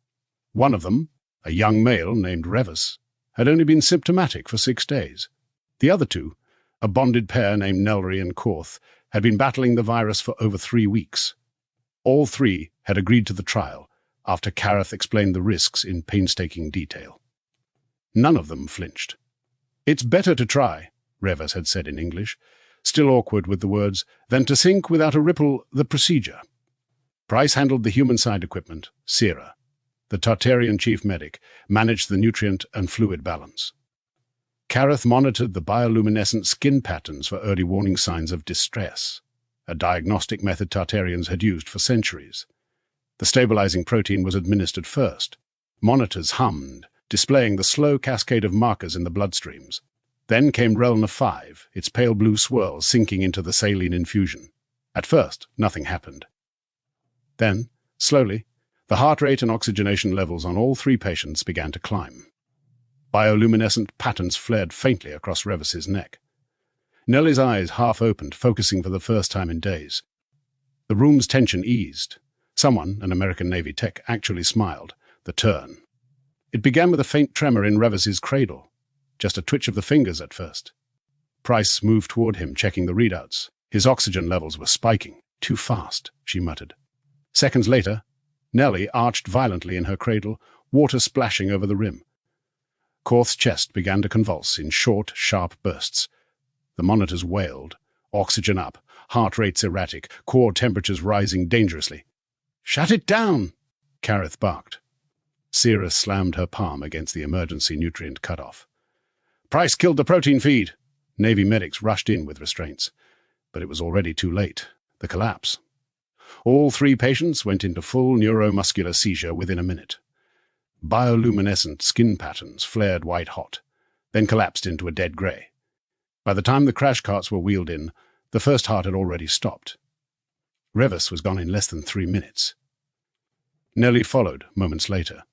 S1: One of them, a young male named Rhys-Davies, had only been symptomatic for 6 days. The other 2, a bonded pair named Nelry and Korth, had been battling the virus for over 3 weeks. All 3 had agreed to the trial after Careth explained the risks in painstaking detail. None of them flinched. "It's better to try," Rhys had said in English, still awkward with the words, "than to sink without a ripple the procedure." Price handled the human-side equipment. Sira, the Tartarian chief medic, managed the nutrient and fluid balance. Careth monitored the bioluminescent skin patterns for early warning signs of distress, a diagnostic method Tartarians had used for centuries. The stabilizing protein was administered first. Monitors hummed, displaying the slow cascade of markers in the bloodstreams. Then came Relna 5, its pale blue swirl sinking into the saline infusion. At first, nothing happened. Then, slowly, the heart rate and oxygenation levels on all 3 patients began to climb. Bioluminescent patterns flared faintly across Rhys' neck. Nelly's eyes half opened, focusing for the first time in days. The room's tension eased. Someone, an American Navy tech, actually smiled. The turn. It began with a faint tremor in Rhys' cradle, just a twitch of the fingers at first. Price moved toward him, checking the readouts. His oxygen levels were spiking. "Too fast," she muttered. Seconds later, Nelly arched violently in her cradle, water splashing over the rim. Korth's chest began to convulse in short, sharp bursts. The monitors wailed. Oxygen up, heart rates erratic, core temperatures rising dangerously. "Shut it down!" Careth barked. Sira slammed her palm against the emergency nutrient cutoff. "Price killed the protein feed!" Navy medics rushed in with restraints. But it was already too late. The collapse. All 3 patients went into full neuromuscular seizure within a minute. Bioluminescent skin patterns flared white-hot, then collapsed into a dead grey. By the time the crash carts were wheeled in, the first heart had already stopped. Rhys was gone in less than 3 minutes. Nelly followed moments later.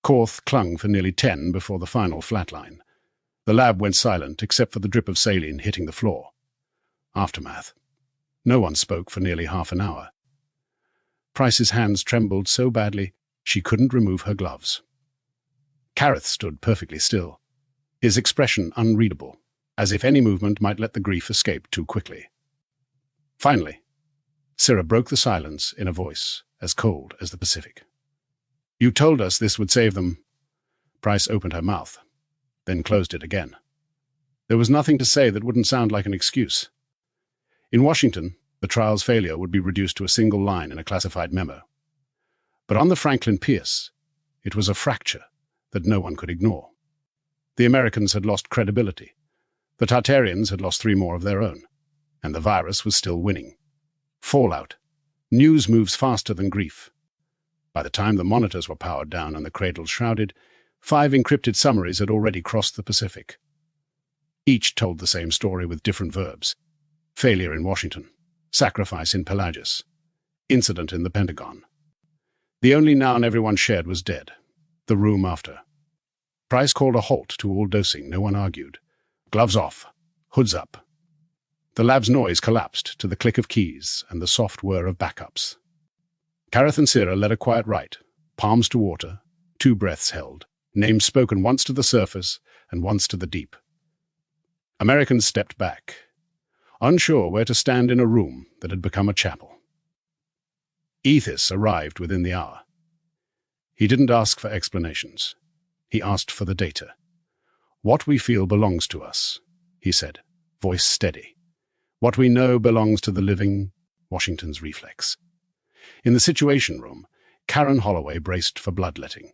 S1: Korth clung for nearly 10 before the final flatline. The lab went silent except for the drip of saline hitting the floor. Aftermath. No one spoke for nearly half an hour. Price's hands trembled so badly she couldn't remove her gloves. Careth stood perfectly still, his expression unreadable, as if any movement might let the grief escape too quickly. Finally, Sira broke the silence in a voice as cold as the Pacific. "You told us this would save them." Price opened her mouth, then closed it again. There was nothing to say that wouldn't sound like an excuse. In Washington, the trial's failure would be reduced to a single line in a classified memo. But on the Franklin Pierce, it was a fracture that no one could ignore. The Americans had lost credibility. The Tartarians had lost 3 more of their own. And the virus was still winning. Fallout. News moves faster than grief. By the time the monitors were powered down and the cradles shrouded, 5 encrypted summaries had already crossed the Pacific. Each told the same story with different verbs. Failure in Washington. Sacrifice in Pelagius. Incident in the Pentagon. The only noun everyone shared was dead. The room after. Price called a halt to all dosing. No one argued. Gloves off. Hoods up. The lab's noise collapsed to the click of keys and the soft whir of backups. Gareth and Syrah led a quiet rite, palms to water, 2 breaths held, names spoken once to the surface and once to the deep. Americans stepped back, unsure where to stand in a room that had become a chapel. Ethis arrived within the hour. He didn't ask for explanations. He asked for the data. What we feel belongs to us, he said, voice steady. What we know belongs to the living, Washington's reflex. In the Situation Room, Karen Holloway braced for bloodletting.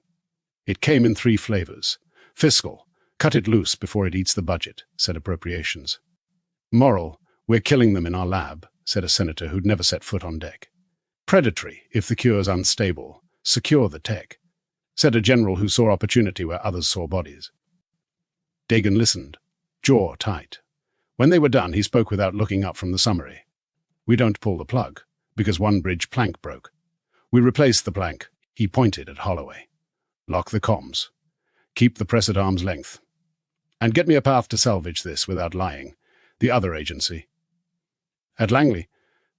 S1: It came in 3 flavors. Fiscal, cut it loose before it eats the budget, said Appropriations. Moral, we're killing them in our lab, said a senator who'd never set foot on deck. Predatory, if the cure's unstable, secure the tech, said a general who saw opportunity where others saw bodies. Dagan listened, jaw tight. When they were done, he spoke without looking up from the summary. We don't pull the plug, because one bridge plank broke. We replace the plank, he pointed at Holloway. Lock the comms. Keep the press at arm's length. And get me a path to salvage this without lying. The other agency. At Langley,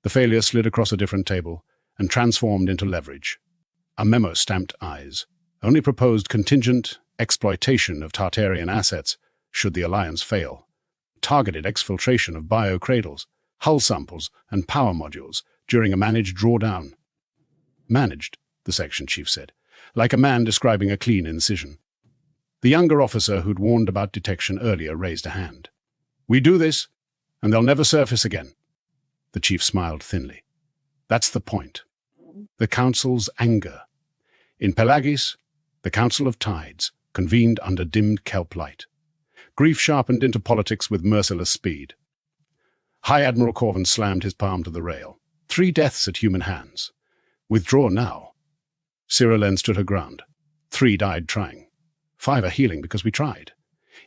S1: the failure slid across a different table and transformed into leverage. A memo stamped eyes. Only proposed contingent exploitation of Tartarian assets should the alliance fail. Targeted exfiltration of biocradles, hull samples, and power modules during a managed drawdown. Managed, the section chief said, like a man describing a clean incision. The younger officer who'd warned about detection earlier raised a hand. We do this, and they'll never surface again. The chief smiled thinly. That's the point. The council's anger. In Pelagis, the Council of Tides convened under dimmed kelp light. Grief sharpened into politics with merciless speed. High Admiral Corvin slammed his palm to the rail. 3 deaths at human hands. Withdraw now. Syrah Len stood her ground. 3 died trying. 5 are healing because we tried.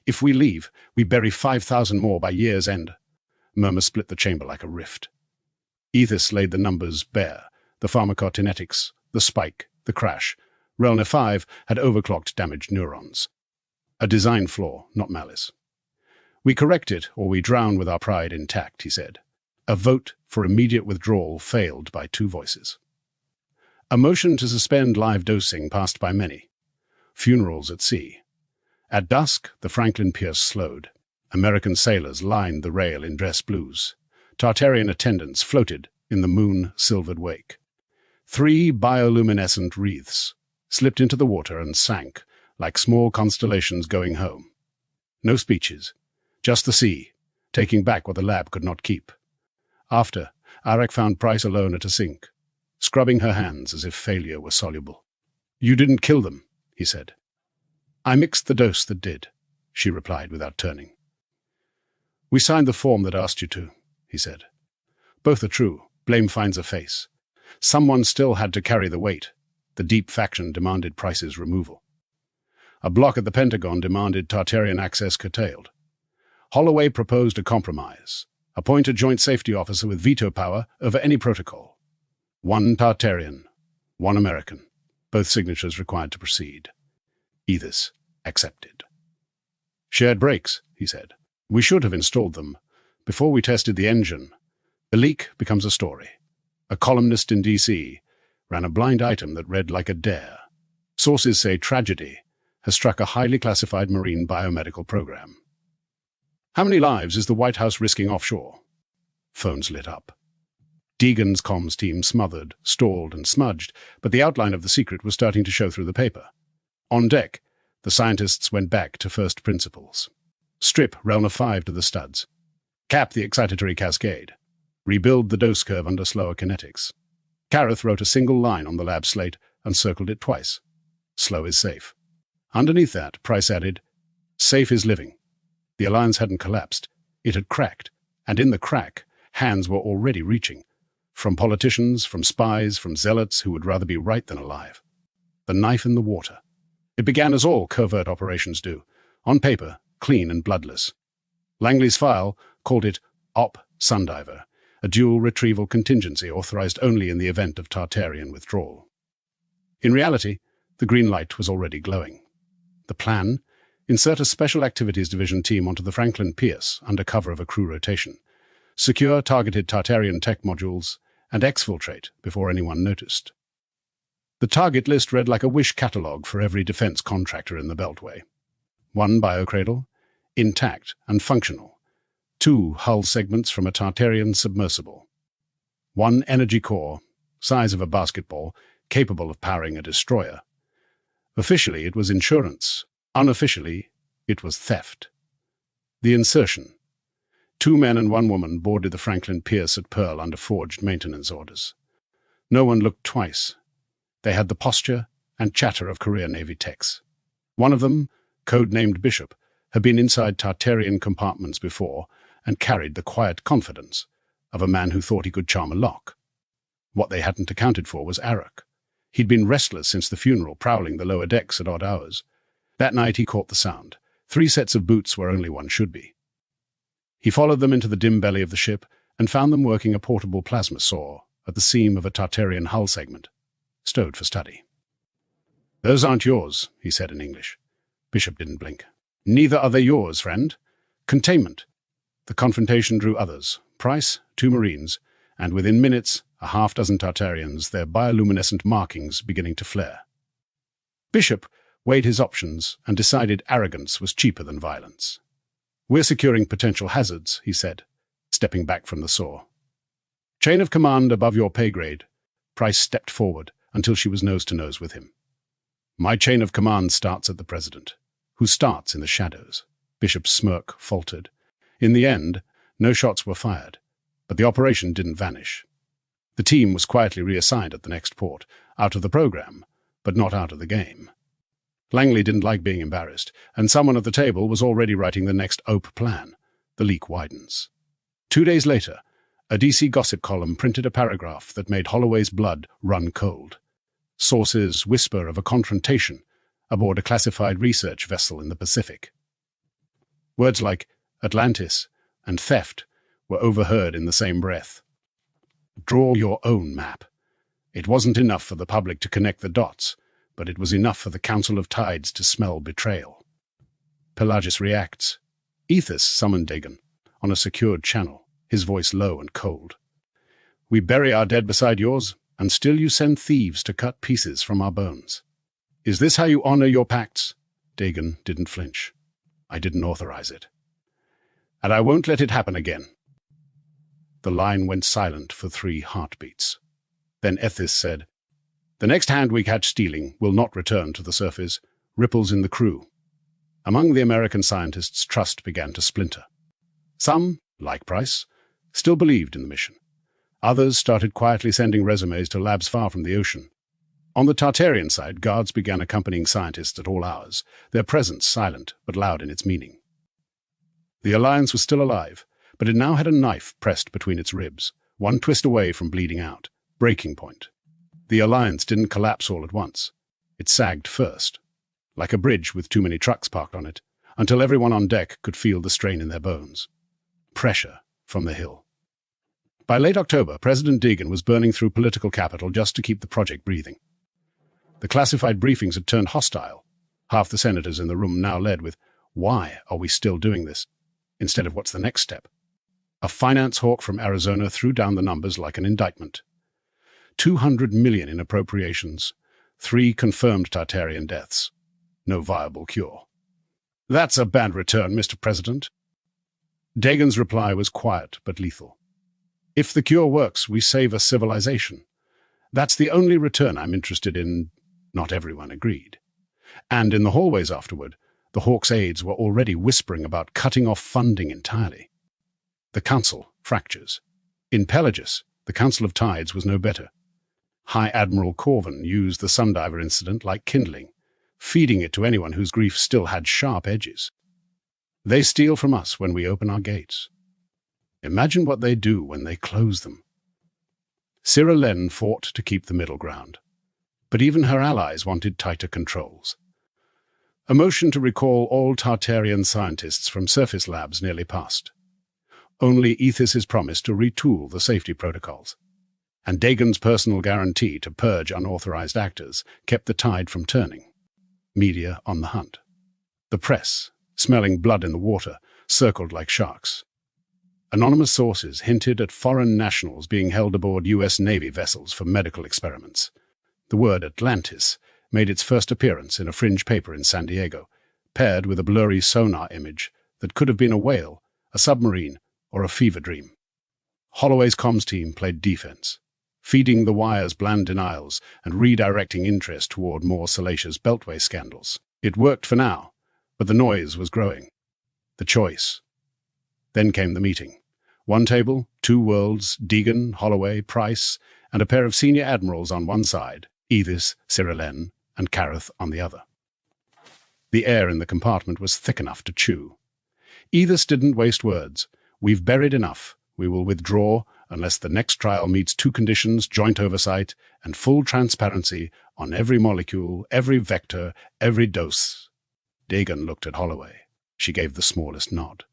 S1: If we leave, we bury 5,000 more by year's end. Murmurs split the chamber like a rift. Ethis laid the numbers bare, the pharmacokinetics, the spike, the crash. Relna 5 had overclocked damaged neurons. A design flaw, not malice. We correct it, or we drown with our pride intact, he said. A vote for immediate withdrawal failed by 2 voices. A motion to suspend live dosing passed by many. Funerals at sea. At dusk, the Franklin Pierce slowed. American sailors lined the rail in dress blues. Tartarian attendants floated in the moon-silvered wake. 3 bioluminescent wreaths slipped into the water and sank like small constellations going home. No speeches, just the sea, taking back what the lab could not keep. After, Arak found Price alone at a sink, scrubbing her hands as if failure were soluble. You didn't kill them, he said. I mixed the dose that did, she replied without turning. We signed the form that asked you to, he said. Both are true. Blame finds a face. Someone still had to carry the weight. The deep faction demanded Price's removal. A bloc at the Pentagon demanded Tartarian access curtailed. Holloway proposed a compromise. Appoint a joint safety officer with veto power over any protocol. 1 Tartarian, 1 American. Both signatures required to proceed. Ethis accepted. Shared brakes, he said. We should have installed them. Before we tested the engine, the leak becomes a story. A columnist in D.C. ran a blind item that read like a dare. Sources say tragedy has struck a highly classified marine biomedical program. How many lives is the White House risking offshore? Phones lit up. Deegan's comms team smothered, stalled, and smudged, but the outline of the secret was starting to show through the paper. On deck, the scientists went back to first principles. Strip Relna 5 to the studs. Cap the excitatory cascade. Rebuild the dose curve under slower kinetics. Gareth wrote a single line on the lab slate and circled it twice. Slow is safe. Underneath that, Price added, safe is living. The alliance hadn't collapsed. It had cracked, and in the crack, hands were already reaching. From politicians, from spies, from zealots who would rather be right than alive. The knife in the water. It began as all covert operations do. On paper, clean and bloodless. Langley's file called it Op Sundiver, a dual retrieval contingency authorized only in the event of Tartarian withdrawal. In reality, the green light was already glowing. The plan? Insert a Special Activities Division team onto the Franklin Pierce under cover of a crew rotation. Secure targeted Tartarian tech modules and exfiltrate before anyone noticed. The target list read like a wish catalogue for every defence contractor in the Beltway. 1 biocradle, intact and functional. 2 hull segments from a Tartarian submersible. 1 energy core, size of a basketball, capable of powering a destroyer. Officially, it was insurance. Unofficially, it was theft. The insertion. 2 men and 1 woman boarded the Franklin Pierce at Pearl under forged maintenance orders. No one looked twice. They had the posture and chatter of career Navy techs. One of them, code-named Bishop, had been inside Tartarian compartments before and carried the quiet confidence of a man who thought he could charm a lock. What they hadn't accounted for was Arak. He'd been restless since the funeral, prowling the lower decks at odd hours. That night he caught the sound. 3 sets of boots where only one should be. He followed them into the dim belly of the ship and found them working a portable plasma saw at the seam of a Tartarian hull segment, stowed for study. "Those aren't yours," he said in English. Bishop didn't blink. "Neither are they yours, friend. Containment." The confrontation drew others. Price, 2 Marines, and within minutes, a half-dozen Tartarians, their bioluminescent markings beginning to flare. Bishop weighed his options and decided arrogance was cheaper than violence. "We're securing potential hazards," he said, stepping back from the saw. "Chain of command above your pay grade." Price stepped forward until she was nose to nose with him. "My chain of command starts at the President, who starts in the shadows." Bishop's smirk faltered. In the end, no shots were fired, but the operation didn't vanish. The team was quietly reassigned at the next port, out of the program, but not out of the game. Langley didn't like being embarrassed, and someone at the table was already writing the next OPE plan. The leak widens. 2 days later, a DC gossip column printed a paragraph that made Holloway's blood run cold. Sources whisper of a confrontation aboard a classified research vessel in the Pacific. Words like Atlantis and theft were overheard in the same breath. Draw your own map. It wasn't enough for the public to connect the dots, but it was enough for the Council of Tides to smell betrayal. Pelagius reacts. Ethos summoned Dagon on a secured channel, his voice low and cold. "We bury our dead beside yours, and still you send thieves to cut pieces from our bones. Is this how you honor your pacts?" Dagon didn't flinch. "I didn't authorize it. And I won't let it happen again." The line went silent for 3 heartbeats. Then Ethis said, "The next hand we catch stealing will not return to the surface." Ripples in the crew. Among the American scientists, trust began to splinter. Some, like Price, still believed in the mission. Others started quietly sending resumes to labs far from the ocean. On the Tartarian side, guards began accompanying scientists at all hours, their presence silent but loud in its meaning. The Alliance was still alive, but it now had a knife pressed between its ribs, one twist away from bleeding out. Breaking point. The Alliance didn't collapse all at once. It sagged first, like a bridge with too many trucks parked on it, until everyone on deck could feel the strain in their bones. Pressure from the hill. By late October, President Deegan was burning through political capital just to keep the project breathing. The classified briefings had turned hostile. Half the senators in the room now led with, "Why are we still doing this?" instead of "What's the next step?" A finance hawk from Arizona threw down the numbers like an indictment. 200 million in appropriations, 3 confirmed Tartarian deaths. No viable cure. "That's a bad return, Mr. President." Dagon's reply was quiet but lethal. "If the cure works, we save a civilization. That's the only return I'm interested in." Not everyone agreed. And in the hallways afterward, the Hawk's aides were already whispering about cutting off funding entirely. The Council fractures. In Pelagius, the Council of Tides was no better. High Admiral Corvin used the Sundiver incident like kindling, feeding it to anyone whose grief still had sharp edges. They steal from us when we open our gates. Imagine what they do when they close them. Cyril Len fought to keep the middle ground, but even her allies wanted tighter controls. A motion to recall all Tartarian scientists from surface labs nearly passed. Only Ethys's promise to retool the safety protocols, and Dagon's personal guarantee to purge unauthorized actors kept the tide from turning. Media on the hunt. The press, smelling blood in the water, circled like sharks. Anonymous sources hinted at foreign nationals being held aboard U.S. Navy vessels for medical experiments. The word Atlantis made its first appearance in a fringe paper in San Diego, paired with a blurry sonar image that could have been a whale, a submarine, or a fever dream. Holloway's comms team played defense, feeding the wire's bland denials and redirecting interest toward more salacious beltway scandals. It worked for now, but the noise was growing. The choice. Then came the meeting. One table, two worlds, Deegan, Holloway, Price, and a pair of senior admirals on one side, Edith, Cyrillenne, and Careth on the other. The air in the compartment was thick enough to chew. Edith didn't waste words. "We've buried enough. We will withdraw unless the next trial meets two conditions: joint oversight and full transparency on every molecule, every vector, every dose." Deegan looked at Holloway. She gave the smallest nod.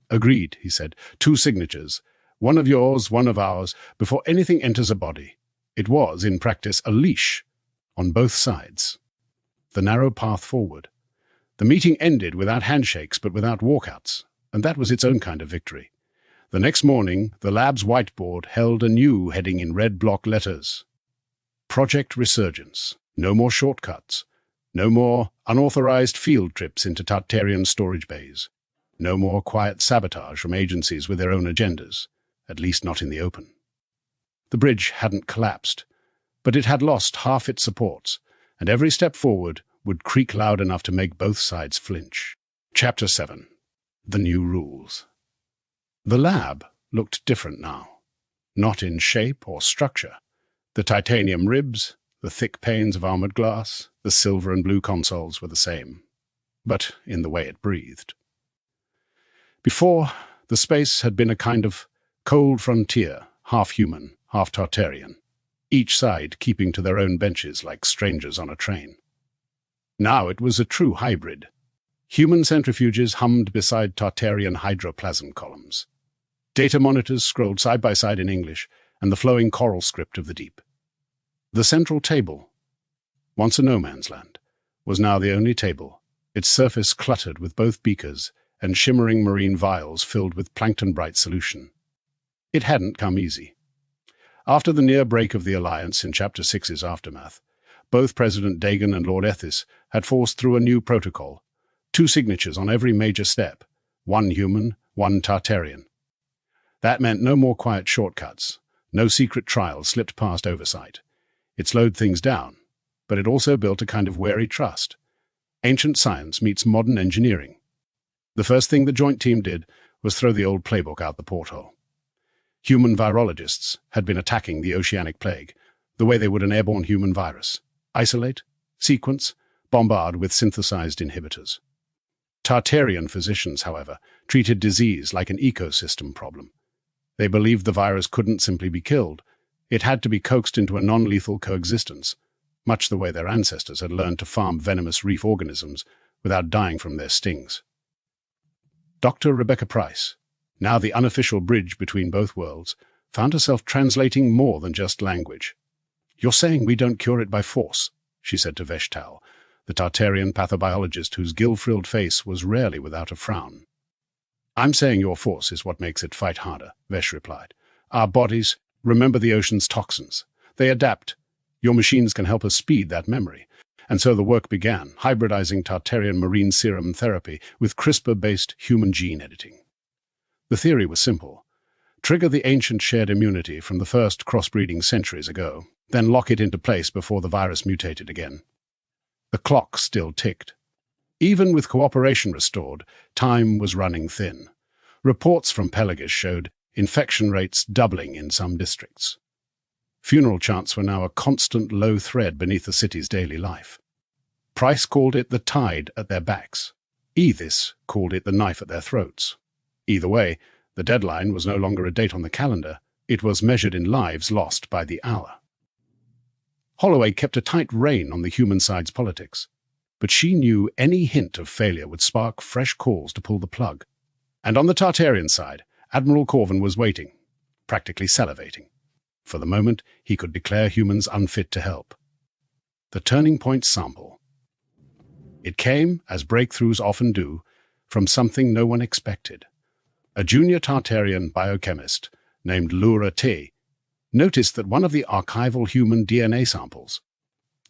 S1: "Agreed," he said. "Two signatures. One of yours, one of ours, before anything enters a body." It was, in practice, a leash on both sides. The narrow path forward. The meeting ended without handshakes but without walkouts, and that was its own kind of victory. The next morning, the lab's whiteboard held a new heading in red block letters. Project Resurgence. No more shortcuts. No more unauthorized field trips into Tartarian storage bays. No more quiet sabotage from agencies with their own agendas, at least not in the open. The bridge hadn't collapsed, but it had lost half its supports, and every step forward would creak loud enough to make both sides flinch. Chapter 7. The New Rules. The lab looked different now, not in shape or structure. The titanium ribs, the thick panes of armored glass, the silver and blue consoles were the same, but in the way it breathed. Before, the space had been a kind of cold frontier, half human, half Tartarian, each side keeping to their own benches like strangers on a train. Now it was a true hybrid. Human centrifuges hummed beside Tartarian hydroplasm columns. Data monitors scrolled side by side in English and the flowing choral script of the deep. The central table, once a no-man's land, was now the only table, its surface cluttered with both beakers and shimmering marine vials filled with plankton-bright solution. It hadn't come easy. After the near break of the Alliance in Chapter 6's aftermath, both President Deegan and Lord Ethis had forced through a new protocol, 2 signatures on every major step, 1 human, 1 Tartarian. That meant no more quiet shortcuts, no secret trials slipped past oversight. It slowed things down, but it also built a kind of wary trust. Ancient science meets modern engineering. The first thing the joint team did was throw the old playbook out the porthole. Human virologists had been attacking the oceanic plague, the way they would an airborne human virus. Isolate, sequence, bombard with synthesized inhibitors. Tartarian physicians, however, treated disease like an ecosystem problem. They believed the virus couldn't simply be killed. It had to be coaxed into a non-lethal coexistence, much the way their ancestors had learned to farm venomous reef organisms without dying from their stings. Dr. Rebecca Price, now the unofficial bridge between both worlds, found herself translating more than just language. "You're saying we don't cure it by force," she said to Veshtal, the Tartarian pathobiologist whose gill-frilled face was rarely without a frown. "I'm saying your force is what makes it fight harder," Vesh replied. "Our bodies remember the ocean's toxins. They adapt. Your machines can help us speed that memory." And so the work began, hybridizing Tartarian marine serum therapy with CRISPR-based human gene editing. The theory was simple. Trigger the ancient shared immunity from the first crossbreeding centuries ago, then lock it into place before the virus mutated again. The clock still ticked. Even with cooperation restored, time was running thin. Reports from Pelagus showed infection rates doubling in some districts. Funeral chants were now a constant low thread beneath the city's daily life. Price called it the tide at their backs. Ethis called it the knife at their throats. Either way, the deadline was no longer a date on the calendar. It was measured in lives lost by the hour. Holloway kept a tight rein on the human side's politics, but she knew any hint of failure would spark fresh calls to pull the plug. And on the Tartarian side, Admiral Corvin was waiting, practically salivating. For the moment, he could declare humans unfit to help. The turning point sample. It came, as breakthroughs often do, from something no one expected. A junior Tartarian biochemist named Lura T noticed that one of the archival human DNA samples,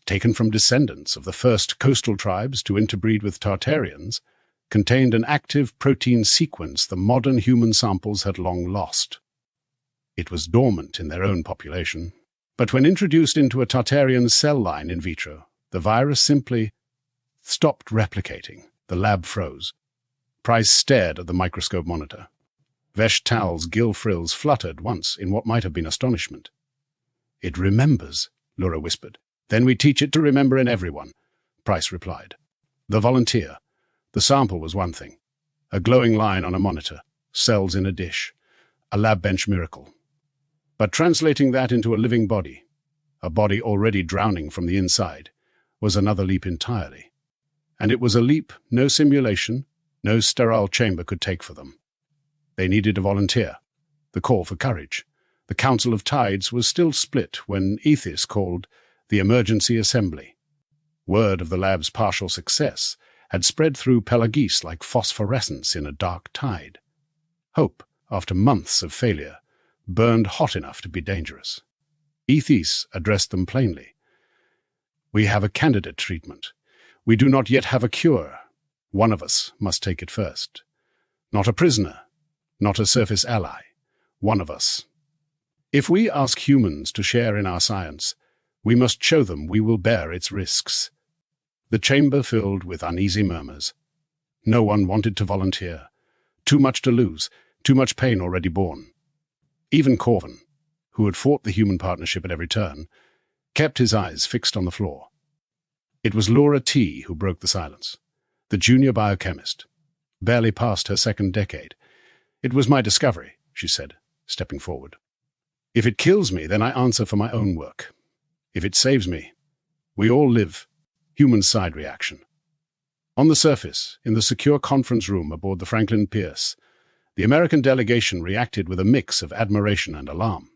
S1: taken from descendants of the first coastal tribes to interbreed with Tartarians, contained an active protein sequence the modern human samples had long lost. It was dormant in their own population, but when introduced into a Tartarian cell line in vitro, the virus simply stopped replicating. The lab froze. Price stared at the microscope monitor. Vesh-Tal's gill frills fluttered once in what might have been astonishment. "It remembers," Lura whispered. "Then we teach it to remember in everyone," Price replied. The volunteer. The sample was one thing. A glowing line on a monitor, cells in a dish, a lab bench miracle. But translating that into a living body, a body already drowning from the inside, was another leap entirely. And it was a leap no simulation, no sterile chamber could take for them. They needed a volunteer. The call for courage. The Council of Tides was still split when Ethis called the emergency assembly. Word of the lab's partial success had spread through Pelagis like phosphorescence in a dark tide. Hope, after months of failure, burned hot enough to be dangerous. Ethis addressed them plainly. "We have a candidate treatment. We do not yet have a cure. One of us must take it first. Not a prisoner, not a surface ally. One of us. If we ask humans to share in our science, we must show them we will bear its risks." The chamber filled with uneasy murmurs. No one wanted to volunteer. Too much to lose, too much pain already borne. Even Corvin, who had fought the human partnership at every turn, kept his eyes fixed on the floor. It was Laura T. who broke the silence, the junior biochemist, barely past her second decade. "It was my discovery," she said, stepping forward. "If it kills me, then I answer for my own work. If it saves me, we all live. Human side reaction." On the surface, in the secure conference room aboard the Franklin Pierce, the American delegation reacted with a mix of admiration and alarm.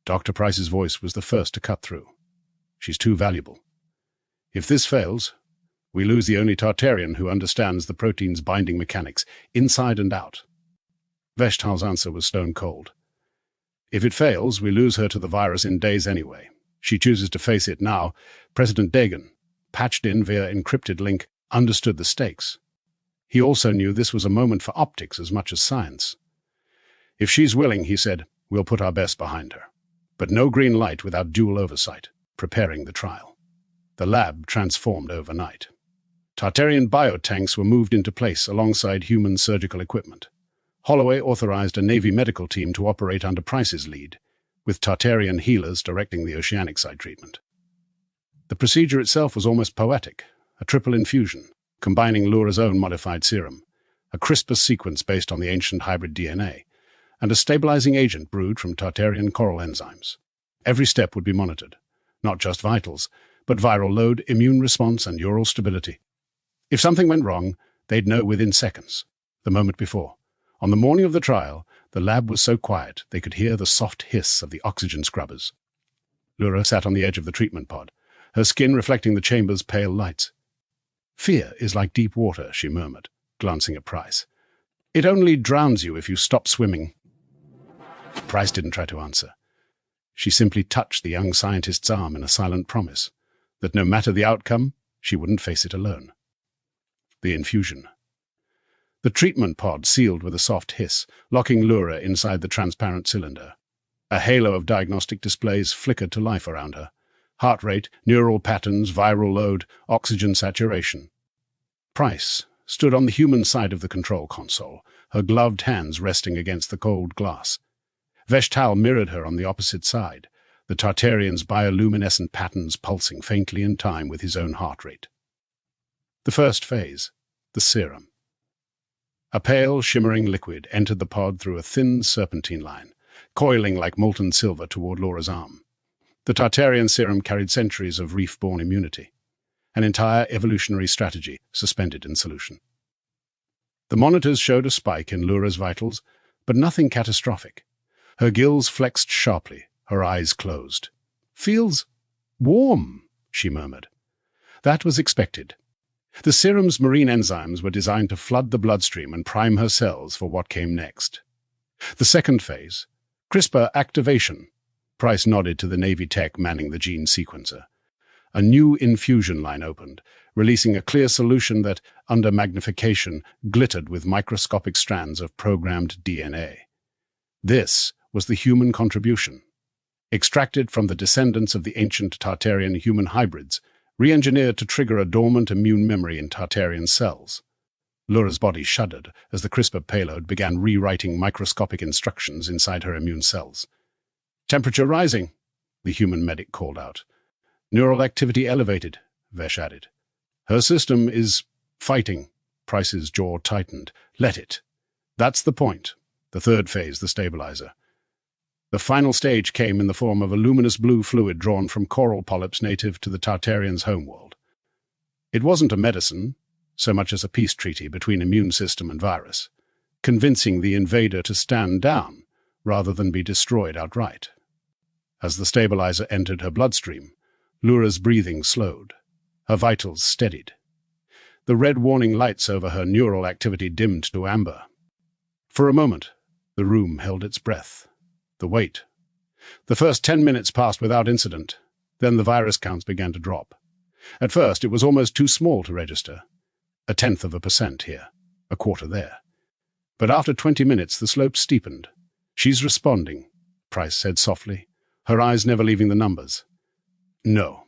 S1: Dr. Price's voice was the first to cut through. "She's too valuable. If this fails, we lose the only Tartarian who understands the protein's binding mechanics, inside and out." Vesh-Tal's answer was stone cold. "If it fails, we lose her to the virus in days anyway. She chooses to face it now. President Dagan, patched in via encrypted link, understood the stakes. He also knew this was a moment for optics as much as science. If she's willing, he said, we'll put our best behind her. But no green light without dual oversight, preparing the trial. The lab transformed overnight. Tartarian biotanks were moved into place alongside human surgical equipment. Holloway authorized a Navy medical team to operate under Price's lead, with Tartarian healers directing the oceanic side treatment. The procedure itself was almost poetic, a triple infusion, combining Lura's own modified serum, a CRISPR sequence based on the ancient hybrid DNA, and a stabilizing agent brewed from Tartarian coral enzymes. Every step would be monitored, not just vitals, but viral load, immune response, and neural stability. If something went wrong, they'd know within seconds. The moment before, on the morning of the trial, the lab was so quiet they could hear the soft hiss of the oxygen scrubbers. Lura sat on the edge of the treatment pod, her skin reflecting the chamber's pale lights. "Fear is like deep water," she murmured, glancing at Price. "It only drowns you if you stop swimming." Price didn't try to answer. She simply touched the young scientist's arm in a silent promise that no matter the outcome, she wouldn't face it alone. The infusion. The treatment pod sealed with a soft hiss, locking Lura inside the transparent cylinder. A halo of diagnostic displays flickered to life around her. Heart rate, neural patterns, viral load, oxygen saturation. Price stood on the human side of the control console, her gloved hands resting against the cold glass. Vesh-Tal mirrored her on the opposite side, the Tartarian's bioluminescent patterns pulsing faintly in time with his own heart rate. The first phase, the serum. A pale, shimmering liquid entered the pod through a thin serpentine line, coiling like molten silver toward Laura's arm. The Tartarian serum carried centuries of reef-borne immunity, an entire evolutionary strategy suspended in solution. The monitors showed a spike in Lura's vitals, but nothing catastrophic. Her gills flexed sharply, her eyes closed. "Feels warm," she murmured. That was expected. The serum's marine enzymes were designed to flood the bloodstream and prime her cells for what came next. The second phase, CRISPR activation. Price nodded to the Navy tech manning the gene sequencer. A new infusion line opened, releasing a clear solution that, under magnification, glittered with microscopic strands of programmed DNA. This was the human contribution. Extracted from the descendants of the ancient Tartarian human hybrids, re-engineered to trigger a dormant immune memory in Tartarian cells. Lura's body shuddered as the CRISPR payload began rewriting microscopic instructions inside her immune cells. "Temperature rising," the human medic called out. "Neural activity elevated," Vesh added. "Her system is fighting." Price's jaw tightened. "Let it. That's the point." The third phase, the stabilizer. The final stage came in the form of a luminous blue fluid drawn from coral polyps native to the Tartarians' homeworld. It wasn't a medicine, so much as a peace treaty between immune system and virus, convincing the invader to stand down rather than be destroyed outright. As the stabilizer entered her bloodstream, Lura's breathing slowed. Her vitals steadied. The red warning lights over her neural activity dimmed to amber. For a moment, the room held its breath. The wait. The first 10 minutes passed without incident. Then the virus counts began to drop. At first, it was almost too small to register. 0.1% here, 1/4 there. But after 20 minutes, the slope steepened. "She's responding," Price said softly, her eyes never leaving the numbers. "No.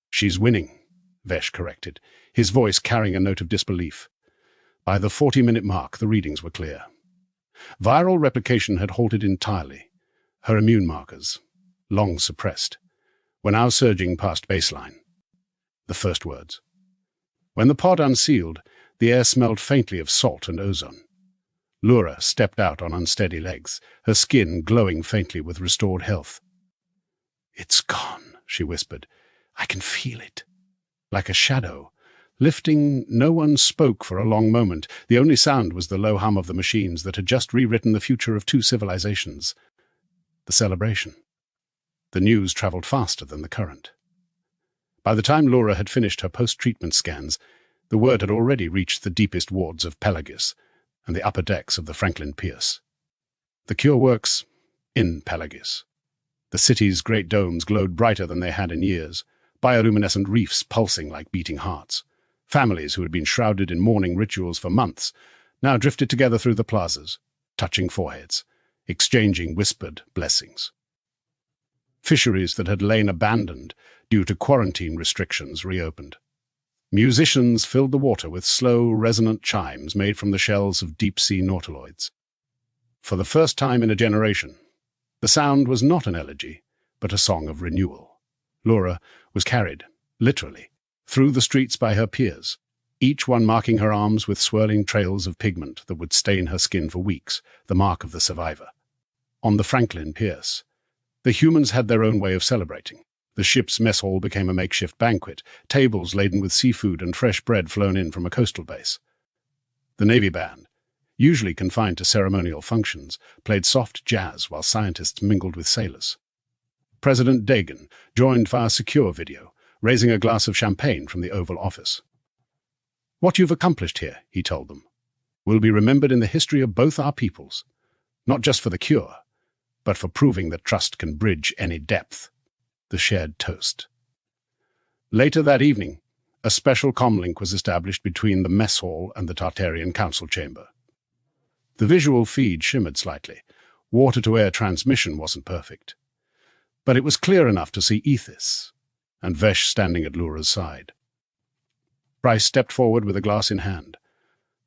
S1: She's winning," Vesh corrected, his voice carrying a note of disbelief. By the 40-minute mark, the readings were clear. Viral replication had halted entirely. Her immune markers, long suppressed, were now surging past baseline. The first words. When the pod unsealed, the air smelled faintly of salt and ozone. Lura stepped out on unsteady legs, her skin glowing faintly with restored health. "It's gone," she whispered. "I can feel it." Like a shadow. Lifting, no one spoke for a long moment. The only sound was the low hum of the machines that had just rewritten the future of two civilizations. The celebration. The news traveled faster than the current. By the time Lura had finished her post-treatment scans, the word had already reached the deepest wards of Pelagis and the upper decks of the Franklin Pierce. The cure works in Pelagis. The city's great domes glowed brighter than they had in years, bioluminescent reefs pulsing like beating hearts. Families who had been shrouded in mourning rituals for months now drifted together through the plazas, touching foreheads, exchanging whispered blessings. Fisheries that had lain abandoned due to quarantine restrictions reopened. Musicians filled the water with slow, resonant chimes made from the shells of deep-sea nautiloids. For the first time in a generation, the sound was not an elegy, but a song of renewal. Lura was carried, literally, through the streets by her peers, each one marking her arms with swirling trails of pigment that would stain her skin for weeks, the mark of the survivor. On the Franklin Pierce, the humans had their own way of celebrating. The ship's mess hall became a makeshift banquet, tables laden with seafood and fresh bread flown in from a coastal base. The Navy band, usually confined to ceremonial functions, played soft jazz while scientists mingled with sailors. President Dagan joined via secure video, raising a glass of champagne from the Oval Office. "What you've accomplished here," he told them, "will be remembered in the history of both our peoples, not just for the cure, but for proving that trust can bridge any depth." The shared toast. Later that evening, a special comlink was established between the mess hall and the Tartarian council chamber. The visual feed shimmered slightly. Water-to-air transmission wasn't perfect. But it was clear enough to see Ethis, and Vesh standing at Lura's side. Price stepped forward with a glass in hand.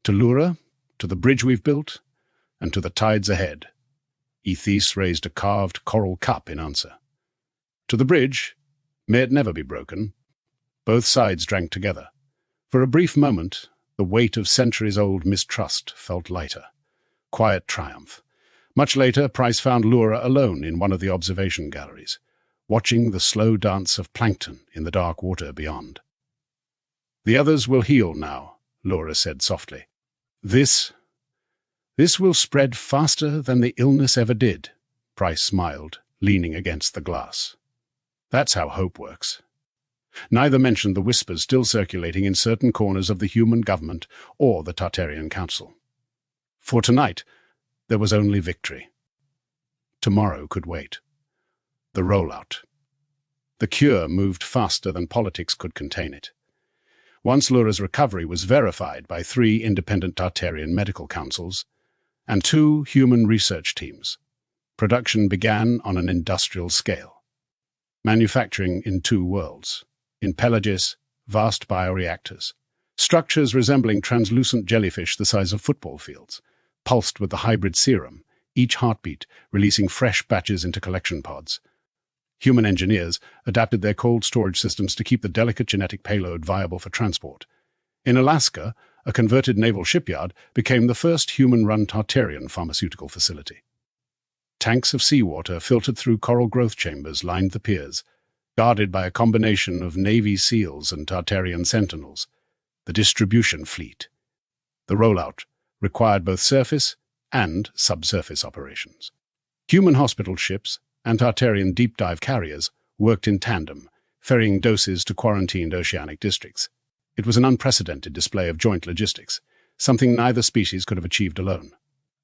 S1: "To Lura, to the bridge we've built, and to the tides ahead." Ethis raised a carved coral cup in answer. "To the bridge, may it never be broken." Both sides drank together. For a brief moment, the weight of centuries-old mistrust felt lighter. Quiet triumph. Much later, Price found Lura alone in one of the observation galleries, watching the slow dance of plankton in the dark water beyond. "The others will heal now," Lura said softly. This will spread faster than the illness ever did," Price smiled, leaning against the glass. "That's how hope works." Neither mentioned the whispers still circulating in certain corners of the human government or the Tartarian Council. For tonight, there was only victory. Tomorrow could wait. The rollout. The cure moved faster than politics could contain it. Once Lura's recovery was verified by 3 independent Tartarian medical councils and 2 human research teams, production began on an industrial scale. Manufacturing in 2 worlds. In Pelagis, vast bioreactors. Structures resembling translucent jellyfish the size of football fields, pulsed with the hybrid serum, each heartbeat releasing fresh batches into collection pods. Human engineers adapted their cold storage systems to keep the delicate genetic payload viable for transport. In Alaska, a converted naval shipyard became the first human-run Tartarian pharmaceutical facility. Tanks of seawater filtered through coral growth chambers lined the piers, guarded by a combination of Navy SEALs and Tartarian sentinels. The distribution fleet. The rollout required both surface and subsurface operations. Human hospital ships and Tartarian deep-dive carriers worked in tandem, ferrying doses to quarantined oceanic districts. It was an unprecedented display of joint logistics, something neither species could have achieved alone.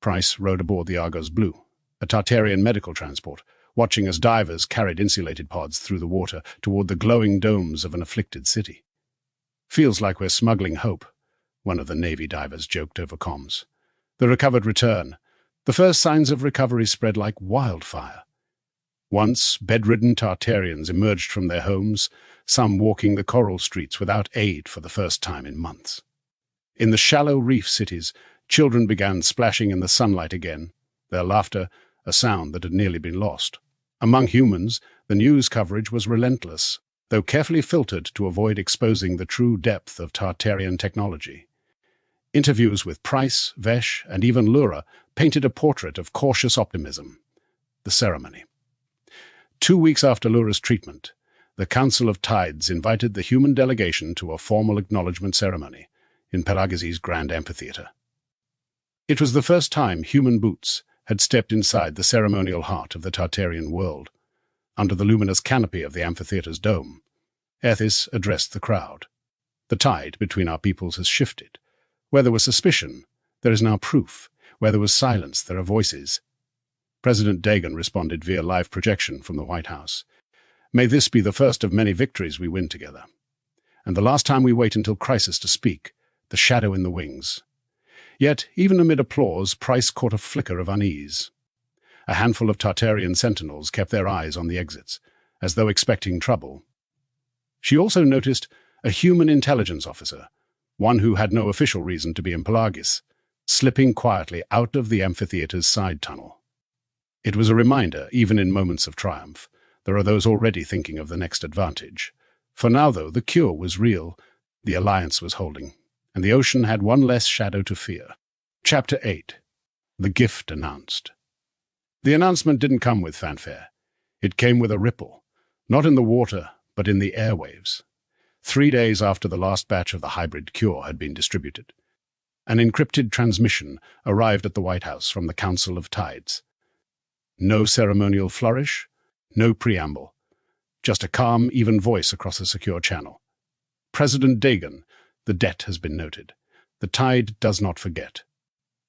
S1: Price rode aboard the Argos Blue, a Tartarian medical transport, watching as divers carried insulated pods through the water toward the glowing domes of an afflicted city. "Feels like we're smuggling hope," one of the Navy divers joked over comms. The recovered return. The first signs of recovery spread like wildfire. Once bedridden Tartarians emerged from their homes, some walking the coral streets without aid for the first time in months. In the shallow reef cities, children began splashing in the sunlight again, their laughter a sound that had nearly been lost. Among humans, the news coverage was relentless, though carefully filtered to avoid exposing the true depth of Tartarian technology. Interviews with Price, Vesh, and even Lura painted a portrait of cautious optimism. The ceremony. 2 weeks after Lura's treatment, the Council of Tides invited the human delegation to a formal acknowledgement ceremony in Pelagis' grand amphitheatre. It was the first time human boots had stepped inside the ceremonial heart of the Tartarian world. Under the luminous canopy of the amphitheatre's dome, Ethis addressed the crowd. "The tide between our peoples has shifted. Where there was suspicion, there is now proof. Where there was silence, there are voices." President Dagon responded via live projection from the White House. "May this be the first of many victories we win together. And the last time we wait until crisis to speak, the shadow in the wings." Yet, even amid applause, Price caught a flicker of unease. A handful of Tartarian sentinels kept their eyes on the exits, as though expecting trouble. She also noticed a human intelligence officer, one who had no official reason to be in Pelagis, slipping quietly out of the amphitheatre's side tunnel. It was a reminder, even in moments of triumph, there are those already thinking of the next advantage. For now, though, the cure was real, the alliance was holding, and the ocean had one less shadow to fear. Chapter 8. The gift announced. The announcement didn't come with fanfare. It came with a ripple, not in the water, but in the airwaves. 3 days after the last batch of the hybrid cure had been distributed, an encrypted transmission arrived at the White House from the Council of Tides. No ceremonial flourish, no preamble, just a calm, even voice across a secure channel. "President Dagon, the debt has been noted. The tide does not forget."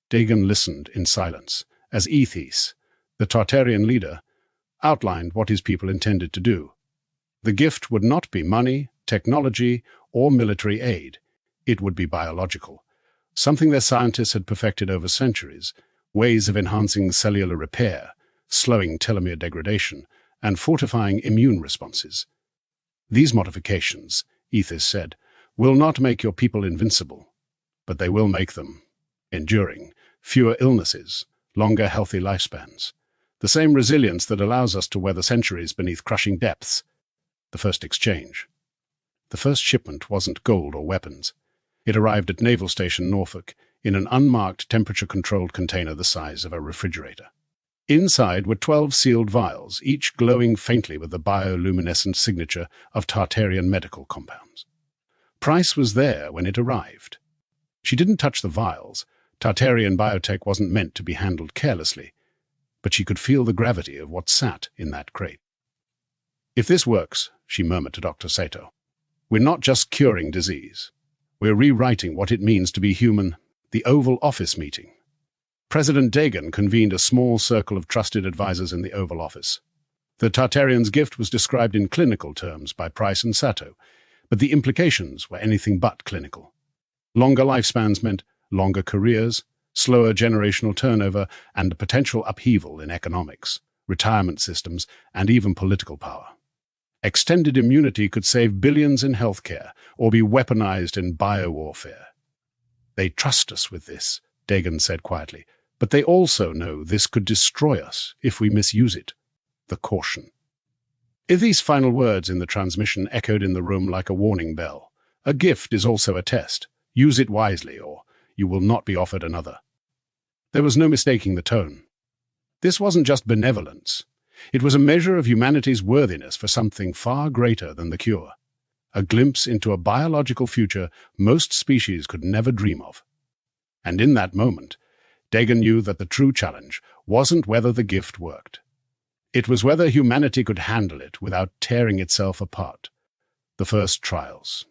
S1: Dagon listened in silence as Ethis, the Tartarian leader, outlined what his people intended to do. The gift would not be money, technology, or military aid. It would be biological, something their scientists had perfected over centuries, ways of enhancing cellular repair, slowing telomere degradation, and fortifying immune responses. "These modifications," Ethis said, "will not make your people invincible, but they will make them enduring, fewer illnesses, longer healthy lifespans. The same resilience that allows us to weather centuries beneath crushing depths." The first exchange. The first shipment wasn't gold or weapons. It arrived at Naval Station Norfolk in an unmarked temperature-controlled container the size of a refrigerator. Inside were 12 sealed vials, each glowing faintly with the bioluminescent signature of Tartarian medical compounds. Price was there when it arrived. She didn't touch the vials. Tartarian biotech wasn't meant to be handled carelessly, but she could feel the gravity of what sat in that crate. "If this works," she murmured to Dr. Sato, "we're not just curing disease. We're rewriting what it means to be human." The Oval Office meeting. President Dagon convened a small circle of trusted advisors in the Oval Office. The Tartarians' gift was described in clinical terms by Price and Sato, but the implications were anything but clinical. Longer lifespans meant longer careers, slower generational turnover, and potential upheaval in economics, retirement systems, and even political power. Extended immunity could save billions in healthcare or be weaponized in biowarfare. They trust us with this, Dagon said quietly, but they also know this could destroy us if we misuse it. The caution. If these final words in the transmission echoed in the room like a warning bell. A gift is also a test. Use it wisely, or you will not be offered another. There was no mistaking the tone. This wasn't just benevolence. It was a measure of humanity's worthiness for something far greater than the cure. A glimpse into a biological future most species could never dream of. And in that moment, Dagon knew that the true challenge wasn't whether the gift worked. It was whether humanity could handle it without tearing itself apart. The first trials.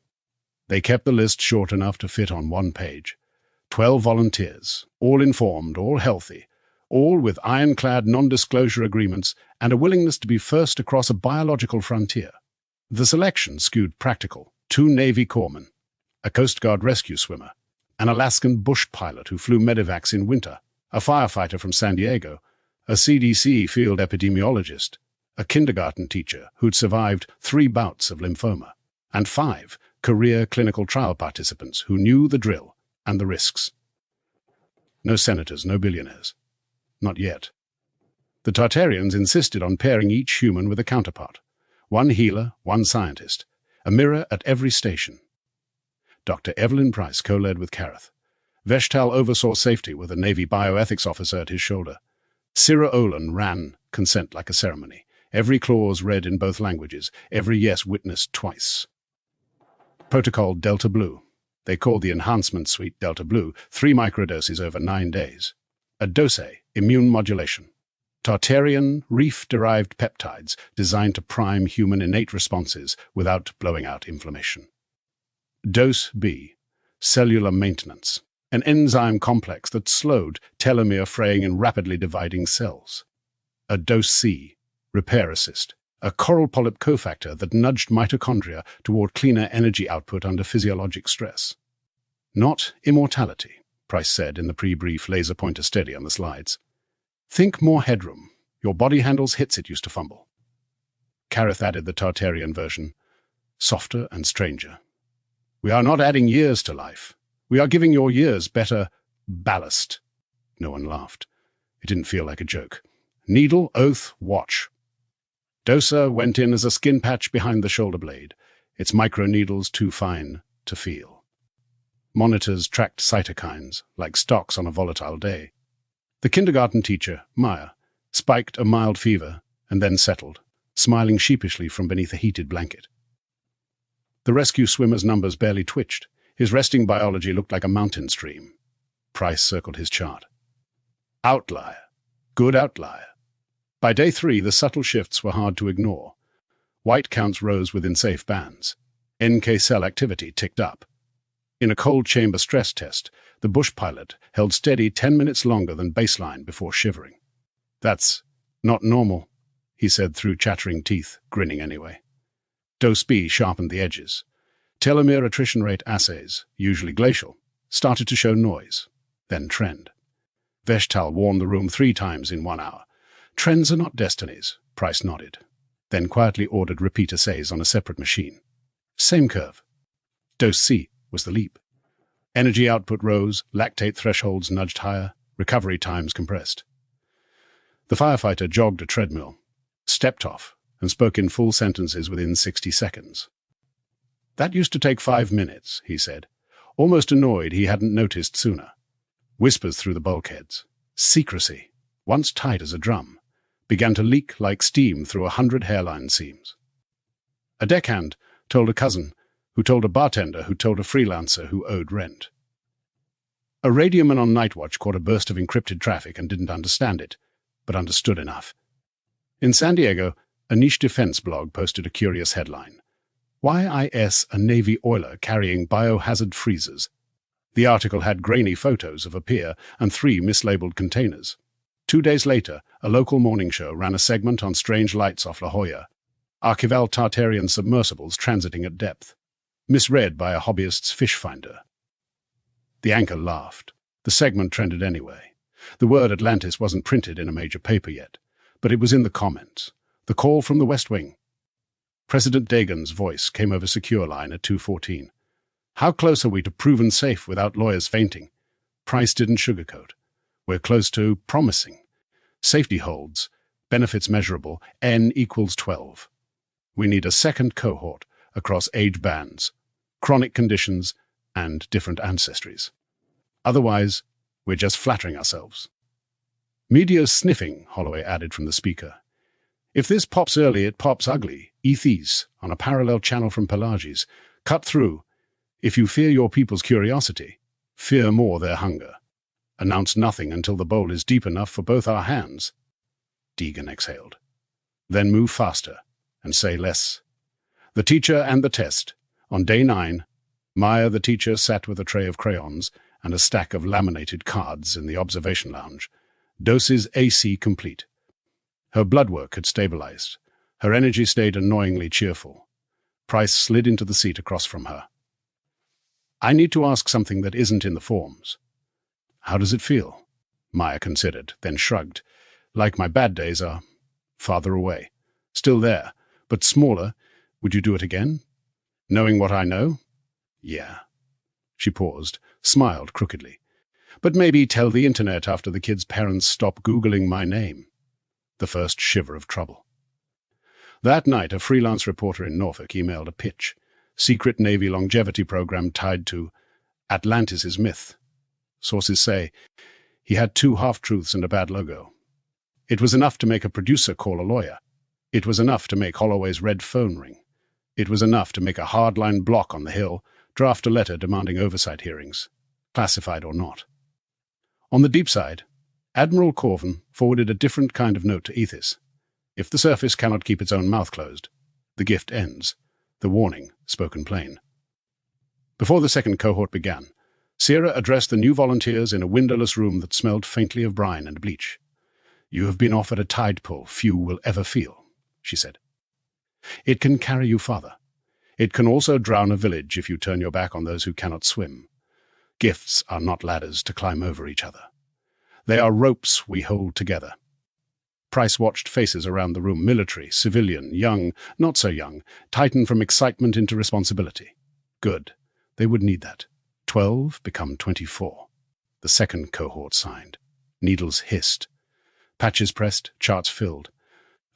S1: They kept the list short enough to fit on one page. 12 volunteers, all informed, all healthy, all with ironclad non-disclosure agreements and a willingness to be first across a biological frontier. The selection skewed practical: 2 Navy corpsmen, a Coast Guard rescue swimmer, an Alaskan bush pilot who flew medevacs in winter, a firefighter from San Diego, a CDC field epidemiologist, a kindergarten teacher who'd survived 3 bouts of lymphoma, and 5 career clinical trial participants who knew the drill and the risks. No senators, no billionaires. Not yet. The Tartarians insisted on pairing each human with a counterpart. 1 healer, 1 scientist, a mirror at every station. Dr. Evelyn Price co-led with Kareth. Veshtal oversaw safety with a Navy bioethics officer at his shoulder. Sira Olin ran consent like a ceremony, every clause read in both languages, every yes witnessed twice. Protocol Delta Blue. They called the enhancement suite Delta Blue, 3 microdoses over 9 days. A dose, immune modulation. Tartarian, reef-derived peptides designed to prime human innate responses without blowing out inflammation. Dose B, cellular maintenance, an enzyme complex that slowed telomere fraying in rapidly dividing cells. A dose C, repair assist, a coral polyp cofactor that nudged mitochondria toward cleaner energy output under physiologic stress. Not immortality, Price said in the pre-brief laser pointer steady on the slides. Think more headroom. Your body handles hits it used to fumble. Kareth added the Tartarian version, softer and stranger. We are not adding years to life. We are giving your years better ballast. No one laughed. It didn't feel like a joke. Needle, oath, watch. Dosa went in as a skin patch behind the shoulder blade, its microneedles too fine to feel. Monitors tracked cytokines, like stocks on a volatile day. The kindergarten teacher, Maya, spiked a mild fever and then settled, smiling sheepishly from beneath a heated blanket. The rescue swimmer's numbers barely twitched. His resting biology looked like a mountain stream. Price circled his chart. Outlier. Good outlier. By day 3, the subtle shifts were hard to ignore. White counts rose within safe bands. NK cell activity ticked up. In a cold chamber stress test, the bush pilot held steady 10 minutes longer than baseline before shivering. That's not normal, he said through chattering teeth, grinning anyway. Dose B sharpened the edges. Telomere attrition rate assays, usually glacial, started to show noise, then trend. Veshtal warned the room 3 times in 1 hour. Trends are not destinies, Price nodded, then quietly ordered repeat assays on a separate machine. Same curve. Dose C was the leap. Energy output rose, lactate thresholds nudged higher, recovery times compressed. The firefighter jogged a treadmill, stepped off, and spoke in full sentences within 60 seconds. That used to take 5 minutes, he said, almost annoyed he hadn't noticed sooner. Whispers through the bulkheads. Secrecy, once tight as a drum, began to leak like steam through 100 hairline seams. A deckhand told a cousin, who told a bartender, who told a freelancer who owed rent. A radioman on night watch caught a burst of encrypted traffic and didn't understand it, but understood enough. In San Diego, a niche defense blog posted a curious headline. YIS a Navy oiler carrying biohazard freezers. The article had grainy photos of a pier and 3 mislabeled containers. 2 days later, a local morning show ran a segment on strange lights off La Jolla, archival Tartarian submersibles transiting at depth, misread by a hobbyist's fish finder. The anchor laughed. The segment trended anyway. The word Atlantis wasn't printed in a major paper yet, but it was in the comments. The call from the West Wing. President Dagon's voice came over secure line at 2:14. How close are we to proven safe without lawyers fainting? Price didn't sugarcoat. We're close to promising. Safety holds. Benefits measurable. N equals 12. We need a second cohort across age bands, chronic conditions, and different ancestries. Otherwise, we're just flattering ourselves. Media's sniffing, Holloway added from the speaker. If this pops early, it pops ugly. Ethes, on a parallel channel from Pelagi's. Cut through. If you fear your people's curiosity, fear more their hunger. Announce nothing until the bowl is deep enough for both our hands. Deegan exhaled. Then move faster, and say less. The teacher and the test. On day 9, Maya the teacher sat with a tray of crayons and a stack of laminated cards in the observation lounge. Doses AC complete. Her blood work had stabilized. Her energy stayed annoyingly cheerful. Price slid into the seat across from her. I need to ask something that isn't in the forms. How does it feel? Maya considered, then shrugged. Like my bad days are farther away. Still there, but smaller. Would you do it again? Knowing what I know? Yeah. She paused, smiled crookedly. But maybe tell the internet after the kids' parents stop Googling my name. The first shiver of trouble. That night, a freelance reporter in Norfolk emailed a pitch. Secret Navy longevity program tied to Atlantis' myth. Sources say he had 2 half-truths and a bad logo. It was enough to make a producer call a lawyer. It was enough to make Holloway's red phone ring. It was enough to make a hardline block on the Hill draft a letter demanding oversight hearings, classified or not. On the deep side, Admiral Corvin forwarded a different kind of note to Ethis. If the surface cannot keep its own mouth closed, the gift ends. The warning, spoken plain. Before the second cohort began, Sierra addressed the new volunteers in a windowless room that smelled faintly of brine and bleach. You have been offered a tide pull few will ever feel, she said. It can carry you farther. It can also drown a village if you turn your back on those who cannot swim. Gifts are not ladders to climb over each other. They are ropes we hold together. Price watched faces around the room, military, civilian, young, not so young, tighten from excitement into responsibility. Good. They would need that. 12 become 24. The second cohort signed. Needles hissed. Patches pressed, charts filled.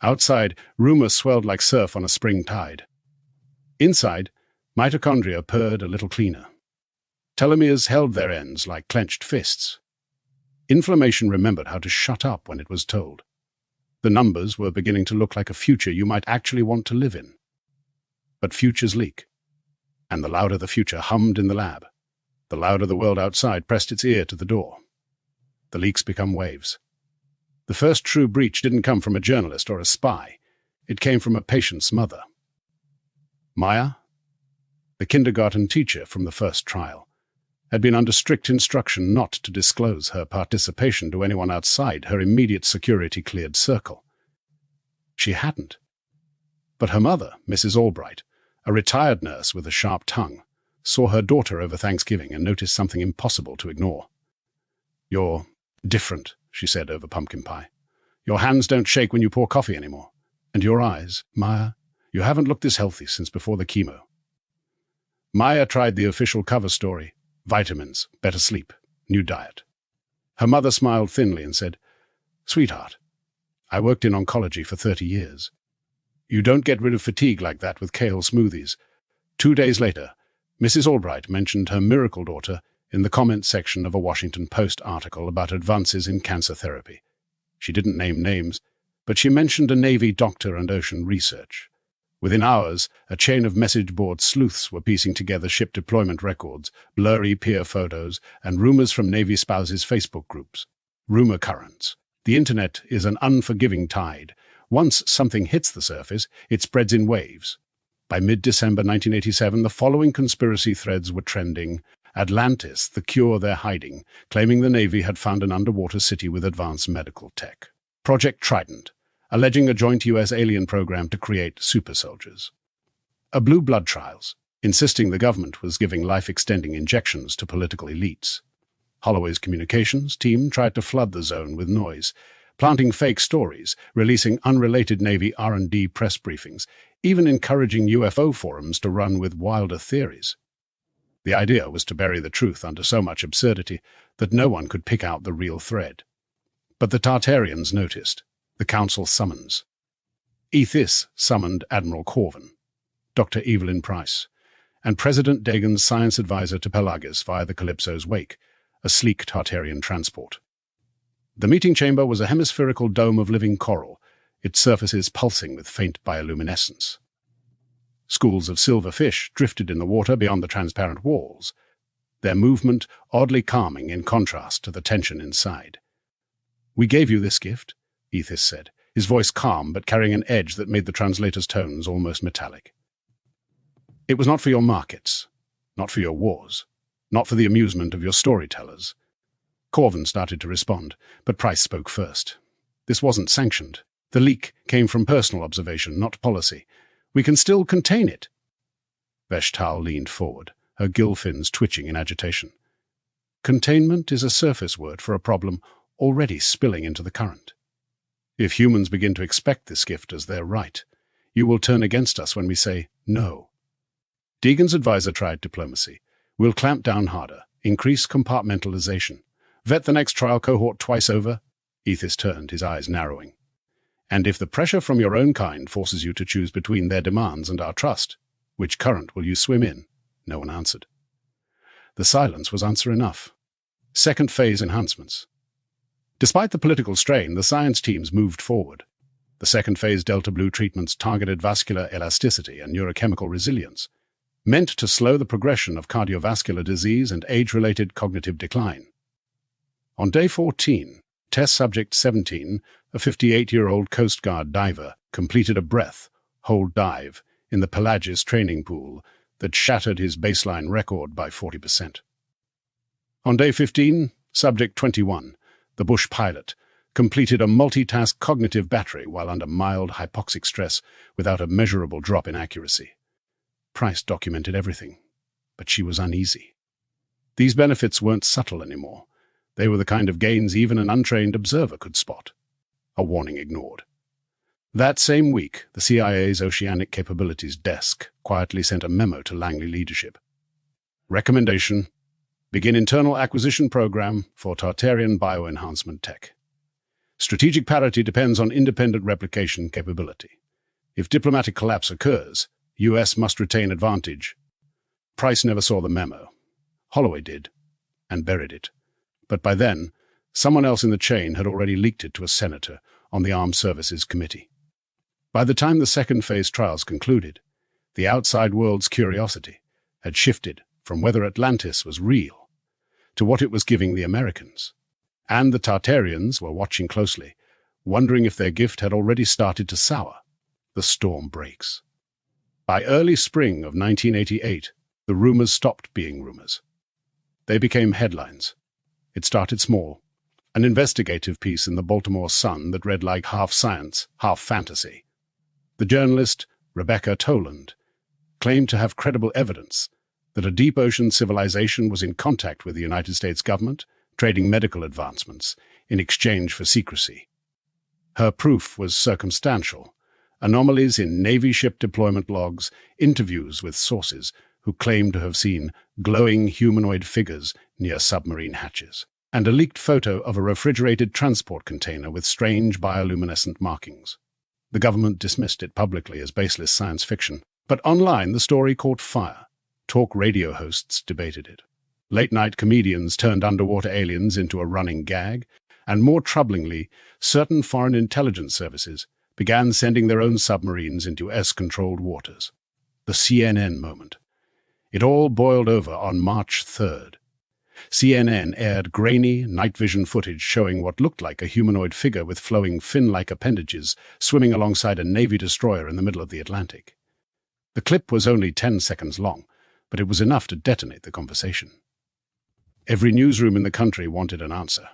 S1: Outside, rumor swelled like surf on a spring tide. Inside, mitochondria purred a little cleaner. Telomeres held their ends like clenched fists. Inflammation remembered how to shut up when it was told. The numbers were beginning to look like a future you might actually want to live in. But futures leak. And the louder the future hummed in the lab, the louder the world outside pressed its ear to the door. The leaks become waves. The first true breach didn't come from a journalist or a spy. It came from a patient's mother. Maya, the kindergarten teacher from the first trial, had been under strict instruction not to disclose her participation to anyone outside her immediate security-cleared circle. She hadn't. But her mother, Mrs. Albright, a retired nurse with a sharp tongue, saw her daughter over Thanksgiving and noticed something impossible to ignore. You're different, she said over pumpkin pie. Your hands don't shake when you pour coffee anymore. And your eyes, Maya, you haven't looked this healthy since before the chemo. Maya tried the official cover story. Vitamins, better sleep, new diet. Her mother smiled thinly and said, Sweetheart, I worked in oncology for 30 years. You don't get rid of fatigue like that with kale smoothies. 2 days later, Mrs. Albright mentioned her miracle daughter in the comments section of a Washington Post article about advances in cancer therapy. She didn't name names, but she mentioned a Navy doctor and ocean research. Within hours, a chain of message board sleuths were piecing together ship deployment records, blurry peer photos, and rumors from Navy spouses' Facebook groups. Rumor currents. The internet is an unforgiving tide. Once something hits the surface, it spreads in waves. By mid-December 1987, the following conspiracy threads were trending. Atlantis, the cure they're hiding, claiming the Navy had found an underwater city with advanced medical tech. Project Trident, alleging a joint US alien program to create super soldiers. A blue blood trials, insisting the government was giving life-extending injections to political elites. Holloway's communications team tried to flood the zone with noise, planting fake stories, releasing unrelated Navy R&D press briefings, even encouraging UFO forums to run with wilder theories. The idea was to bury the truth under so much absurdity that no one could pick out the real thread. But the Tartarians noticed. The Council summons. Ethis summoned Admiral Corvin, Dr. Evelyn Price, and President Dagon's science advisor to Pelagus via the Calypso's wake, a sleek Tartarian transport. The meeting chamber was a hemispherical dome of living coral, its surfaces pulsing with faint bioluminescence. Schools of silver fish drifted in the water beyond the transparent walls, their movement oddly calming in contrast to the tension inside. "We gave you this gift," Ethis said, his voice calm but carrying an edge that made the translator's tones almost metallic. "It was not for your markets, not for your wars, not for the amusement of your storytellers." Corvin started to respond, but Price spoke first. "This wasn't sanctioned. The leak came from personal observation, not policy. We can still contain it." Veshtal leaned forward, her gill fins twitching in agitation. "Containment is a surface word for a problem already spilling into the current. If humans begin to expect this gift as their right, you will turn against us when we say no." Deegan's advisor tried diplomacy. "We'll clamp down harder, increase compartmentalization. Vet the next trial cohort twice over." Ethis turned, his eyes narrowing. "And if the pressure from your own kind forces you to choose between their demands and our trust, which current will you swim in?" No one answered. The silence was answer enough. Second phase enhancements. Despite the political strain, the science teams moved forward. The second phase Delta Blue treatments targeted vascular elasticity and neurochemical resilience, meant to slow the progression of cardiovascular disease and age-related cognitive decline. On day 14, test subject 17, a 58-year-old Coast Guard diver, completed a breath-hold dive in the Pelagus training pool that shattered his baseline record by 40%. On day 15, subject 21, the bush pilot, completed a multitask cognitive battery while under mild hypoxic stress without a measurable drop in accuracy. Price documented everything, but she was uneasy. These benefits weren't subtle anymore. They were the kind of gains even an untrained observer could spot. A warning ignored. That same week, the CIA's Oceanic Capabilities Desk quietly sent a memo to Langley leadership. Recommendation: begin internal acquisition program for Tartarian bioenhancement tech. Strategic parity depends on independent replication capability. If diplomatic collapse occurs, US must retain advantage. Price never saw the memo. Holloway did, and buried it. But by then, someone else in the chain had already leaked it to a senator on the Armed Services Committee. By the time the second phase trials concluded, the outside world's curiosity had shifted from whether Atlantis was real to what it was giving the Americans. And the Tartarians were watching closely, wondering if their gift had already started to sour. The storm breaks. By early spring of 1988, the rumors stopped being rumors. They became headlines. It started small, an investigative piece in the Baltimore Sun that read like half science, half fantasy. The journalist, Rebecca Toland, claimed to have credible evidence that a deep ocean civilization was in contact with the United States government, trading medical advancements in exchange for secrecy. Her proof was circumstantial: anomalies in Navy ship deployment logs, interviews with sources who claimed to have seen glowing humanoid figures near submarine hatches, and a leaked photo of a refrigerated transport container with strange bioluminescent markings. The government dismissed it publicly as baseless science fiction, but online the story caught fire. Talk radio hosts debated it. Late-night comedians turned underwater aliens into a running gag, and more troublingly, certain foreign intelligence services began sending their own submarines into US-controlled waters. The CNN moment. It all boiled over on March 3rd. CNN aired grainy, night vision footage showing what looked like a humanoid figure with flowing fin-like appendages swimming alongside a Navy destroyer in the middle of the Atlantic. The clip was only 10 seconds long, but it was enough to detonate the conversation. Every newsroom in the country wanted an answer.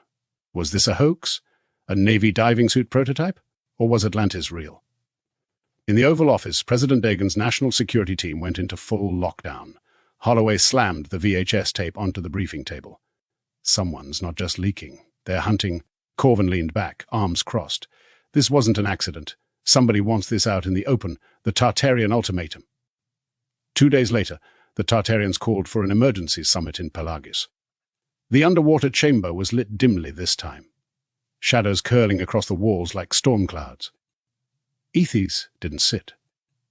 S1: Was this a hoax? A Navy diving suit prototype? Or was Atlantis real? In the Oval Office, President Dagon's national security team went into full lockdown. Holloway slammed the VHS tape onto the briefing table. Someone's not just leaking. They're hunting. Corvin leaned back, arms crossed. This wasn't an accident. Somebody wants this out in the open. The Tartarian ultimatum. 2 days later, the Tartarians called for an emergency summit in Pelagis. The underwater chamber was lit dimly this time, shadows curling across the walls like storm clouds. Rhys-Davies didn't sit.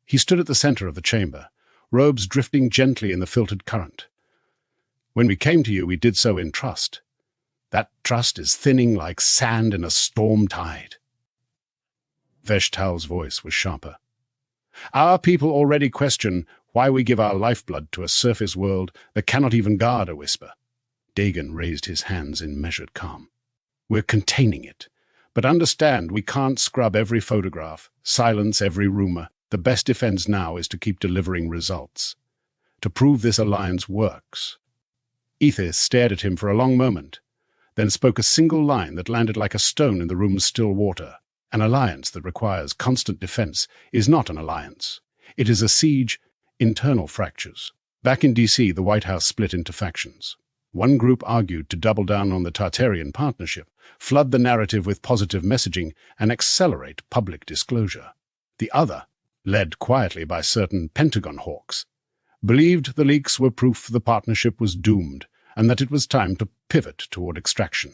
S1: He stood at the center of the chamber, robes drifting gently in the filtered current. When we came to you, we did so in trust. That trust is thinning like sand in a storm tide. Rhys-Davies' voice was sharper. Our people already question why we give our lifeblood to a surface world that cannot even guard a whisper. Dagon raised his hands in measured calm. We're containing it. But understand, we can't scrub every photograph, silence every rumor. The best defense now is to keep delivering results. To prove this alliance works. Rhys-Davies stared at him for a long moment, then spoke a single line that landed like a stone in the room's still water. An alliance that requires constant defense is not an alliance. It is a siege, internal fractures. Back in D.C., the White House split into factions. One group argued to double down on the Tartarian partnership, flood the narrative with positive messaging, and accelerate public disclosure. The other, led quietly by certain Pentagon hawks, believed the leaks were proof the partnership was doomed and that it was time to pivot toward extraction.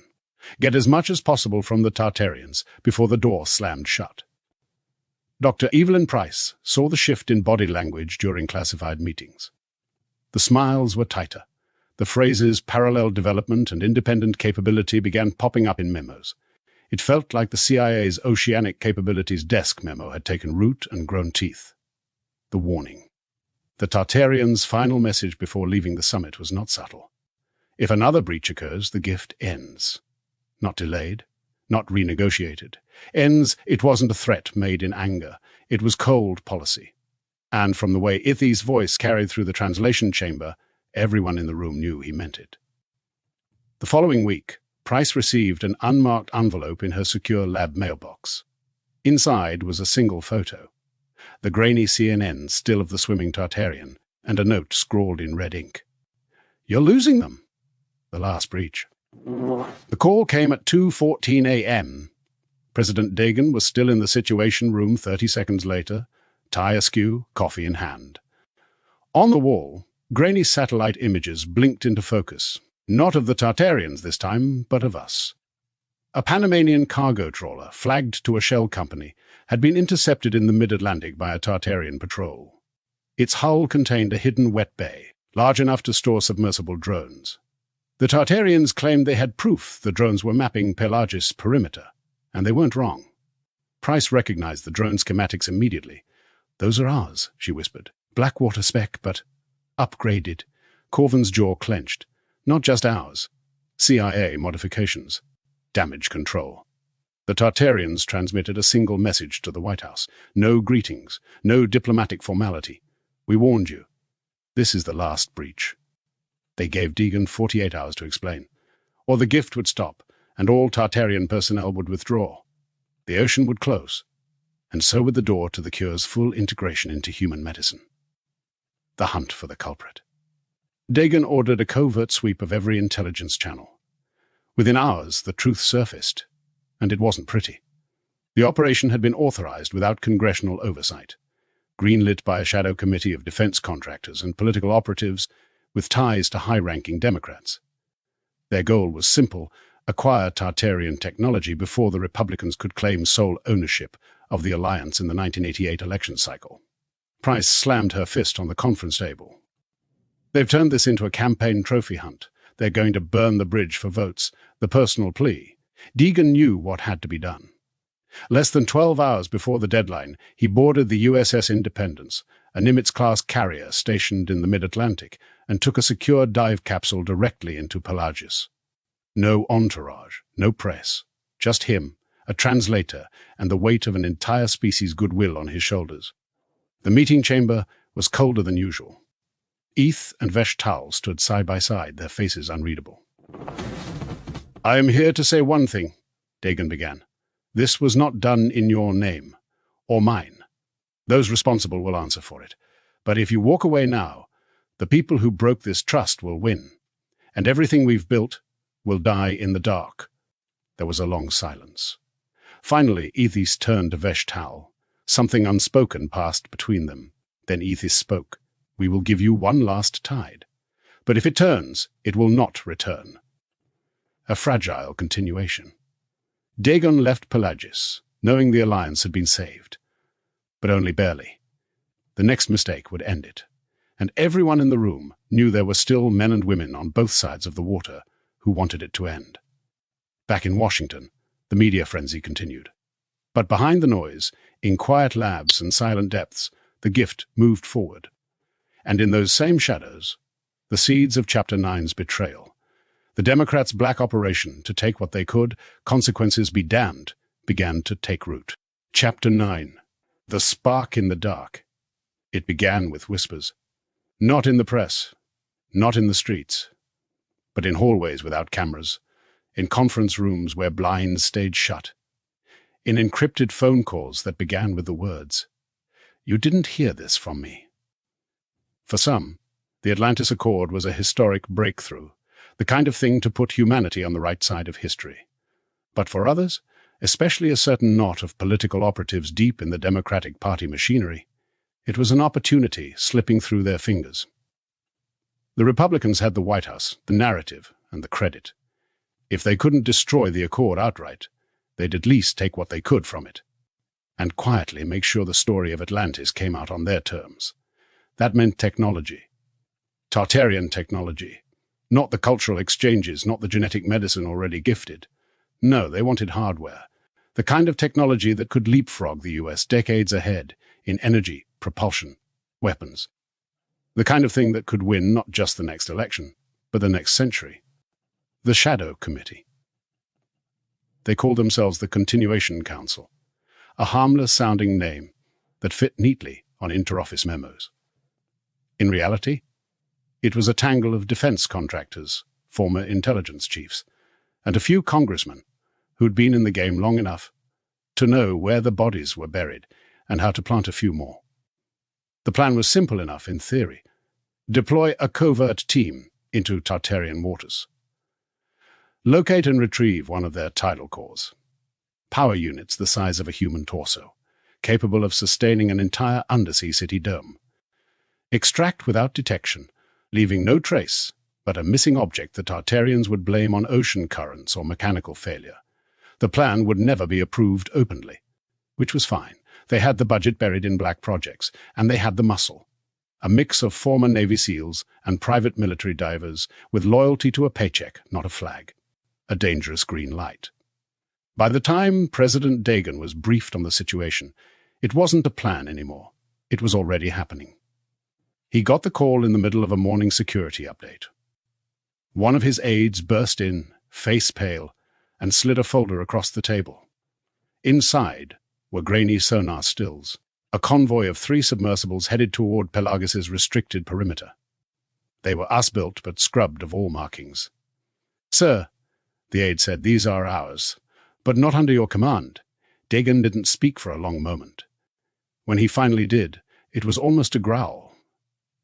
S1: Get as much as possible from the Tartarians before the door slammed shut. Dr. Evelyn Price saw the shift in body language during classified meetings. The smiles were tighter. The phrases parallel development and independent capability began popping up in memos. It felt like the CIA's Oceanic Capabilities Desk memo had taken root and grown teeth. The warning. The Tartarians' final message before leaving the summit was not subtle. If another breach occurs, the gift ends. Not delayed, not renegotiated. Ends, it wasn't a threat made in anger. It was cold policy. And from the way Rhys-Davies' voice carried through the translation chamber, everyone in the room knew he meant it. The following week, Price received an unmarked envelope in her secure lab mailbox. Inside was a single photo, the grainy CNN still of the swimming Tartarian, and a note scrawled in red ink. You're losing them. The last breach. The call came at 2:14 a.m. President Dagon was still in the Situation Room 30 seconds later, tie askew, coffee in hand. On the wall, grainy satellite images blinked into focus, not of the Tartarians this time, but of us. A Panamanian cargo trawler, flagged to a shell company, had been intercepted in the mid-Atlantic by a Tartarian patrol. Its hull contained a hidden wet bay, large enough to store submersible drones. The Tartarians claimed they had proof the drones were mapping Pelagis' perimeter, and they weren't wrong. Price recognized the drone schematics immediately. Those are ours, she whispered. Blackwater spec, but upgraded. Corvin's jaw clenched. Not just ours. CIA modifications. Damage control. The Tartarians transmitted a single message to the White House. No greetings, no diplomatic formality. We warned you. This is the last breach. They gave Dagon 48 hours to explain, or the gift would stop, and all Tartarian personnel would withdraw. The ocean would close, and so would the door to the cure's full integration into human medicine. The hunt for the culprit. Dagon ordered a covert sweep of every intelligence channel. Within hours, the truth surfaced, and it wasn't pretty. The operation had been authorized without congressional oversight, greenlit by a shadow committee of defense contractors and political operatives with ties to high-ranking Democrats. Their goal was simple: acquire Tartarian technology before the Republicans could claim sole ownership of the alliance in the 1988 election cycle. Price slammed her fist on the conference table. They've turned this into a campaign trophy hunt. They're going to burn the bridge for votes, the personal plea. Dagon knew what had to be done. Less than 12 hours before the deadline, he boarded the USS Independence, a Nimitz-class carrier stationed in the mid-Atlantic, and took a secure dive capsule directly into Pelagis. No entourage, no press, just him, a translator, and the weight of an entire species' goodwill on his shoulders. The meeting chamber was colder than usual. Rhys and Rhys-Davies stood side by side, their faces unreadable. "I am here to say one thing," Dagon began. "This was not done in your name, or mine. Those responsible will answer for it. But if you walk away now, the people who broke this trust will win, and everything we've built will die in the dark." There was a long silence. Finally, Ethis turned to Vesh-Tal. Something unspoken passed between them. Then Ethis spoke. "We will give you one last tide. But if it turns, it will not return." A fragile continuation. Dagon left Pelagis, knowing the alliance had been saved. But only barely. The next mistake would end it. And everyone in the room knew there were still men and women on both sides of the water who wanted it to end. Back in Washington, the media frenzy continued. But behind the noise, in quiet labs and silent depths, the gift moved forward. And in those same shadows, the seeds of Chapter 9's betrayal, the Democrats' black operation to take what they could, consequences be damned, began to take root. Chapter 9. The Spark in the Dark. It began with whispers. Not in the press, not in the streets, but in hallways without cameras, in conference rooms where blinds stayed shut, in encrypted phone calls that began with the words, "You didn't hear this from me." For some, the Atlantis Accord was a historic breakthrough, the kind of thing to put humanity on the right side of history. But for others, especially a certain knot of political operatives deep in the Democratic Party machinery, it was an opportunity slipping through their fingers. The Republicans had the White House, the narrative, and the credit. If they couldn't destroy the Accord outright, they'd at least take what they could from it, and quietly make sure the story of Atlantis came out on their terms. That meant technology. Tartarian technology. Not the cultural exchanges, not the genetic medicine already gifted. No, they wanted hardware. The kind of technology that could leapfrog the US decades ahead in energy, propulsion, weapons. The kind of thing that could win not just the next election, but the next century. The Shadow Committee. They called themselves the Continuation Council, a harmless-sounding name that fit neatly on interoffice memos. In reality, it was a tangle of defense contractors, former intelligence chiefs, and a few congressmen who'd been in the game long enough to know where the bodies were buried and how to plant a few more. The plan was simple enough in theory. Deploy a covert team into Tartarian waters. Locate and retrieve one of their tidal cores. Power units the size of a human torso, capable of sustaining an entire undersea city dome. Extract without detection, leaving no trace but a missing object the Tartarians would blame on ocean currents or mechanical failure. The plan would never be approved openly, which was fine. They had the budget buried in black projects, and they had the muscle. A mix of former Navy SEALs and private military divers with loyalty to a paycheck, not a flag. A dangerous green light. By the time President Dagon was briefed on the situation, it wasn't a plan anymore. It was already happening. He got the call in the middle of a morning security update. One of his aides burst in, face pale, and slid a folder across the table. Inside were grainy sonar stills, a convoy of 3 submersibles headed toward Pelagis's restricted perimeter. They were us-built but scrubbed of all markings. "Sir," the aide said, "these are ours, but not under your command." Dagon didn't speak for a long moment. When he finally did, it was almost a growl.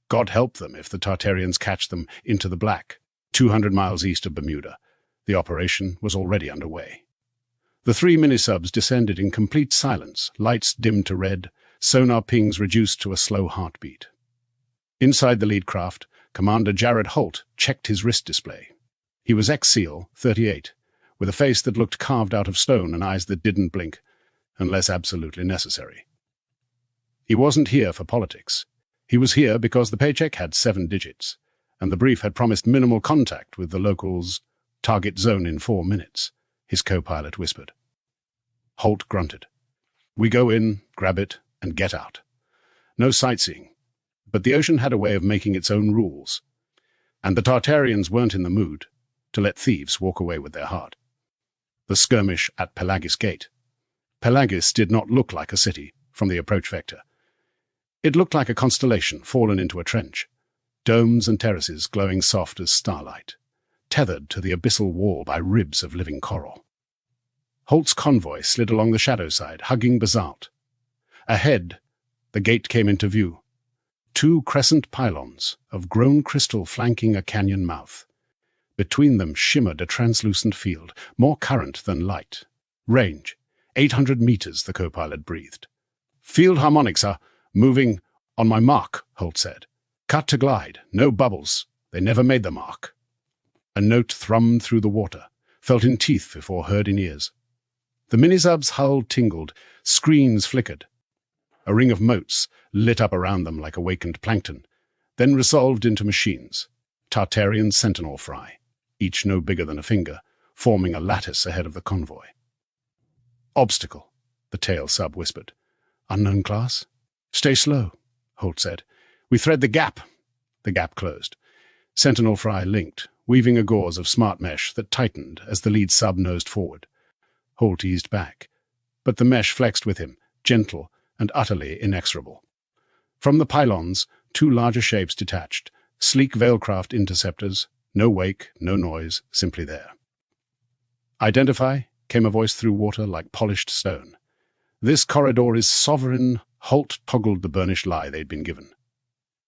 S1: God help them if the Tartarians catch them into the black, 200 miles east of Bermuda. The operation was already underway. The 3 minisubs descended in complete silence, lights dimmed to red, sonar pings reduced to a slow heartbeat. Inside the lead craft, Commander Jared Holt checked his wrist display. He was ex-SEAL, 38, with a face that looked carved out of stone and eyes that didn't blink, unless absolutely necessary. He wasn't here for politics. He was here because the paycheck had 7 digits, and the brief had promised minimal contact with the locals' target zone in 4 minutes, his co-pilot whispered. Holt grunted. "We go in, grab it, and get out. No sightseeing. But the ocean had a way of making its own rules, and the Tartarians weren't in the mood to let thieves walk away with their heart." The skirmish at Pelagis Gate. Pelagis did not look like a city from the approach vector. It looked like a constellation fallen into a trench, domes and terraces glowing soft as starlight. tethered to the abyssal wall by ribs of living coral. Holt's convoy slid along the shadow side, hugging basalt. Ahead, the gate came into view. 2 crescent pylons of grown crystal flanking a canyon mouth. Between them shimmered a translucent field, more current than light. Range, 800 meters, the co-pilot breathed. Field harmonics are moving on my mark, Holt said. Cut to glide, no bubbles. They never made the mark. A note thrummed through the water, felt in teeth before heard in ears. The minisub's hull tingled, screens flickered. A ring of motes lit up around them like awakened plankton, then resolved into machines. Tartarian sentinel fry, each no bigger than a finger, forming a lattice ahead of the convoy. Obstacle, the tail sub whispered. Unknown class? Stay slow, Holt said. We thread the gap. The gap closed. Sentinel fry linked, weaving a gauze of smart mesh that tightened as the lead sub nosed forward. Holt eased back, but the mesh flexed with him, gentle and utterly inexorable. From the pylons, 2 larger shapes detached, sleek Veilcraft interceptors, no wake, no noise, simply there. Identify, came a voice through water like polished stone. This corridor is sovereign. Holt toggled the burnished lie they'd been given.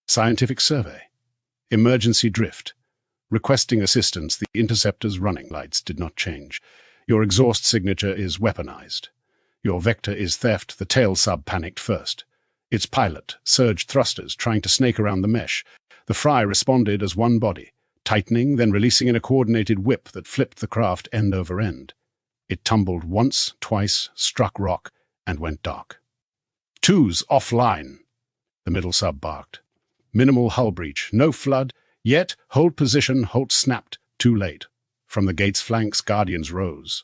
S1: Scientific survey. Emergency drift. Requesting assistance, the interceptor's running lights did not change. Your exhaust signature is weaponized. Your vector is theft. The tail sub panicked first. Its pilot surged thrusters, trying to snake around the mesh. The fry responded as one body, tightening, then releasing in a coordinated whip that flipped the craft end over end. It tumbled once, twice, struck rock, and went dark. 2's offline, the middle sub barked. Minimal hull breach, no flood, yet hold position. Holt snapped, too late. From the gate's flanks, Guardians rose.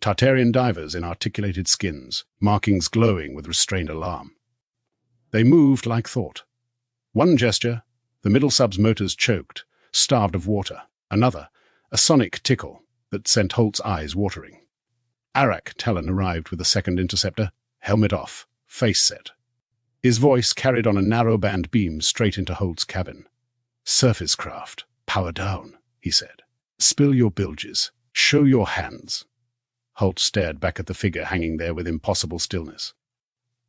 S1: Tartarian divers in articulated skins, markings glowing with restrained alarm. They moved like thought. One gesture, the middle sub's motors choked, starved of water. Another, a sonic tickle that sent Holt's eyes watering. Arak Talon arrived with a second interceptor, helmet off, face set. His voice carried on a narrow-band beam straight into Holt's cabin. Surface craft, power down, he said. Spill your bilges, show your hands. Holt stared back at the figure hanging there with impossible stillness.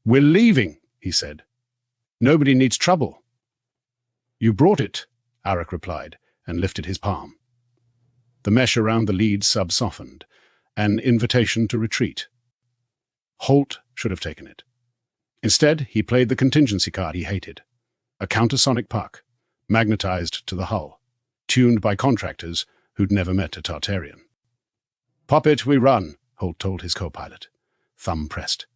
S1: We're leaving, he said. Nobody needs trouble. You brought it, Arak replied, and lifted his palm. The mesh around the lead sub softened, an invitation to retreat. Holt should have taken it. Instead, he played the contingency card he hated. A countersonic puck, magnetized to the hull, tuned by contractors who'd never met a Tartarian. Pop it, we run, Holt told his co-pilot. Thumb pressed.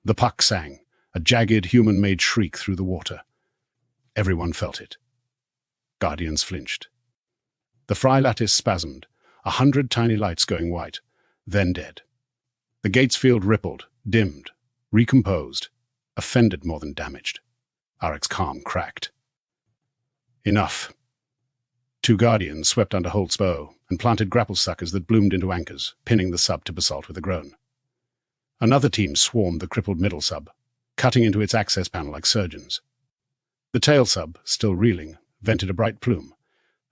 S1: The puck sang, a jagged human-made shriek through the water. Everyone felt it. Guardians flinched. The fry lattice spasmed, 100 tiny lights going white, then dead. The gates field rippled, dimmed, recomposed, offended more than damaged. Arak's calm cracked. Enough. 2 Guardians swept under Holt's bow and planted grapple suckers that bloomed into anchors, pinning the sub to basalt with a groan. Another team swarmed the crippled middle sub, cutting into its access panel like surgeons. The tail sub, still reeling, vented a bright plume,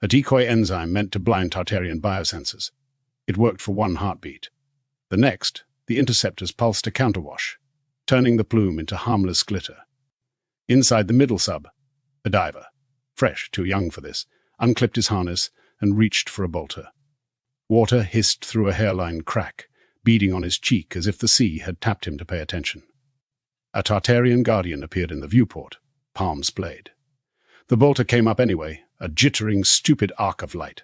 S1: a decoy enzyme meant to blind Tartarian biosensors. It worked for 1 heartbeat. The next, the interceptors pulsed a counterwash, turning the plume into harmless glitter. Inside the middle sub, a diver, fresh, too young for this, unclipped his harness and reached for a bolter. Water hissed through a hairline crack, beading on his cheek as if the sea had tapped him to pay attention. A Tartarian Guardian appeared in the viewport, palms splayed. The bolter came up anyway, a jittering, stupid arc of light.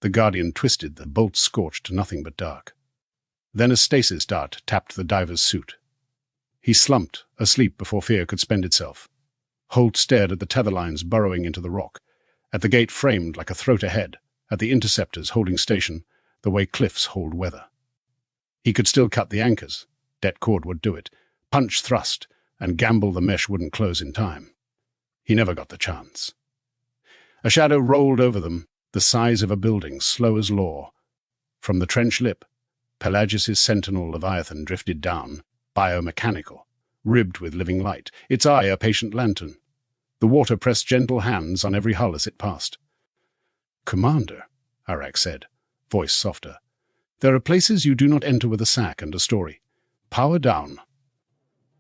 S1: The Guardian twisted, the bolt scorched nothing but dark. Then a stasis dart tapped the diver's suit. He slumped, asleep before fear could spend itself. Holt stared at the tether lines burrowing into the rock, at the gate framed like a throat ahead, at the interceptors holding station, the way cliffs hold weather. He could still cut the anchors. Det cord would do it. Punch thrust, and gamble the mesh wouldn't close in time. He never got the chance. A shadow rolled over them, the size of a building, slow as law. From the trench lip, Pelagius's sentinel Leviathan drifted down, biomechanical, ribbed with living light, its eye a patient lantern. The water pressed gentle hands on every hull as it passed. Commander, Arak said, voice softer. There are places you do not enter with a sack and a story. Power down.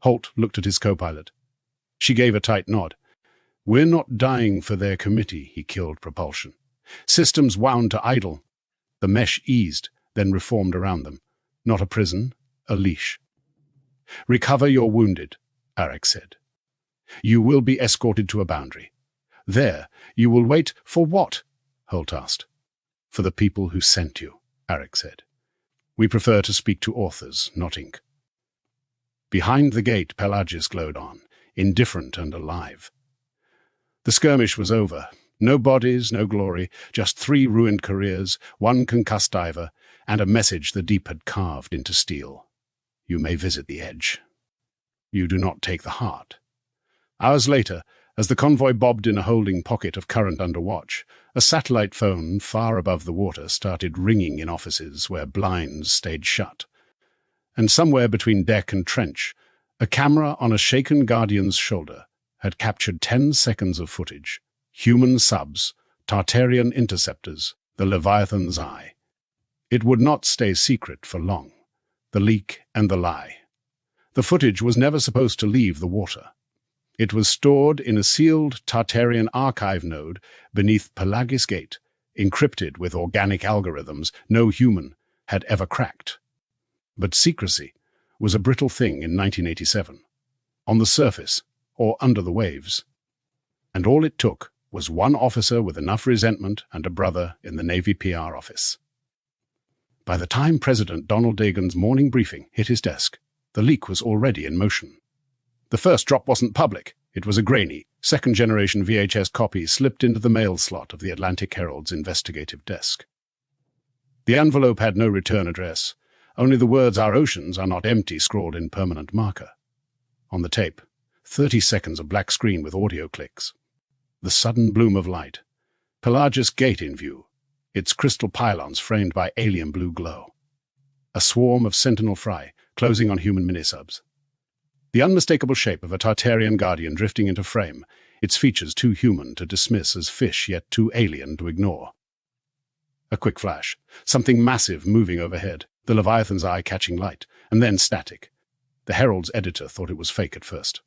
S1: Holt looked at his co-pilot. She gave a tight nod. We're not dying for their committee, he killed propulsion. Systems wound to idle. The mesh eased, then reformed around them. Not a prison, a leash. Recover your wounded, Arak said. You will be escorted to a boundary. There, you will wait for what? Holt asked. For the people who sent you, Arak said. We prefer to speak to authors, not ink. Behind the gate, Pelagius glowed on, indifferent and alive. The skirmish was over. No bodies, no glory, just 3 ruined careers, 1 concussed diver, and a message the deep had carved into steel. You may visit the edge. You do not take the heart. Hours later, as the convoy bobbed in a holding pocket of current under watch, a satellite phone far above the water started ringing in offices where blinds stayed shut. And somewhere between deck and trench, a camera on a shaken Guardian's shoulder had captured 10 seconds of footage. Human subs, Tartarian interceptors, the Leviathan's eye. It would not stay secret for long. The leak and the lie. The footage was never supposed to leave the water. It was stored in a sealed Tartarian archive node beneath Pelagius Gate, encrypted with organic algorithms no human had ever cracked. But secrecy was a brittle thing in 1987. On the surface, or under the waves. And all it took was one officer with enough resentment and a brother in the Navy PR office. By the time President Donald Dagan's morning briefing hit his desk, the leak was already in motion. The first drop wasn't public. It was a grainy, second-generation VHS copy slipped into the mail slot of the Atlantic Herald's investigative desk. The envelope had no return address, only the words "Our oceans are not empty" scrawled in permanent marker. On the tape, 30 seconds of black screen with audio clicks. The sudden bloom of light. Pelagius Gate in view, its crystal pylons framed by alien blue glow. A swarm of sentinel fry closing on human minisubs. The unmistakable shape of a Tartarian Guardian drifting into frame, its features too human to dismiss as fish yet too alien to ignore. A quick flash, something massive moving overhead, the Leviathan's eye catching light, and then static. The Herald's editor thought it was fake at first.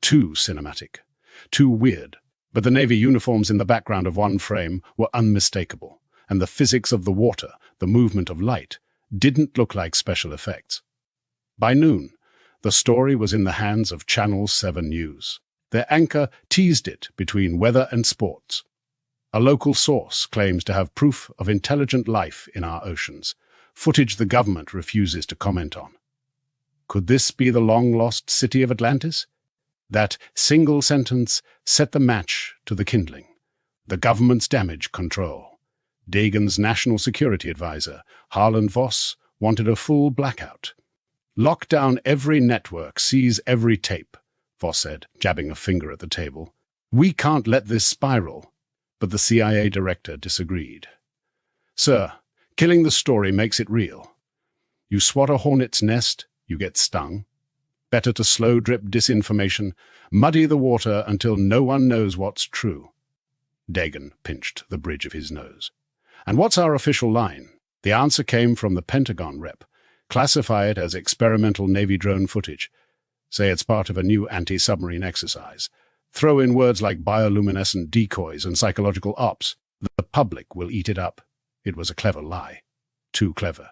S1: Too cinematic, too weird. But the Navy uniforms in the background of one frame were unmistakable, and the physics of the water, the movement of light, didn't look like special effects. By noon, the story was in the hands of Channel 7 News. Their anchor teased it between weather and sports. A local source claims to have proof of intelligent life in our oceans, footage the government refuses to comment on. Could this be the long-lost city of Atlantis? That single sentence set the match to the kindling. The government's damage control. Dagan's national security advisor, Harlan Voss, wanted a full blackout. Lock down every network, seize every tape, Voss said, jabbing a finger at the table. We can't let this spiral. But the CIA director disagreed. Sir, killing the story makes it real. You swat a hornet's nest, you get stung. Better to slow-drip disinformation, muddy the water until no one knows what's true. Dagan pinched the bridge of his nose. And what's our official line? The answer came from the Pentagon rep. Classify it as experimental Navy drone footage. Say it's part of a new anti-submarine exercise. Throw in words like bioluminescent decoys and psychological ops. The public will eat it up. It was a clever lie. Too clever.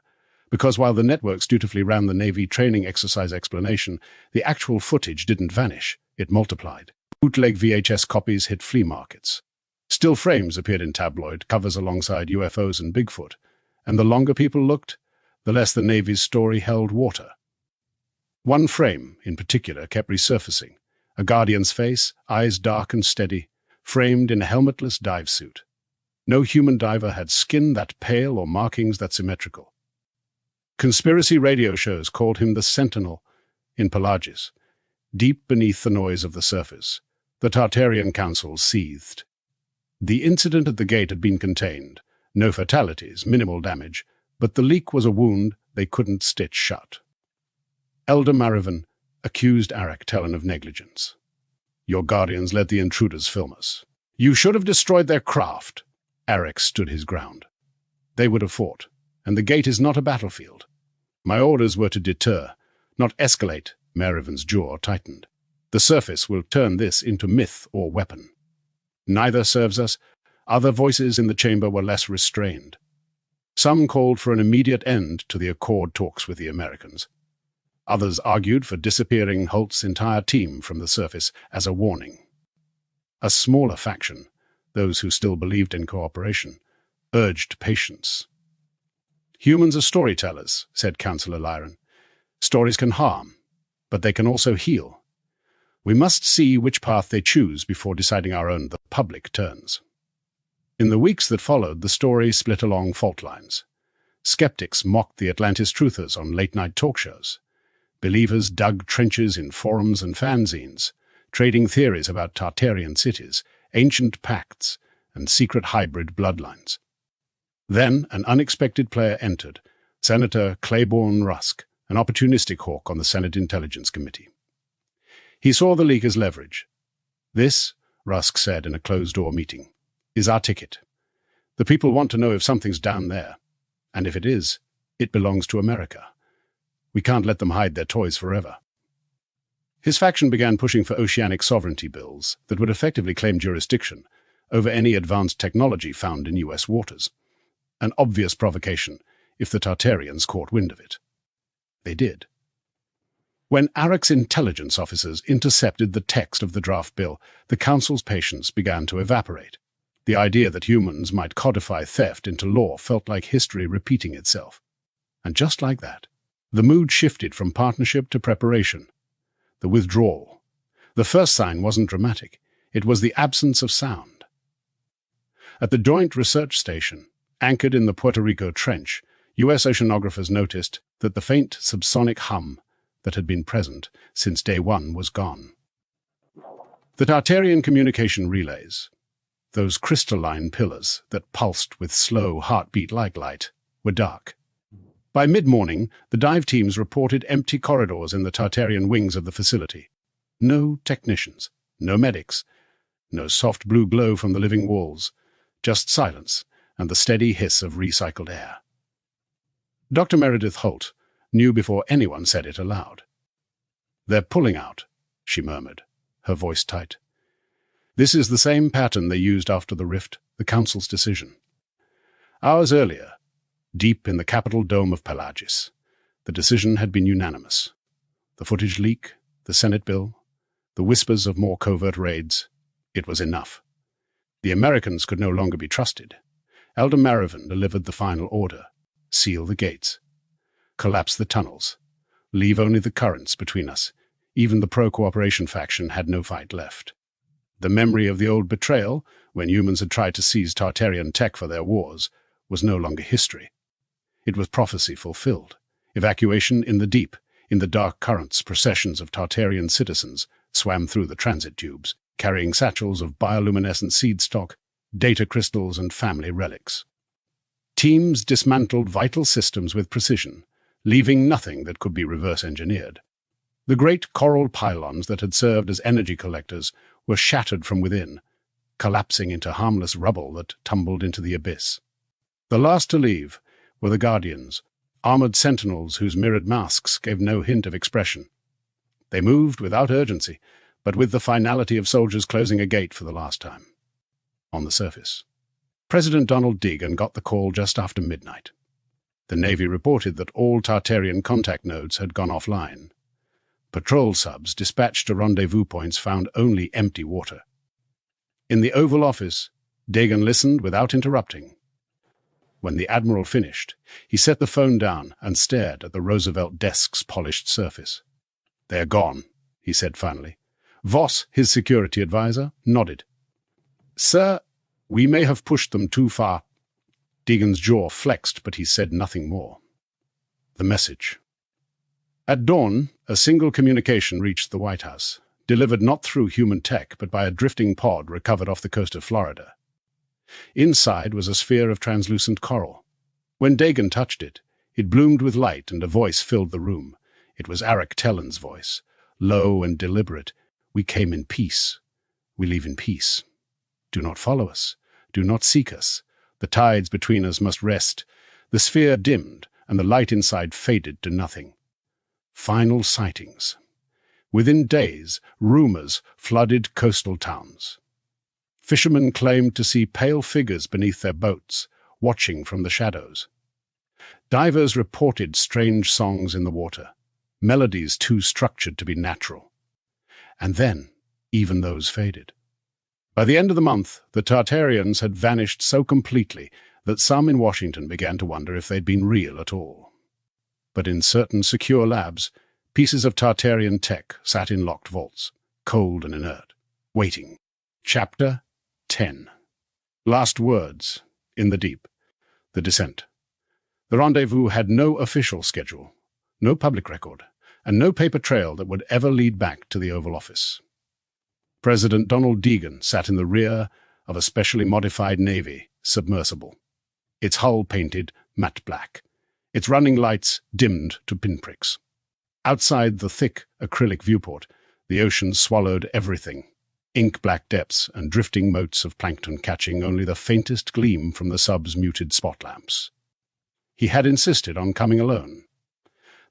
S1: Because while the networks dutifully ran the Navy training exercise explanation, the actual footage didn't vanish. It multiplied. Bootleg VHS copies hit flea markets. Still frames appeared in tabloid covers alongside UFOs and Bigfoot. And the longer people looked, the less the Navy's story held water. One frame, in particular, kept resurfacing. A Guardian's face, eyes dark and steady, framed in a helmetless dive suit. No human diver had skin that pale or markings that symmetrical. Conspiracy radio shows called him the Sentinel in Pelagius. Deep beneath the noise of the surface, the Tartarian council seethed. The incident at the gate had been contained. No fatalities, minimal damage, but the leak was a wound they couldn't stitch shut. Elder Marivan accused Arak Tellan of negligence. Your Guardians let the intruders film us. You should have destroyed their craft. Arak stood his ground. They would have fought, and the gate is not a battlefield. My orders were to deter, not escalate. Merriven's jaw tightened. The surface will turn this into myth or weapon. Neither serves us. Other voices in the chamber were less restrained. Some called for an immediate end to the Accord talks with the Americans. Others argued for disappearing Holt's entire team from the surface as a warning. A smaller faction, those who still believed in cooperation, urged patience. Humans are storytellers, said Councillor Lyron. Stories can harm, but they can also heal. We must see which path they choose before deciding our own. The public turns. In the weeks that followed, the story split along fault lines. Skeptics mocked the Atlantis truthers on late-night talk shows. Believers dug trenches in forums and fanzines, trading theories about Tartarian cities, ancient pacts, and secret hybrid bloodlines. Then an unexpected player entered, Senator Claiborne Rusk, an opportunistic hawk on the Senate Intelligence Committee. He saw the leak as leverage. This, Rusk said in a closed-door meeting, is our ticket. The people want to know if something's down there, and if it is, it belongs to America. We can't let them hide their toys forever. His faction began pushing for oceanic sovereignty bills that would effectively claim jurisdiction over any advanced technology found in U.S. waters. An obvious provocation if the Tartarians caught wind of it. They did. When Arak's intelligence officers intercepted the text of the draft bill, the Council's patience began to evaporate. The idea that humans might codify theft into law felt like history repeating itself. And just like that, the mood shifted from partnership to preparation. The withdrawal. The first sign wasn't dramatic. It was the absence of sound. At the Joint Research Station, anchored in the Puerto Rico Trench, U.S. oceanographers noticed that the faint subsonic hum that had been present since day one was gone. The Tartarian communication relays, those crystalline pillars that pulsed with slow heartbeat-like light, were dark. By mid-morning, the dive teams reported empty corridors in the Tartarian wings of the facility. No technicians, no medics, no soft blue glow from the living walls, just silence and the steady hiss of recycled air. Dr. Meredith Holt knew before anyone said it aloud. "They're pulling out," she murmured, her voice tight. This is the same pattern they used after the rift, the Council's decision. Hours earlier, deep in the Capitol dome of Pelagis, the decision had been unanimous. The footage leak, the Senate bill, the whispers of more covert raids, it was enough. The Americans could no longer be trusted. Elder Merriven delivered the final order: seal the gates, collapse the tunnels, leave only the currents between us. Even the pro-cooperation faction had no fight left. The memory of the old betrayal, when humans had tried to seize Tartarian tech for their wars, was no longer history. It was prophecy fulfilled. Evacuation in the deep, in the dark currents, processions of Tartarian citizens swam through the transit tubes, carrying satchels of bioluminescent seed stock, data crystals, and family relics. Teams dismantled vital systems with precision, leaving nothing that could be reverse-engineered. The great coral pylons that had served as energy collectors were shattered from within, collapsing into harmless rubble that tumbled into the abyss. The last to leave were the Guardians, armored sentinels whose mirrored masks gave no hint of expression. They moved without urgency, but with the finality of soldiers closing a gate for the last time. On the surface, President Donald Deegan got the call just after midnight. The Navy reported that all Tartarian contact nodes had gone offline. Patrol subs dispatched to rendezvous points found only empty water. In the Oval Office, Deegan listened without interrupting. When the Admiral finished, he set the phone down and stared at the Roosevelt desk's polished surface. "They're gone," he said finally. Voss, his security advisor, nodded. "Sir, we may have pushed them too far." Deegan's jaw flexed, but he said nothing more. The message. At dawn, a single communication reached the White House, delivered not through human tech, but by a drifting pod recovered off the coast of Florida. Inside was a sphere of translucent coral. When Deegan touched it, it bloomed with light and a voice filled the room. It was Arak Tellen's voice, low and deliberate. "We came in peace. We leave in peace. Do not follow us. Do not seek us. The tides between us must rest. The sphere dimmed, and the light inside faded to nothing. Final sightings. Within days, rumors flooded coastal towns. Fishermen claimed to see pale figures beneath their boats, watching from the shadows. Divers reported strange songs in the water, melodies too structured to be natural. And then, even those faded. By the end of the month, the Tartarians had vanished so completely that some in Washington began to wonder if they'd been real at all. But in certain secure labs, pieces of Tartarian tech sat in locked vaults, cold and inert, waiting. Chapter 10. Last words. In the deep. The descent. The rendezvous had no official schedule, no public record, and no paper trail that would ever lead back to the Oval Office. President Donald Deegan sat in the rear of a specially modified Navy submersible, its hull painted matte black, its running lights dimmed to pinpricks. Outside the thick acrylic viewport, the ocean swallowed everything, ink-black depths and drifting motes of plankton catching only the faintest gleam from the sub's muted spot lamps. He had insisted on coming alone.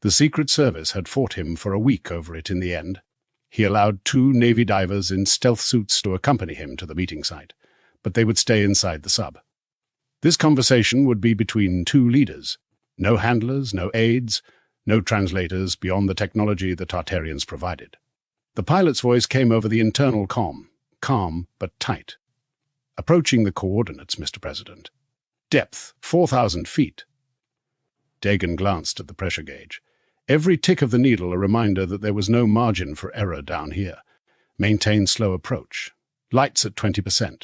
S1: The Secret Service had fought him for a week over it in the end. He allowed 2 Navy divers in stealth suits to accompany him to the meeting site, but they would stay inside the sub. This conversation would be between 2 leaders. No handlers, no aides, no translators beyond the technology the Tartarians provided. The pilot's voice came over the internal comm, calm but tight. Approaching the coordinates, Mr. President. Depth, 4,000 feet. Dagan glanced at the pressure gauge. Every tick of the needle a reminder that there was no margin for error down here. Maintain slow approach. Lights at 20%.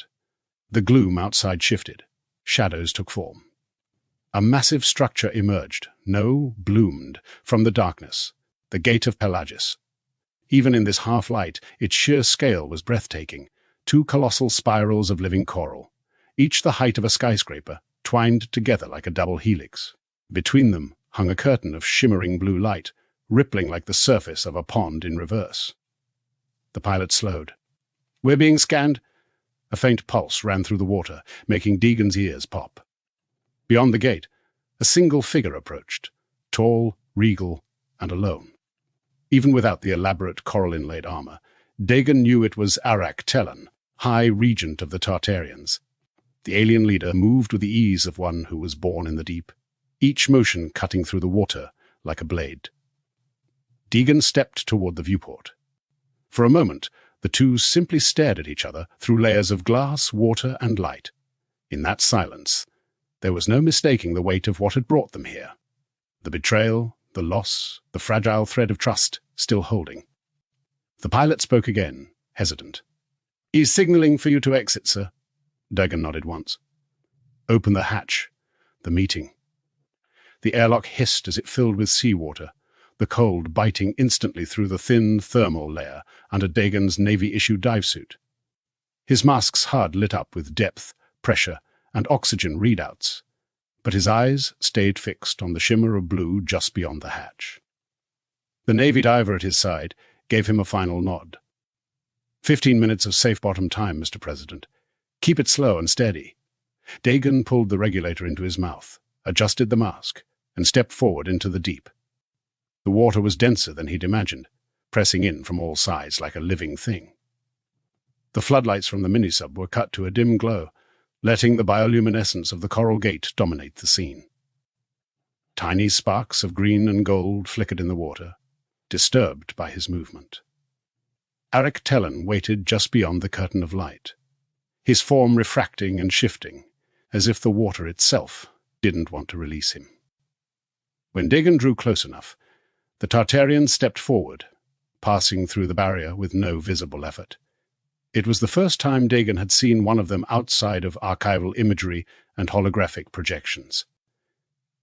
S1: The gloom outside shifted. Shadows took form. A massive structure emerged, bloomed, from the darkness. The Gate of Pelagus. Even in this half-light, its sheer scale was breathtaking. 2 colossal spirals of living coral, each the height of a skyscraper, twined together like a double helix. Between them hung a curtain of shimmering blue light, rippling like the surface of a pond in reverse. The pilot slowed. "We're being scanned." A faint pulse ran through the water, making Deegan's ears pop. Beyond the gate, a single figure approached, tall, regal, and alone. Even without the elaborate coral-inlaid armor, Dagan knew it was Arrak-Tellan, High Regent of the Tartarians. The alien leader moved with the ease of one who was born in the deep, each motion cutting through the water like a blade. Deegan stepped toward the viewport. For a moment, the 2 simply stared at each other through layers of glass, water, and light. In that silence, there was no mistaking the weight of what had brought them here. The betrayal, the loss, the fragile thread of trust still holding. The pilot spoke again, hesitant. "He's signaling for you to exit, sir." Dagan nodded once. "Open the hatch." The meeting. The airlock hissed as it filled with seawater, the cold biting instantly through the thin thermal layer under Dagan's Navy-issue dive suit. His mask's HUD lit up with depth, pressure, and oxygen readouts, but his eyes stayed fixed on the shimmer of blue just beyond the hatch. The Navy diver at his side gave him a final nod. 15 minutes of safe bottom time, Mr. President. Keep it slow and steady." Dagan pulled the regulator into his mouth, adjusted the mask, and stepped forward into the deep. The water was denser than he'd imagined, pressing in from all sides like a living thing. The floodlights from the minisub were cut to a dim glow, letting the bioluminescence of the coral gate dominate the scene. Tiny sparks of green and gold flickered in the water, disturbed by his movement. Arrak-Tellan waited just beyond the curtain of light, his form refracting and shifting, as if the water itself didn't want to release him. When Dagan drew close enough, the Tartarians stepped forward, passing through the barrier with no visible effort. It was the first time Dagan had seen one of them outside of archival imagery and holographic projections.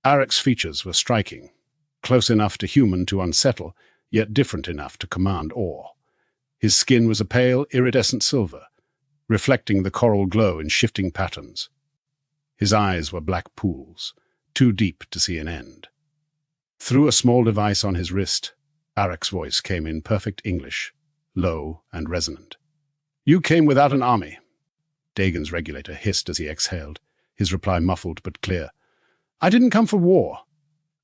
S1: Arak's features were striking, close enough to human to unsettle, yet different enough to command awe. His skin was a pale, iridescent silver, reflecting the coral glow in shifting patterns. His eyes were black pools, too deep to see an end. Through a small device on his wrist, Arak's voice came in perfect English, low and resonant. "You came without an army," Dagan's regulator hissed as he exhaled. his reply muffled but clear. "I didn't come for war."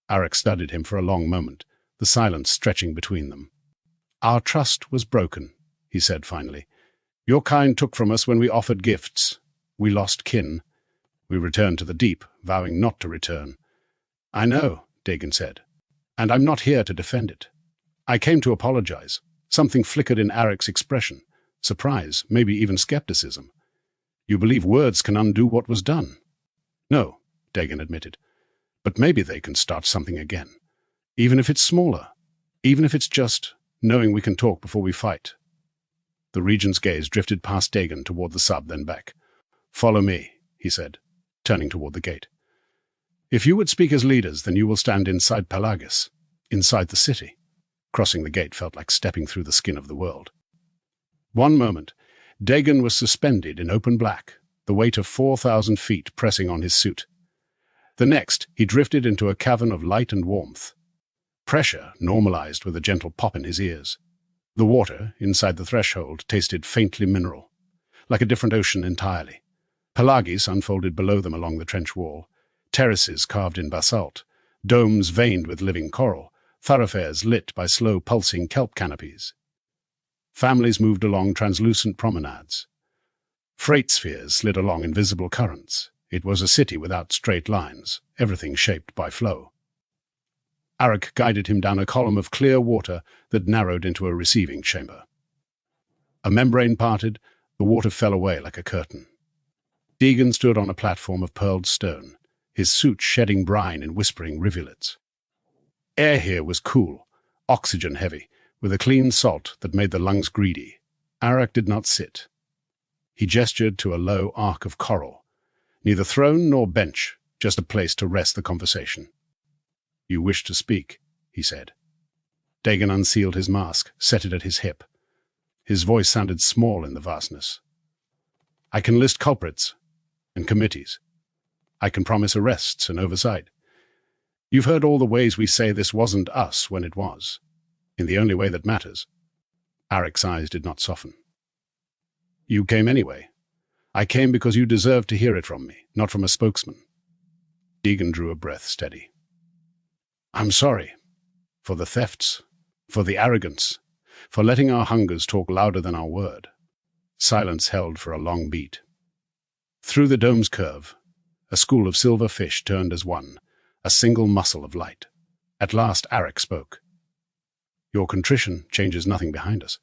S1: Arak studied him for a long moment, the silence stretching between them. "Our trust was broken," he said finally. "Your kind took from us when we offered gifts. We lost kin. We returned to the deep, vowing not to return." "I know," Dagon said, "and I'm not here to defend it. I came to apologize." Something flickered in Arak's expression. Surprise, maybe even skepticism. "You believe words can undo what was done?" "No," Dagon admitted. "But maybe they can start something again. Even if it's smaller. Even if it's just knowing we can talk before we fight." The regent's gaze drifted past Dagon toward the sub, then back. "Follow me," he said, turning toward the gate. "If you would speak as leaders, then you will stand inside Pelagus, inside the city." Crossing the gate felt like stepping through the skin of the world. One moment, Dagon was suspended in open black, the weight of 4,000 feet pressing on his suit. The next, he drifted into a cavern of light and warmth. Pressure normalized with a gentle pop in his ears. The water, inside the threshold, tasted faintly mineral, like a different ocean entirely. Pelagus unfolded below them along the trench wall, terraces carved in basalt, domes veined with living coral, thoroughfares lit by slow pulsing kelp canopies. Families moved along translucent promenades. Freight spheres slid along invisible currents. It was a city without straight lines, everything shaped by flow. Arak guided him down a column of clear water that narrowed into a receiving chamber. A membrane parted, the water fell away like a curtain. Dagon stood on a platform of pearled stone, his suit shedding brine in whispering rivulets. Air here was cool, oxygen-heavy, with a clean salt that made the lungs greedy. Arak did not sit. He gestured to a low arc of coral. Neither throne nor bench, just a place to rest the conversation. "You wish to speak," he said. Dagon unsealed his mask, set it at his hip. His voice sounded small in the vastness. "I can list culprits and committees. I can promise arrests and oversight. You've heard all the ways we say this wasn't us when it was, in the only way that matters." Arak's eyes did not soften. "You came anyway. I came because you deserved to hear it from me, not from a spokesman." Dagon drew a breath steady. "I'm sorry. For the thefts, for the arrogance, for letting our hungers talk louder than our word." Silence held for a long beat. Through the dome's curve, a school of silver fish turned as one, a single muscle of light. At last Arak spoke. "Your contrition changes nothing behind us.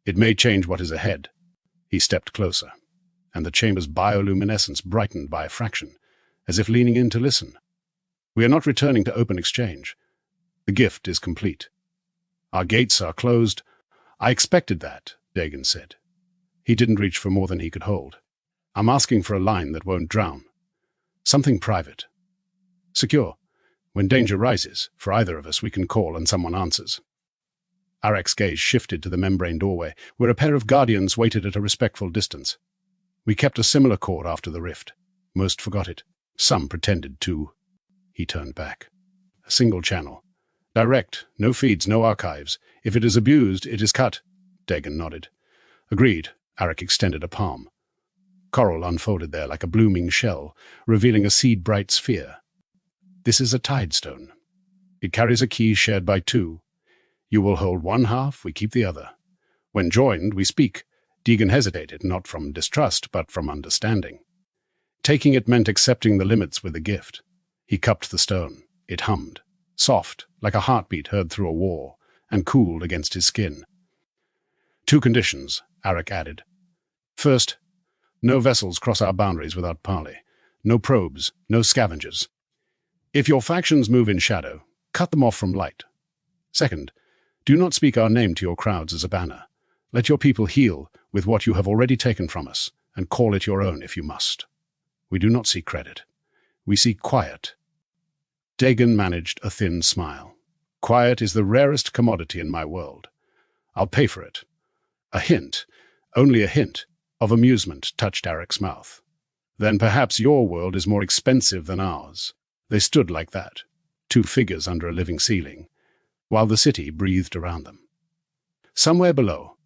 S1: It may change what is ahead." He stepped closer, and the chamber's bioluminescence brightened by a fraction, as if leaning in to listen. "We are not returning to open exchange. The gift is complete. Our gates are closed." "I expected that," Dagon said. He didn't reach for more than he could hold. "I'm asking for a line that won't drown. Something private. Secure. When danger rises, for either of us, we can call and someone answers." Arak's gaze shifted to the membrane doorway, where a pair of guardians waited at a respectful distance. "We kept a similar cord after the rift. Most forgot it. Some pretended to." He turned back. "A single channel. Direct, no feeds, no archives. If it is abused, it is cut." Dagon nodded. "Agreed." Arak extended a palm. Coral unfolded there like a blooming shell, revealing a seed-bright sphere. "This is a tidestone. It carries a key shared by two. You will hold one half, we keep the other. When joined, we speak." Dagon hesitated, not from distrust, but from understanding. Taking it meant accepting the limits with a gift. He cupped the stone. It hummed, soft, like a heartbeat heard through a wall, and cooled against his skin. "Two conditions," Arak added. "First, no vessels cross our boundaries without parley. No probes, no scavengers. If your factions move in shadow, cut them off from light. Second, do not speak our name to your crowds as a banner. Let your people heal with what you have already taken from us, and call it your own if you must. We do not seek credit. We seek quiet." Dagon managed a thin smile. "Quiet is the rarest commodity in my world. I'll pay for it." A hint, only a hint, of amusement touched Arak's mouth. "Then perhaps your world is more expensive than ours." They stood like that, two figures under a living ceiling, while the city breathed around them. Somewhere below,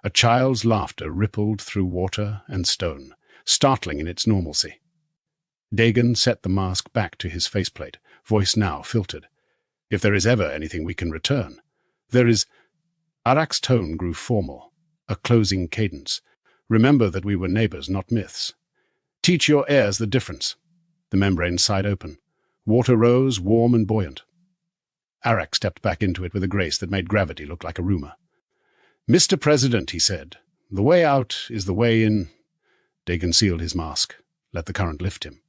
S1: a child's laughter rippled through water and stone, startling in its normalcy. Dagon set the mask back to his faceplate, voice now filtered. "If there is ever anything we can return, there is—" Arak's tone grew formal, a closing cadence. "Remember that we were neighbors, not myths. Teach your heirs the difference." The membrane sighed open. Water rose, warm and buoyant. Arak stepped back into it with a grace that made gravity look like a rumor. "Mr. President," he said, "the way out is the way in." Dagon sealed his mask, let the current lift him.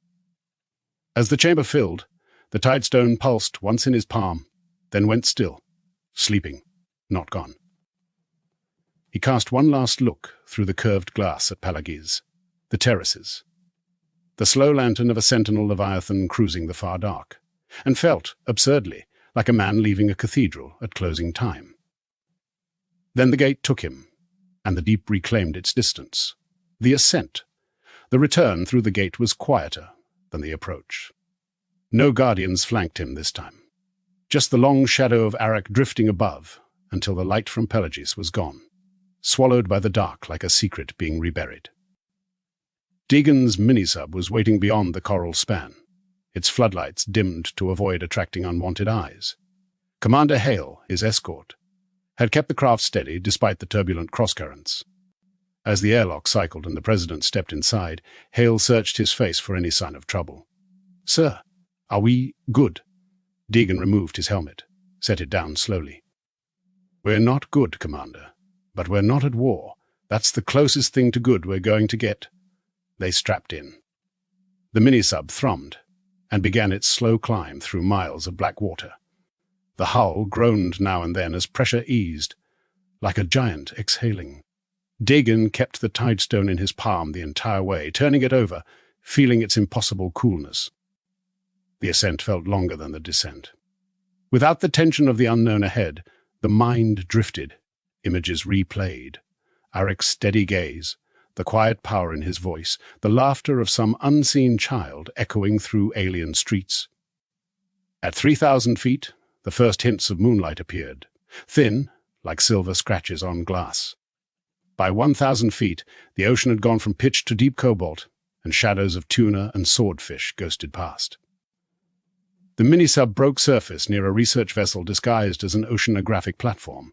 S1: As the chamber filled, the tidestone pulsed once in his palm, then went still, sleeping, not gone. He cast one last look through the curved glass at Pelagiz, the terraces, the slow lantern of a sentinel leviathan cruising the far dark, and felt, absurdly, like a man leaving a cathedral at closing time. Then the gate took him, and the deep reclaimed its distance. The ascent. The return through the gate was quieter than the approach. No guardians flanked him this time. Just the long shadow of Arak drifting above until the light from Pelagiz was gone, swallowed by the dark like a secret being reburied. Dagon's minisub was waiting beyond the coral span, its floodlights dimmed to avoid attracting unwanted eyes. Commander Hale, his escort, had kept the craft steady despite the turbulent crosscurrents. As the airlock cycled and the president stepped inside, Hale searched his face for any sign of trouble. "Sir, are we good?" Dagon removed his helmet, set it down slowly. "We're not good, Commander, but we're not at war. That's the closest thing to good we're going to get." They strapped in. The minisub thrummed and began its slow climb through miles of black water. The hull groaned now and then as pressure eased, like a giant exhaling. Dagon kept the tidestone in his palm the entire way, turning it over, feeling its impossible coolness. The ascent felt longer than the descent. Without the tension of the unknown ahead, the mind drifted, images replayed. Arak's steady gaze, the quiet power in his voice, the laughter of some unseen child echoing through alien streets. At 3,000 feet, the first hints of moonlight appeared, thin, like silver scratches on glass. By 1,000 feet, the ocean had gone from pitch to deep cobalt, and shadows of tuna and swordfish ghosted past. The minisub broke surface near a research vessel disguised as an oceanographic platform.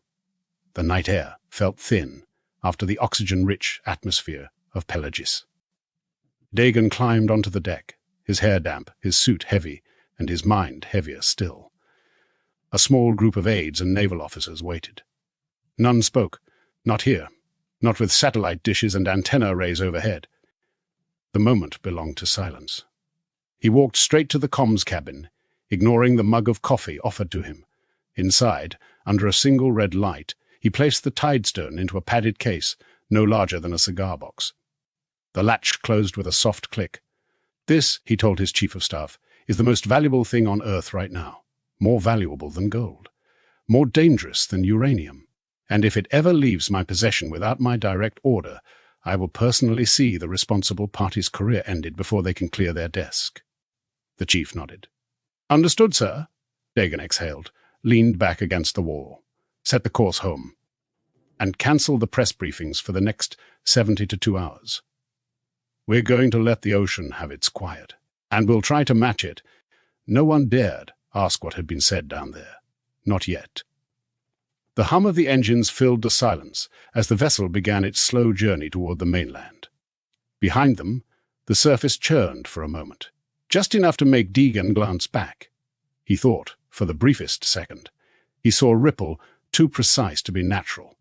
S1: The night air felt thin after the oxygen-rich atmosphere of Pelagiz. Dagon climbed onto the deck, his hair damp, his suit heavy, and his mind heavier still. A small group of aides and naval officers waited. None spoke, not here, not with satellite dishes and antenna arrays overhead. The moment belonged to silence. He walked straight to the comms cabin, ignoring the mug of coffee offered to him. Inside, under a single red light, he placed the tidestone into a padded case no larger than a cigar box. The latch closed with a soft click. "This," he told his chief of staff, "is the most valuable thing on Earth right now. More valuable than gold. More dangerous than uranium. And if it ever leaves my possession without my direct order, I will personally see the responsible party's career ended before they can clear their desk." The chief nodded. "Understood, sir." Dagon exhaled, leaned back against the wall, set the course home, and cancelled the press briefings for the next 72 hours. "We're going to let the ocean have its quiet, and we'll try to match it." No one dared ask what had been said down there. Not yet. The hum of the engines filled the silence as the vessel began its slow journey toward the mainland. Behind them, the surface churned for a moment, just enough to make Dagon glance back. He thought, for the briefest second, he saw a ripple too precise to be natural,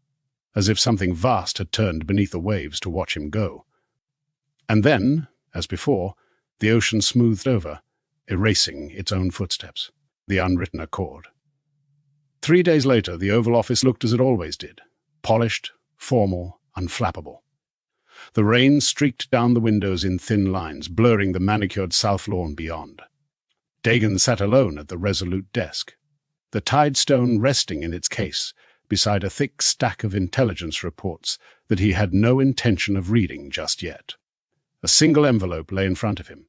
S1: as if something vast had turned beneath the waves to watch him go. And then, as before, the ocean smoothed over, erasing its own footsteps, the unwritten accord. 3 days later, the Oval Office looked as it always did, polished, formal, unflappable. The rain streaked down the windows in thin lines, blurring the manicured south lawn beyond. Dagon sat alone at the resolute desk, the tidestone resting in its case beside a thick stack of intelligence reports that he had no intention of reading just yet. A single envelope lay in front of him.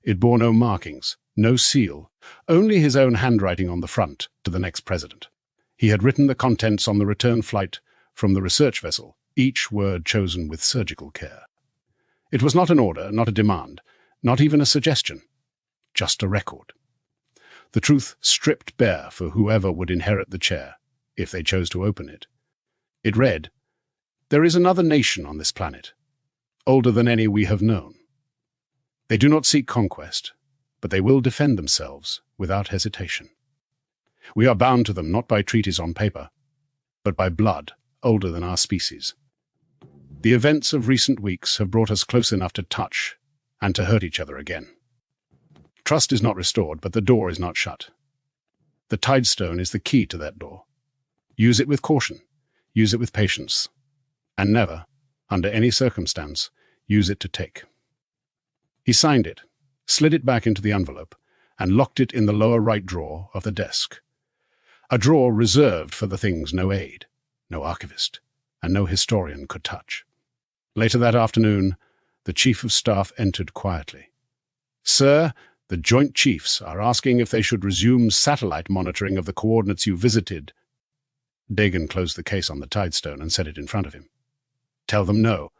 S1: It bore no markings, no seal, only his own handwriting on the front to the next president. He had written the contents on the return flight from the research vessel, each word chosen with surgical care. It was not an order, not a demand, Not even a suggestion, just a record. The truth stripped bare for whoever would inherit the chair, if they chose to open it. It read, "There is another nation on this planet, older than any we have known. They do not seek conquest, but they will defend themselves without hesitation. We are bound to them not by treaties on paper, but by blood older than our species. The events of recent weeks have brought us close enough to touch and to hurt each other again. Trust is not restored, but the door is not shut. The Tidestone is the key to that door. Use it with caution, use it with patience, and never, under any circumstance, use it to take." He signed it, slid it back into the envelope, and locked it in the lower right drawer of the desk. A drawer reserved for the things no aide, no archivist, and no historian could touch. Later that afternoon, the Chief of Staff entered quietly. "Sir, the Joint Chiefs are asking if they should resume satellite monitoring of the coordinates you visited." Dagon closed the case on the Tidestone and set it in front of him. "Tell them no.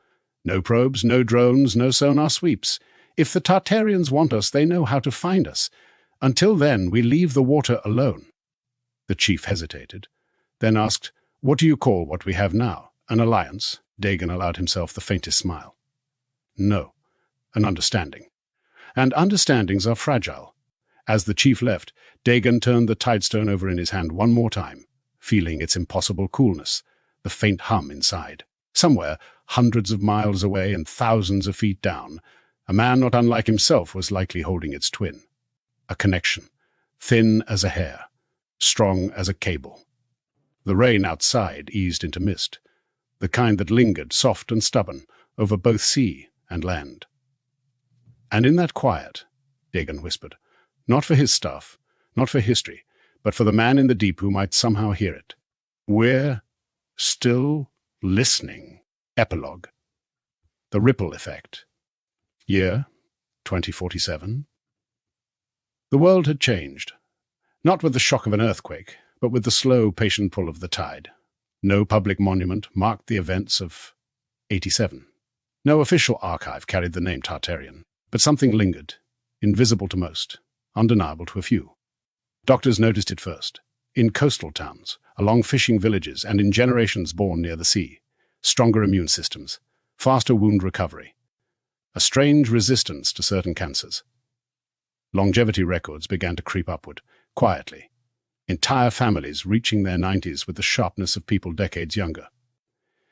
S1: No probes, no drones, no sonar sweeps. If the Tartarians want us, they know how to find us. Until then, we leave the water alone." The chief hesitated, then asked, "What do you call what we have now? An alliance?" Dagon allowed himself the faintest smile. "No, an understanding. And understandings are fragile." As the chief left, Dagon turned the Tidestone over in his hand one more time, feeling its impossible coolness, the faint hum inside. Somewhere, hundreds of miles away and thousands of feet down, a man not unlike himself was likely holding its twin. A connection, thin as a hair, strong as a cable. The rain outside eased into mist, the kind that lingered, soft and stubborn, over both sea and land. And in that quiet, Dagon whispered, not for his stuff, not for history, but for the man in the deep who might somehow hear it, "We're still listening." Epilogue. The Ripple Effect. Year 2047. The world had changed, not with the shock of an earthquake, but with the slow, patient pull of the tide. No public monument marked the events of 87. No official archive carried the name Tartarian, but something lingered, invisible to most, undeniable to a few. Doctors noticed it first, in coastal towns, along fishing villages, and in generations born near the sea. Stronger immune systems, faster wound recovery, a strange resistance to certain cancers. Longevity records began to creep upward, quietly, entire families reaching their 90s with the sharpness of people decades younger.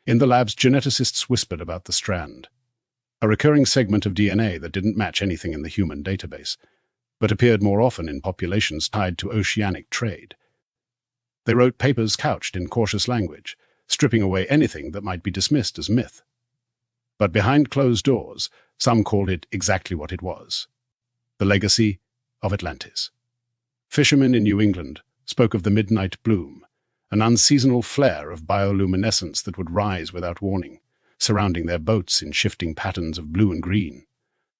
S1: In the labs, geneticists whispered about the strand, a recurring segment of DNA that didn't match anything in the human database, but appeared more often in populations tied to oceanic trade. They wrote papers couched in cautious language, stripping away anything that might be dismissed as myth. But behind closed doors, some called it exactly what it was: the legacy of Atlantis. Fishermen in New England spoke of the midnight bloom, an unseasonal flare of bioluminescence that would rise without warning, surrounding their boats in shifting patterns of blue and green,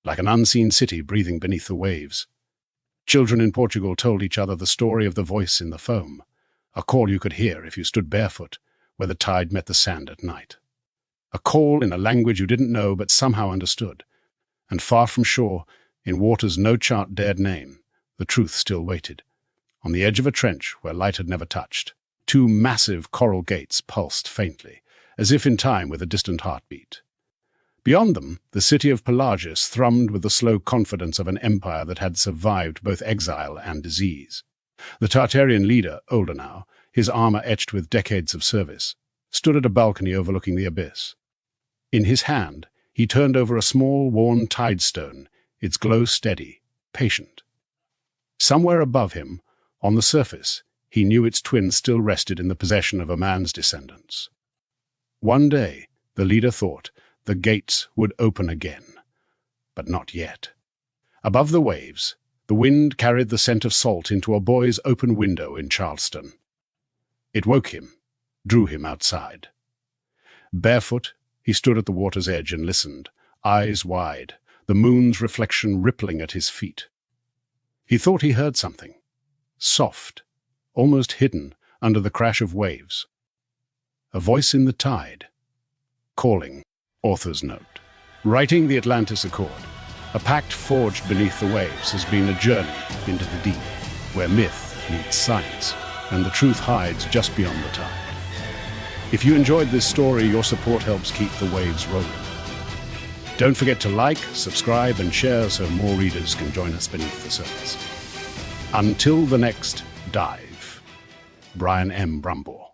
S1: like an unseen city breathing beneath the waves. Children in Portugal told each other the story of the voice in the foam, a call you could hear if you stood barefoot where the tide met the sand at night. A call in a language you didn't know but somehow understood, and far from shore, in waters no chart dared name, the truth still waited. On the edge of a trench where light had never touched, two massive coral gates pulsed faintly, as if in time with a distant heartbeat. Beyond them, the city of Pelagius thrummed with the slow confidence of an empire that had survived both exile and disease. The Tartarian leader, older now, his armor etched with decades of service, stood at a balcony overlooking the abyss. In his hand, he turned over a small, worn Tidestone, its glow steady, patient. Somewhere above him, on the surface, he knew its twin still rested in the possession of a man's descendants. One day, the leader thought, the gates would open again. But not yet. Above the waves, the wind carried the scent of salt into a boy's open window in Charleston. It woke him, drew him outside. Barefoot, he stood at the water's edge and listened, eyes wide, the moon's reflection rippling at his feet. He thought he heard something, soft, almost hidden under the crash of waves. A voice in the tide, calling. Author's note. Writing the Atlantis Accord. A pact forged beneath the waves has been a journey into the deep, where myth meets science, and the truth hides just beyond the tide. If you enjoyed this story, your support helps keep the waves rolling. Don't forget to like, subscribe, and share so more readers can join us beneath the surface. Until the next dive, Brian M. Brumbaugh.